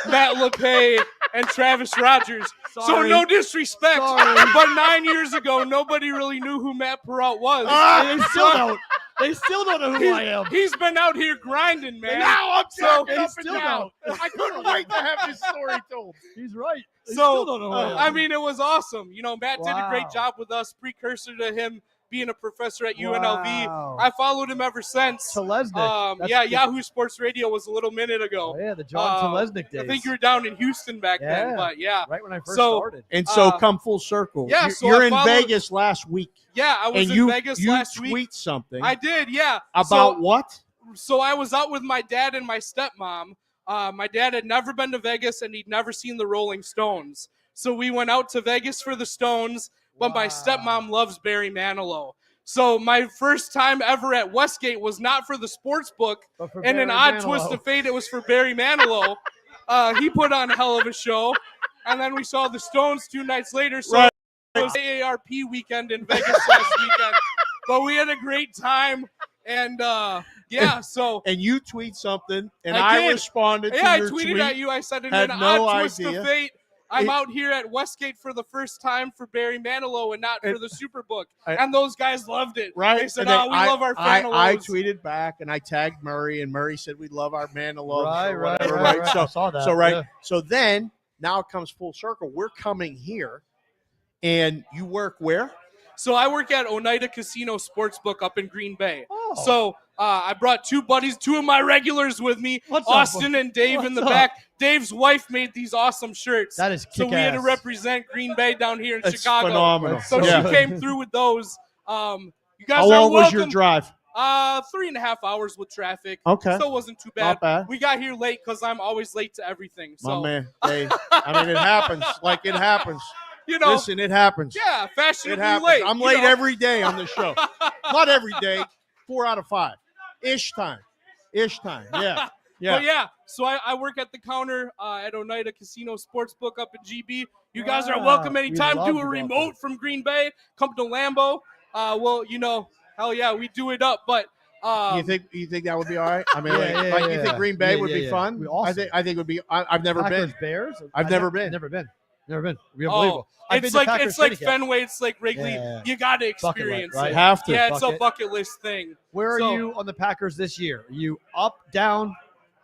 Matt LePay, and Travis Rogers. So Sorry. no disrespect, Sorry. but 9 years ago, nobody really knew who Matt Peralt was. They still don't. They still don't know who I am. He's been out here grinding, man. Now I'm So- talking up They and still down. I couldn't wait to have this story told. He's right. They So, still don't know who I am. I mean, it was awesome. You know, Matt did a Wow. great job with us, precursor to him being a professor at Wow. UNLV. I followed him ever since. Telesnik. That's Yeah, the- Yahoo Sports Radio was a little minute ago. Oh, yeah, the John Telesnik days. I think you were down in Houston back then, Yeah, but yeah. right when I first So, started. And so Uh, come full circle. yeah, You're, so you're I in followed- Vegas last week. Yeah, I was and in you, Vegas you last tweet week. something I did, yeah. about what? So I was out with my dad and my stepmom. My dad had never been to Vegas and he'd never seen the Rolling Stones. So we went out to Vegas for the Stones, but my stepmom loves Barry Manilow. So my first time ever at Westgate was not for the sports book. But for And an Barry odd Manilow. twist of fate, it was for Barry Manilow. He put on a hell of a show. And then we saw the Stones 2 nights later. So Right. it was AARP weekend in Vegas last weekend. But we had a great time. And yeah, so And you tweet something, and I I did. responded yeah, to I your tweeted tweet. at you. I said, in Had an no odd twist idea. of fate, I'm It- out here at Westgate for the first time for Barry Manilow and not for And- the Superbook. I- And those guys loved it. Right? They said, And then we love our I Manilows. tweeted back, and I tagged Murray, and Murray said we love our Manilow. Right, or right, whatever, right, right. So, I saw that, So right. yeah. So then now it comes full circle. We're coming here, and you work where? So I work at Oneida Casino Sportsbook up in Green Bay. Oh. So I brought 2 buddies, 2 of my regulars with me, What's up? Austin and Dave in the What's back. Dave's wife made these awesome shirts. That is So we had to kick-ass. represent Green Bay down here in That's Chicago. phenomenal. So Yeah. she came through with those. You guys How are long was your welcome. drive? 3.5 hours with traffic. Okay. Still wasn't too Not bad. We got here late because I'm always late to everything. So My man. Hey, I mean, it happens. Like it happens. you know, Listen, it happens. yeah, fashionably It happens. late. I'm you late know. every day on the show. Not every day. 4 out of 5. Ish time. Yeah. Yeah. But yeah, so I work at the counter at Oneida Casino Sportsbook up in GB. You guys are Wow, welcome we'd anytime. love Do to a go remote from Green Bay. Come to Lambeau. Well, you know, hell yeah, we do it up. But you think that would be all right? I mean, Yeah, you think Green Bay would be fun? Be awesome. I think it would be. I've never Packers, been. Bears. I've never been. Never been. It'd be unbelievable. It's like Fenway. It's like Wrigley. Yeah. You got to experience right? it. Have to. Yeah, it's a bucket list thing. Where are you on the Packers this year? Are you up, down?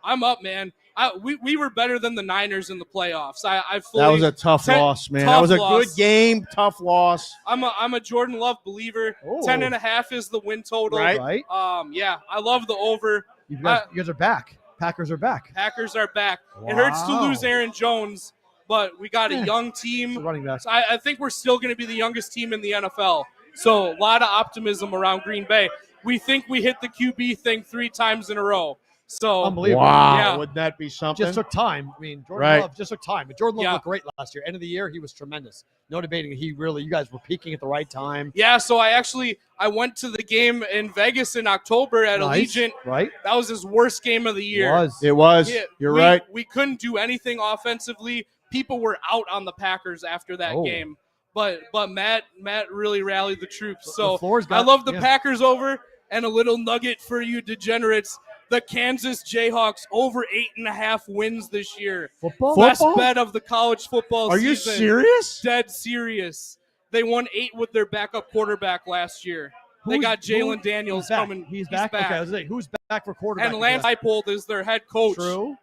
I'm up, man. We were better than the Niners in the playoffs. I fully, That was a tough loss, man. That was a good game. Tough loss. I'm a Jordan Love believer. 10.5 is the win total. Right. Yeah, I love the over. You guys are back. Packers are back. Packers are back. It hurts to lose Aaron Jones, but we got a young team. Running back. So I think we're still going to be the youngest team in the NFL. So a lot of optimism around Green Bay. We think we hit the QB thing 3 times in a row. So unbelievable. Wow. Yeah. Would that be something? Just took time. I mean, Jordan Love just took time. But Jordan Love Yeah. looked great last year. End of the year, he was tremendous. No debating. You guys were peaking at the right time. Yeah, so I went to the game in Vegas in October at Allegiant. Right. That was his worst game of the year. It was. Yeah, You're right. We couldn't do anything offensively. People were out on the Packers after that game. But Matt really rallied the troops. So I love the Packers over, and a little nugget for you degenerates. The Kansas Jayhawks over 8.5 wins this year. Best bet of the college football season. Are you serious? Dead serious. They won 8 with their backup quarterback last year. They got Jalen Daniels coming. He's back. Okay, I was like, who's back for quarterback? And Lance Leipold is their head coach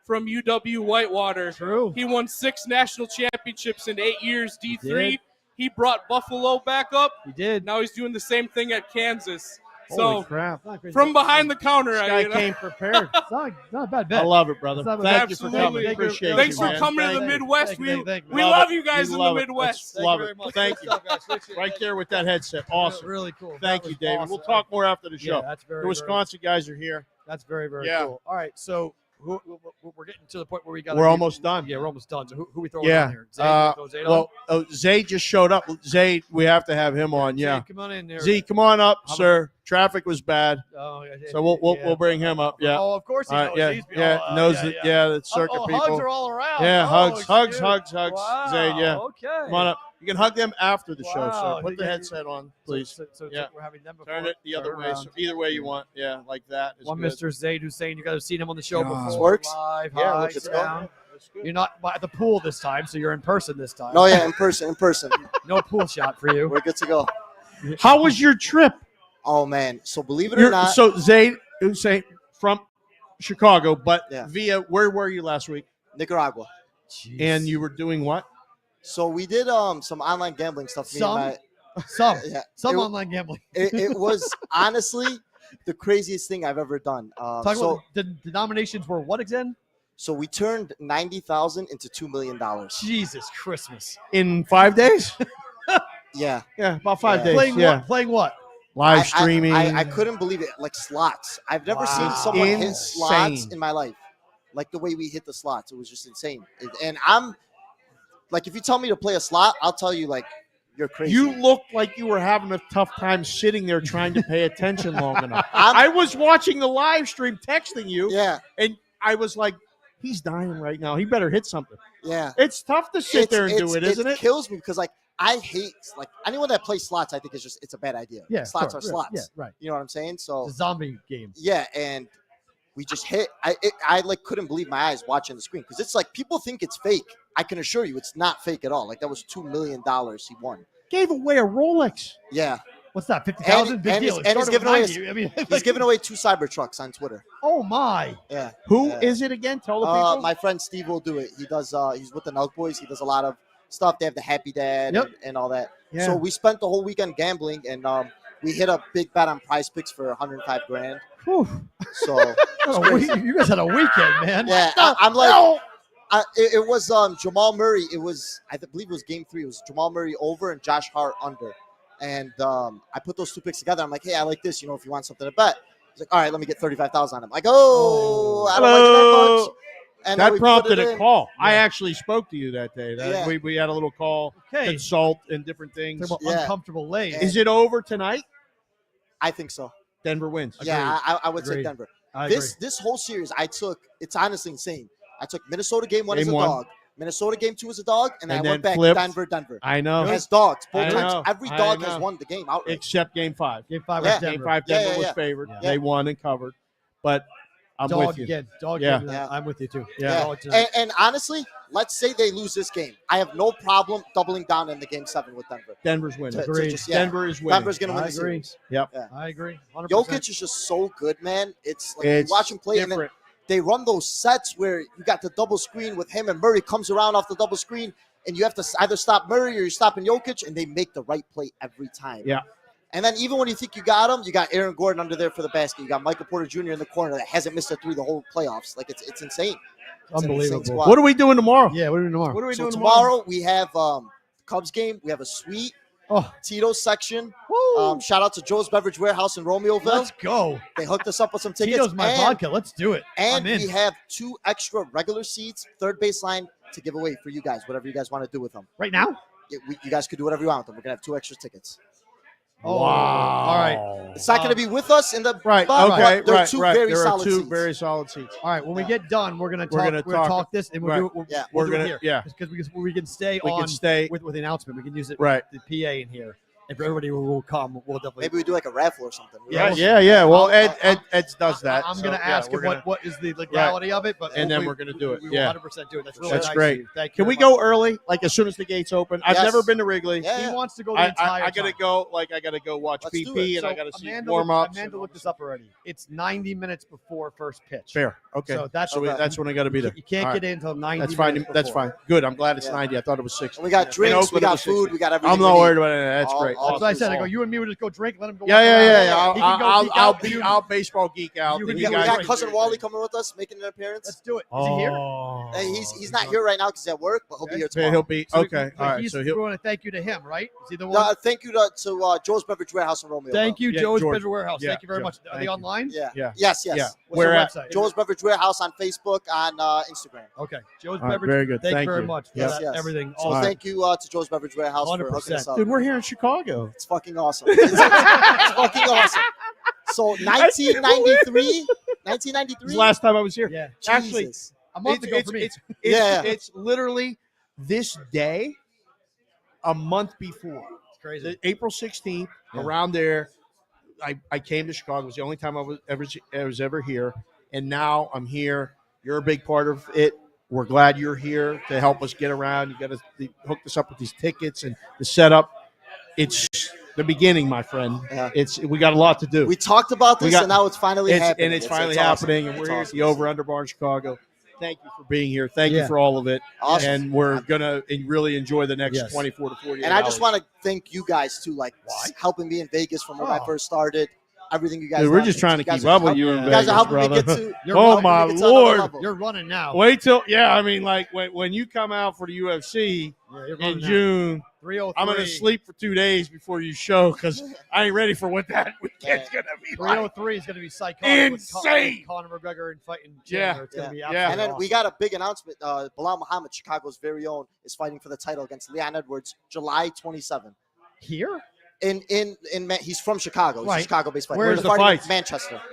from UW Whitewater. True. He won 6 national championships in 8 years, D3. He brought Buffalo back up. He did. Now he's doing the same thing at Kansas. Holy crap. From behind the counter. This guy came prepared. It's not a bad bet. I love it, brother. Thank you for coming. Appreciate you, Thanks for man. coming to the Midwest. We thank you. love you guys in the love it. Midwest. Love it. Thank you. Right there with that headset. Awesome. Really cool. Thank you, David. We'll talk more after the show. Yeah, that's very, the Wisconsin guys are here. That's very, very Yeah. cool. All right, so we're getting to the point where we got. We're almost done. Yeah, we're almost done. So who we throwing on here? Zay, Zay just showed up. Zay, we have to have him on. Yeah, Zay, come on in there. Z, come on up, sir. Traffic was bad, yeah, so we'll bring him up. Yeah. Oh, of course he knows. Knows that. Yeah, the Circa people. Hugs are all around. Yeah, Oh, hugs. Wow, Zay, yeah. Okay. Come on up. You can hug them after the show, Wow. sir. Put the headset on, please. So yeah. we're having them before. Turn it the other way. around. So either way you want. Yeah, like that. Is One good. Mr. Zaid Hussein. You guys have seen him on the show before. This works? Live, Yeah, high, let's go. down. You're not at the pool this time, so you're in person this time. No, yeah, in person. No pool shot for you. We're good to go. How was your trip? Oh man, so believe it or not, So Zaid Hussein from Chicago, but Yeah. via where were you last week? Nicaragua. Jeez. And you were doing what? So we did some online gambling stuff. Some Yeah. online gambling. It was honestly the craziest thing I've ever done. Talk about the denominations were what again? So we turned 90,000 into $2 million. Jesus Christmas. In 5 days? Yeah. Yeah, about 5 days. Playing yeah. what? Playing what? Live streaming. I couldn't believe it. Like slots. I've never seen someone hit slots in my life. Like the way we hit the slots. It was just insane. And I'm like, if you tell me to play a slot, I'll tell you like, you're crazy. You looked like you were having a tough time sitting there trying to pay attention long enough. I was watching the live stream, texting you. Yeah. And I was like, he's dying right now. He better hit something. Yeah. It's tough to sit there and do it, isn't it? It kills me because like I hate like anyone that plays slots. I think it's a bad idea. Yeah, slots sure, are slots. yeah, right. You know what I'm saying? So It's a zombie game. yeah, and we just hit. I like couldn't believe my eyes watching the screen because it's like people think it's fake. I can assure you, it's not fake at all. Like that was $2 million he won. Gave away a Rolex. Yeah. What's that? 50,000? Big deal. And he's giving away. He's He's giving away 2 Cybertrucks on Twitter. Oh my! Yeah. Who is it again? Tell the people. My friend Steve will do it. He does. He's with the Nelk Boys. He does a lot of stuff. They have the Happy Dad and all that. Yeah. So we spent the whole weekend gambling, and we hit a big bet on Prize Picks for 105 grand. Whew. So you guys had a weekend, man. yeah, I'm like, it was Jamal Murray. It was I believe it was game 3. It was Jamal Murray over and Josh Hart under. And I put those 2 picks together. I'm like, hey, I like this. You know, if you want something to bet. He's like, all right, let me get 35,000 on him. Like, I don't like that much. And that we prompted put it a in. call. I actually spoke to you that day. Yeah. We had a little call, consult, and different things. Talk about uncomfortable lanes. Is it over tonight? I think so. Denver wins. Yeah, I would say Agreed. Denver. I This whole series, it's honestly insane. I took Minnesota game 1 as a Game 1. dog. Minnesota game 2 was a dog, and I then went back flipped. Denver. I know. It has dogs both I times. know. Every I dog know. has won the game outright. Except Game 5. Game 5 Yeah. was Denver. Game 5, Denver was favored. They won and covered. But I'm dog with you. again. Dog Yeah. again. Yeah. I'm with you too. Yeah. Dog tonight. And honestly, let's say they lose this game. I have no problem doubling down in the Game 7 with Denver. Denver's winning. Denver is winning. Denver's going to win I the agree. series. Yep. Yeah. I agree. 100%. Jokic is just so good, man. It's like It's you watch him play, and then different. they run those sets where you got the double screen with him, and Murray comes around off the double screen, and you have to either stop Murray or you're stopping Jokic, and they make the right play every time. Yeah. And then even when you think you got him, you got Aaron Gordon under there for the basket. You got Michael Porter Jr. in the corner that hasn't missed a 3 the whole playoffs. Like it's insane. It's an insane Unbelievable. squad. What are we doing tomorrow? Yeah, what are we doing tomorrow? What are we So doing tomorrow we have Cubs game. We have a sweet Tito's section. Shout out to Joe's Beverage Warehouse in Romeoville. Let's go. They hooked us up with some tickets. Tito's my vodka. Let's do it. And I'm in. we have 2 extra regular seats, third baseline, to give away for you guys, whatever you guys want to do with them. Right now? You guys could do whatever you want with them. We're going to have 2 extra tickets. Oh, wow. All right. It's not going to be with us in the Right. bottom, Okay. but they're Right. 2 Right. very There are solid 2 seats. very solid seats. All right. When we get done, we're gonna We're talk. gonna talk- this, and we'll right. do it. Yeah. We'll We're do it gonna- here. yeah. Because we can stay We on can stay- with the announcement. We can use it. Right. The PA in here. If everybody will come, we'll definitely. Maybe we do like a raffle or something. Yeah. Well, Ed does that. I'm so, going to yeah, ask him we're gonna- what is the legality of it, but And then we- we're gonna do it. We will Yeah. 100% do it. That's really That's nice great. of you. Thank you. Can we very go much. early? Like as soon as the gates open? I've Yes. never been to Wrigley. Yeah. He wants to go the entire I gotta time. go. Like I gotta go watch Let's do PP, it. and I So gotta see Amanda warm ups. Amanda looked this up already. It's 90 minutes before first pitch. Fair. Okay. So that's that's when I got to be there. You can't All get right. in until 90 That's fine. minutes That's before. fine. Good. I'm glad it's Yeah. 90. I thought it was 60. We got In drinks, we Oakland, it got was food, 60. we got everything. I'm not we worried need. about it. That's All- great. all That's what I said. I All- go, you and me would just go drink. Let him go. Yeah. walk around. I'll, He can go geek out. You- I'll baseball geek out. You and can you go We guys- got drink. cousin Wally coming with us, making an appearance. Let's do it. Is he here? He's not here right now because he's at work, but he'll be here tomorrow. He'll be So okay. All right. he's- So we he'll. want to thank you to him, right? Is he the one? No, thank you to Joe's Beverage Warehouse in Romeo. Thank you, Yeah, Joe's George. Beverage Warehouse. Yeah, Thank you very Joe. much. Are Thank they you. online? Yeah. Yeah. Yes. Yeah. What's Where their at? website? Joe's Beverage Warehouse on Facebook, on Instagram. Okay. Joe's All right, Beverage. very good. Thank you Thank very you. much for Yes, that, yes. everything. So All right. thank you to Joe's Beverage Warehouse for hooking us 100%. up. Dude, we're here in Chicago. It's fucking awesome. It's fucking awesome. So 1993. This is the last time I was here. Yeah. Actually, Jesus. A month ago it's, for me. it's literally this day, a month before. It's crazy. April 16th, around there, I came to Chicago. It was the only time I was ever here, and now I'm here. You're a big part of it. We're glad you're here to help us get around. You got to hook us up with these tickets and the setup. It's the beginning, my friend. Yeah. We got a lot to do. We talked about this, and now it's finally happening. And it's finally awesome. happening, and we're It's here at awesome. the Over Under Bar in Chicago. Thank you for being here. Thank you Yeah. for all of it. Awesome. And we're gonna really enjoy the next Yes. 24 to 48 And I just hours. want to thank you guys too, like helping me in Vegas from when I Oh. first started. Everything you guys. Dude, we're done. just trying to You guys keep are up with helping- you in You guys Vegas, are helping me brother. get to. You're Oh, running- my me get to another Lord. level. You're running now. Wait till I mean, like when you come out for the UFC Yeah, you're in running now. June, 303. I'm gonna sleep for 2 days before you show because I ain't ready for what that weekend's gonna be like. 303 is going to be psychotic. Insane. With Conor McGregor and fighting Yeah. Chandler. It's going to be Yeah. absolutely And then we awesome. got a big announcement. Bilal Muhammad, Chicago's very own, is fighting for the title against Leon Edwards, July 27. Here? He's from Chicago. He's Right. a Chicago-based fighter. Where's They're the fighting in fights?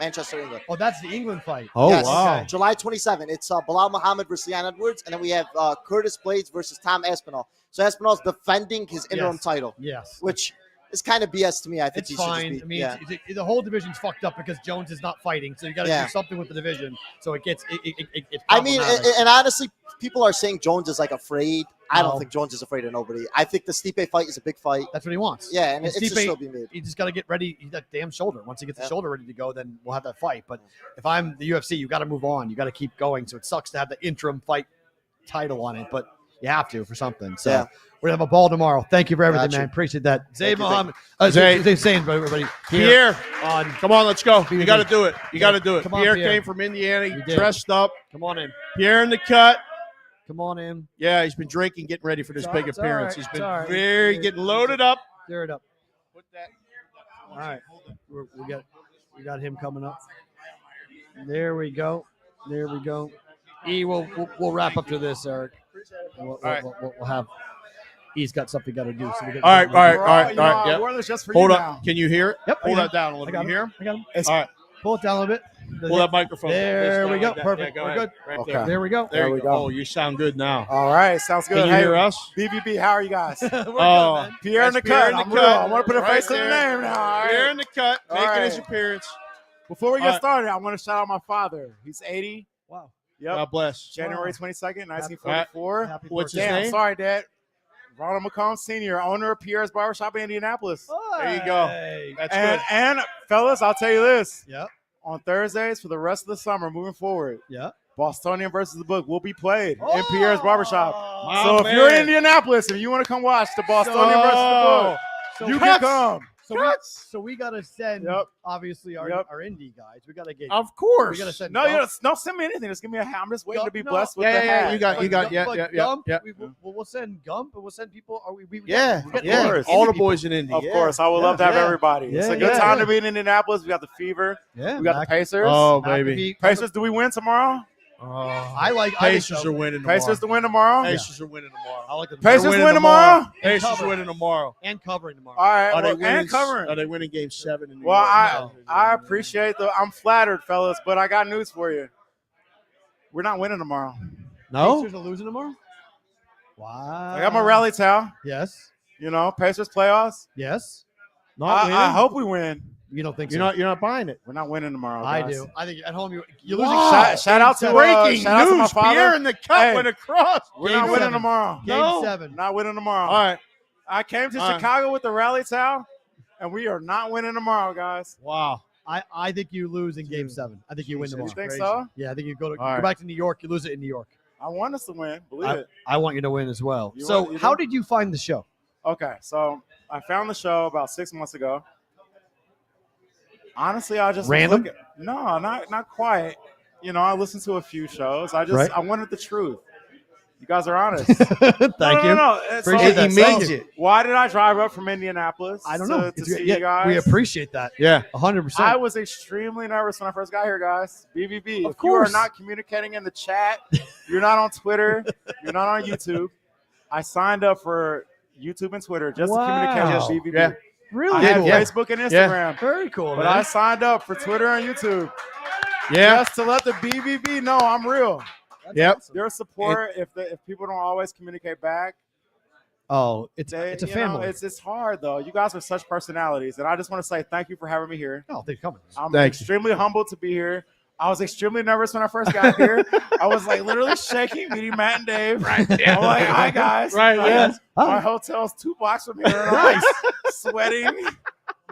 Manchester, England. Oh, that's the England fight. Oh Yes. wow! July 27. It's Bilal Muhammad versus Leon Edwards, and then we have Curtis Blades versus Tom Aspinall. So Aspinall's defending his interim Yes. title, Yes. which is kind of BS to me. I think It's he should just fine. be. I mean, yeah. the whole division's fucked up because Jones is not fighting. So you got to Yeah. do something with the division. So it gets it's I mean, problematic. and honestly, people are saying Jones is like afraid. I No. don't think Jones is afraid of nobody. I think the Stipe fight is a big fight. That's what he wants. Yeah, and it should Stipe, still be made. You just got to get ready. That damn shoulder. Once he gets the Yeah. shoulder ready to go, then we'll have that fight. But if I'm the UFC, you got to move on. You got to keep going. So it sucks to have the interim fight title on it, but you have to for something. So Yeah. we're gonna have a ball tomorrow. Thank you for everything, Gotcha. man. Appreciate that. Zay Thank you, Muhammad. Zay. Zay saying, everybody. Pierre, on. come on, let's go. You Pierre. got to do it. You got to do it. Come on, Pierre Pierre. came from Indiana. You He did. dressed up. Come on in. Pierre in the cut. Come on in. Yeah, he's been drinking, getting ready for this It's big all- it's appearance. all right, He's it's been all right. very getting loaded up. Stir it up. Put that. All right. We got him coming up. There we go. There we go. We'll wrap up to this, Eric. We'll have. He's got something got to do. So we get All right. Yep. We're just for Hold you up. now. Can you hear it? Yep. Hold I that down a got little bit. him. You hear him? I got him. All right. Pull it down a little bit. Pull that microphone. There we go. Like that. Perfect. Yeah, We're ahead. good. Right Okay. there. We go. There we you go. go. Oh, you sound good now. All right, sounds good. Can you hear us? BBB, how are you guys? We're good, Oh, man. Pierre in the That's Pierre cut. in the I'm real. cut. I want to put a Right face to the there. name now. All right. Pierre in the cut, All making right. his appearance. Before we All get right. started, I want to shout out my father. He's 80. Wow. Yep. God bless. January 22nd, 1944. Happy What's his Damn, name? sorry, Dad. Ronald McComb Sr., owner of Pierre's Barbershop in Indianapolis. There you go. Hey. That's good. And fellas, I'll tell you this. Yep. On Thursdays for the rest of the summer, moving forward, Yep. Bostonian versus the Book will be played in Pierre's Barbershop. My So if man. you're in Indianapolis and you want to come watch the Bostonian versus the Book, So you we- can come. So we got to send, Yep. obviously, our Yep. indie guys. We got to get. Of course. We got to send. No, Gump. don't send me anything. Just give me a hat. I'm just waiting to be No. blessed with Yeah, the yeah, hat. you got, But Gump, yeah. We'll send Gump and we'll send people. Are we Yeah, we got yeah. course. All the people. boys in Indy. Of course, I would love to have Yeah. everybody. It's Yeah, a good yeah. time to be in Indianapolis. We got the Fever. Yeah. We got the Pacers. Oh, baby. Pacers, do we win tomorrow? I think Pacers so. are winning tomorrow. Pacers to win tomorrow? Pacers are winning tomorrow. I like the Pacers They're winning win tomorrow? Pacers Cover. winning tomorrow. and covering tomorrow. All right. Are they well, winning? and covering. Are they winning Game 7 in New Well, York? I appreciate I'm flattered, fellas, but I got news for you. We're not winning tomorrow. No. Pacers are losing tomorrow. Wow. I got my rally towel. Yes. You know, Pacers playoffs. Yes. Not winning? I hope we win. You don't think You're so? not buying it. We're not winning tomorrow. I guys. do. I think at home you're losing. Wow. Shout out to Breaking shout out to my news. father. Pierre in the cut Hey. went across. We're Game not winning 7. tomorrow. Game No. 7. Not winning tomorrow. All right. I came to All right. Chicago with the rally towel, and we are not winning tomorrow, guys. Wow. I think you lose in Game 7. I think you win Jesus. tomorrow. You think Crazy. so? Yeah, I think you go All right. back to New York. You lose it in New York. I want us to win. Believe it. I want you to win as well. You So, want- you how do? did you find the show? Okay, so I found the show about 6 months ago. Honestly, I just was Random? looking- No, not quite. You know, I listened to a few shows. I wanted the truth. You guys are honest. Thank you. No. Appreciate that. He Thank means you. it. Why did I drive up from Indianapolis? I don't know. to It's- see yeah, you guys. We appreciate that. Yeah. 100%. I was extremely nervous when I first got here, guys. BBB. Of If you are course. not communicating in the chat, you're not on Twitter, you're not on YouTube. I signed up for YouTube and Twitter just to communicate Wow. with BBB. Yeah. Really I had cool. Facebook and Instagram, Very cool, but man. I signed up for Twitter and YouTube Yeah. just to let the BBB know I'm real. Yep. Their support, if people don't always communicate back, Oh, it's a you know, family. it's hard though. You guys are such personalities, and I just want to say thank you for having me here. Oh, thanks for coming. I'm Thank you. extremely humbled to be here. I was extremely nervous when I first got here. I was like literally shaking, meeting Matt and Dave. Right. I'm like, hi guys. Right, Like, yes. My hotel's 2 blocks from here. And I'm like sweating.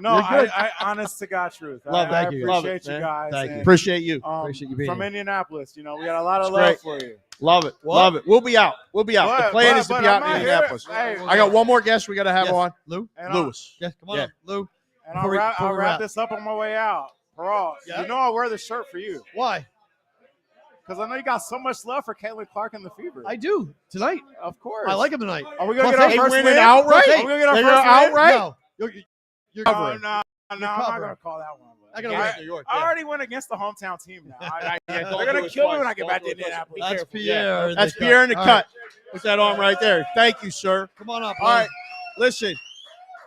No, You're good. I honest to God truth. Love, I thank you. Love it, appreciate you man. guys. Thank you. and, Appreciate you. Appreciate you being from here. Indianapolis. You know, we got a lot of It's love great. for you. Love it. What? Love it. We'll be out. We'll be out. But- The plan but- is to but be I'm out not in here. Indianapolis. Hey, I got one more guest we got to have Yes. on. Lou? And Lewis. Yes, come on Yeah. up, Lou. And Before we I'll wrap wrap. this up on my way out. Peralt, Yeah. you know I wear the shirt for you Why? because I know you got so much love for Caitlin Clark and the Fever. I do. Tonight. Of course. I like him tonight. Are we gonna Plus get our eight. first They win? win it outright? Are we gonna get our They first go win? outright? No. You're No, covering. no, I'm not covering. gonna call that one. I gotta win. New York. I already went against the hometown team now. Yeah, They're don't gonna do it kill me twice. when I get Don't back do to it twice. Indianapolis. Be That's careful. Pierre. in That's the Pierre in the All cut. right. Put that on right there. Thank you, sir. Come on up. All Lou. right. Listen,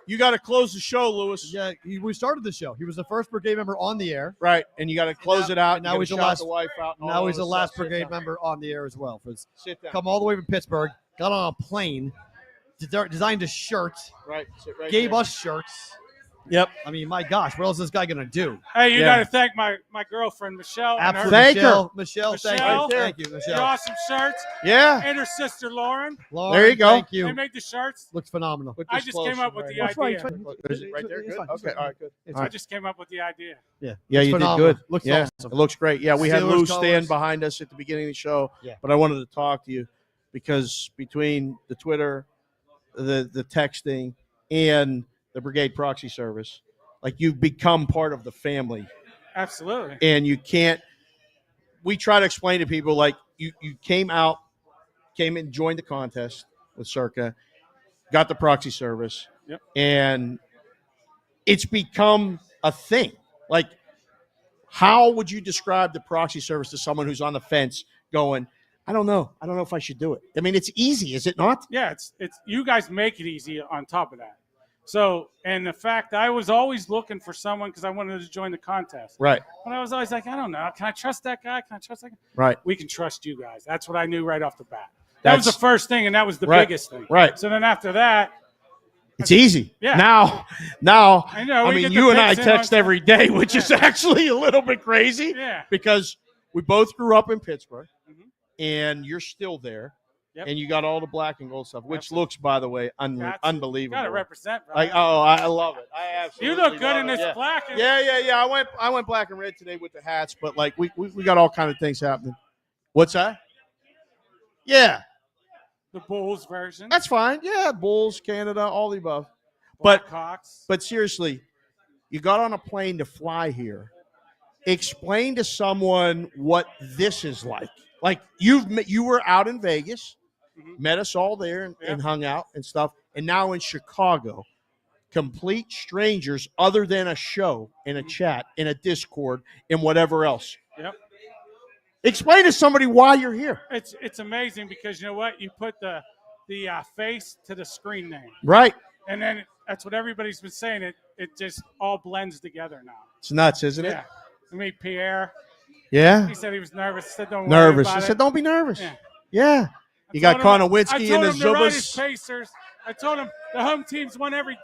you got to close the show, Lewis. Yeah, we started the show. He was the first Brigade member on the air. Right, and you got to close it out. and now You he's gotta the shout last- the wife out. and all Now he's that the last stuff. Sit Brigade down. member on the air as well. Sit down. Come all the way from Pittsburgh, got on a plane, designed a shirt, Right. Sit right gave there. us shirts. Yep. I mean, my gosh, what else is this guy gonna do? Hey, you Yeah. got to thank my girlfriend, Michelle. and her- Absolutely. Thank Michelle, Michelle, thank Michelle. you. Thank you, Your Michelle. awesome shirts. Yeah. And her sister, Lauren. Lauren, There you go. Thank They you. made the shirts. Looks phenomenal. Put I this just close came up with right the here. It's fine, idea. it's fine. Is it right there? It's Good? fine. Okay. All right. Good. It's I fine. just came up with the idea. Yeah. Yeah, It's you did phenomenal. good. Looks yeah, awesome. it looks great. Yeah, we had Steelers Lou colors. stand behind us at the beginning of the show. Yeah. But I wanted to talk to you because between the Twitter, the texting, and the Brigade proxy service, like you've become part of the family, Absolutely. and you can't. We try to explain to people like you came and joined the contest with Circa, got the proxy service, Yep. and it's become a thing. Like, how would you describe the proxy service to someone who's on the fence going, I don't know if I should do it? I mean, it's easy, is it not? Yeah, it's you guys make it easy on top of that. So, and the fact I was always looking for someone because I wanted to join the contest. Right. But I was always like, I don't know. Can I trust that guy? Can I trust that guy? Right. We can trust you guys. That's what I knew right off the bat. That was the first thing, and that was the Right. biggest thing. Right. So then after that, It's easy. Yeah. Now, I know, we mean, get you the and I picks in text on- every day, which is actually a little bit crazy. Yeah. Because we both grew up in Pittsburgh, and you're still there. Yep. And you got all the black and gold stuff, which looks, by the way, unbelievable. Got to represent, bro. I love it. I absolutely You look good love in it. this Yeah. black. And Yeah. I went black and red today with the hats, but like we got all kind of things happening. What's that? Yeah, the Bulls version. that's fine. Yeah, Bulls, Canada, all the above. Blackhawks. But seriously, you got on a plane to fly here. Explain to someone what this is like. Like you were out in Vegas, met us all there and hung out and stuff, and now in Chicago, complete strangers other than a show and a chat and a Discord and whatever else. Yep. Explain to somebody why you're here. It's amazing because you know what? You put the face to the screen name. Right. And then that's what everybody's been saying. It just all blends together now. It's nuts, isn't it? Yeah. I mean, Pierre. Yeah. He said he was nervous. I said, don't worry Nervous. about I it. said, don't be nervous. Yeah. Yeah. You got Konowinski and the I told him to ride his Zubas. Pacers. I told him the home teams won every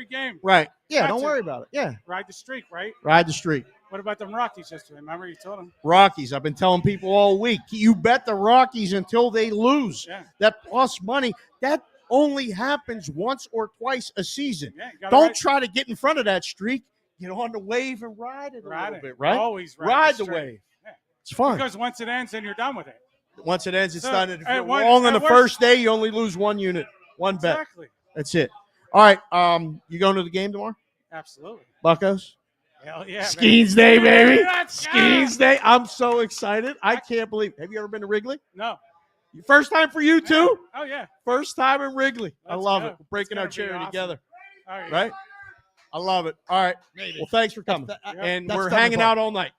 game. Right. Yeah, That's don't worry about it. Yeah. Ride the streak, right? Ride the streak. What about them Rockies yesterday? Remember you told him? Rockies. I've been telling people all week. You bet the Rockies until they lose. Yeah. That plus money, that only happens once or twice a season. Yeah, you gotta Don't ride- try to get in front of that streak. Get on the wave and ride it a Ride little it. bit, right? Always ride ride the the wave. streak. Yeah. It's fun. Because once it ends, then you're done with it. Once it ends, it's So, done. And if at you're one- wrong on at the worst- first day, you only lose one unit, one bet. Exactly. That's it. All right. You going to the game tomorrow? Absolutely. Buccos? Hell yeah. Skeens Day, baby. Let's go. Skeens Day. I'm so excited. I can't believe. Have you ever been to Wrigley? No. First time for you, too? Oh, yeah. First time in Wrigley. I Let's love go. it. We're breaking It's our gonna be charity awesome. together. Oh, yeah. Right? I love it. All right. Maybe. Well, thanks for coming. And we're hanging out all night.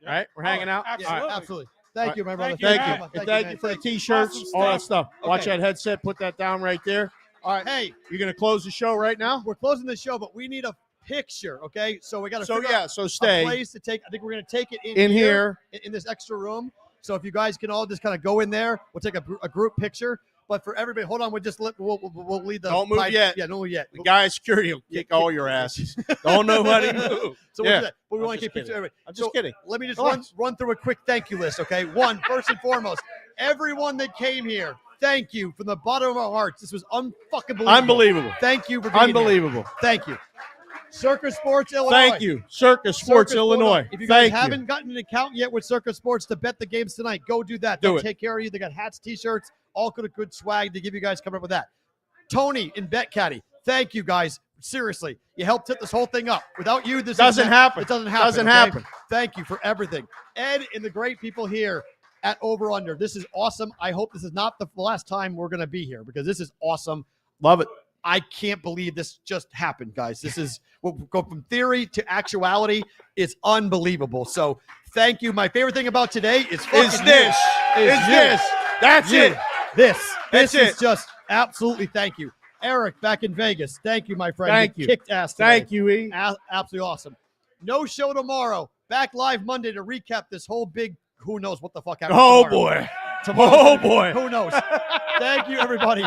All right? We're hanging out. Absolutely. All right. Absolutely. Thank you, my brother. Thank Matt. you. And thank you for the T-shirts, Awesome all that stuff. stuff. Watch Okay. that headset. Put that down right there. All right. Hey, You're going to close the show right now? we're closing the show, but we need a picture, okay? So we got to So, figure yeah, out so stay. a place to take. I think we're going to take it In here. in this extra room. So if you guys can all just kind of go in there, we'll take a group picture. But for everybody, hold on. We'll lead the. Don't move yet. Yeah, don't move yet. The guy at security will kick all your asses. Don't nobody move. So Yeah. we'll do that. But we I'm want to just keep picture kidding. everybody. I'm just kidding. Let me just Relax. run through a quick thank you list, okay? One, first and foremost, everyone that came here, thank you from the bottom of our hearts. This was unfucking believable. Unbelievable. Thank you for being Unbelievable. here. Thank you. Circa Sports Illinois. Thank you. Circa Sports Circa Illinois. If you guys Thank you. haven't gotten an account yet with Circa Sports to bet the games tonight, go do that. Do They'll it. take care of you. They got hats, T-shirts, all good swag to give you guys coming up with that. Tony in Bet Caddy, thank you guys. Seriously, you helped hit this whole thing up. Without you, this Doesn't isn't- happen. It doesn't happen. Doesn't okay? happen. Thank you for everything. Ed and the great people here at Over Under. This is awesome. I hope this is not the last time we're going to be here because this is awesome. Love it. I can't believe this just happened, guys. This is we'll go from theory to actuality. It's unbelievable. So thank you. My favorite thing about today is fucking this. you. Is you. this. That's You. it. This That's is it. just absolutely thank you. Eric back in Vegas. Thank you, my friend. Thank you. Kicked ass today. Thank you, E. Absolutely awesome. No show tomorrow. Back live Monday to recap this whole big who knows what the fuck happened Oh, tomorrow. boy. Tomorrow. Oh, boy. Who knows? Thank you, everybody.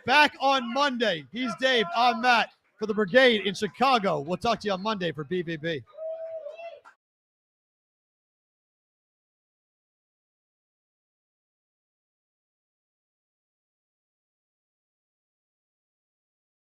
Back on Monday. He's Dave. I'm Matt for the Brigade in Chicago. We'll talk to you on Monday for BBB.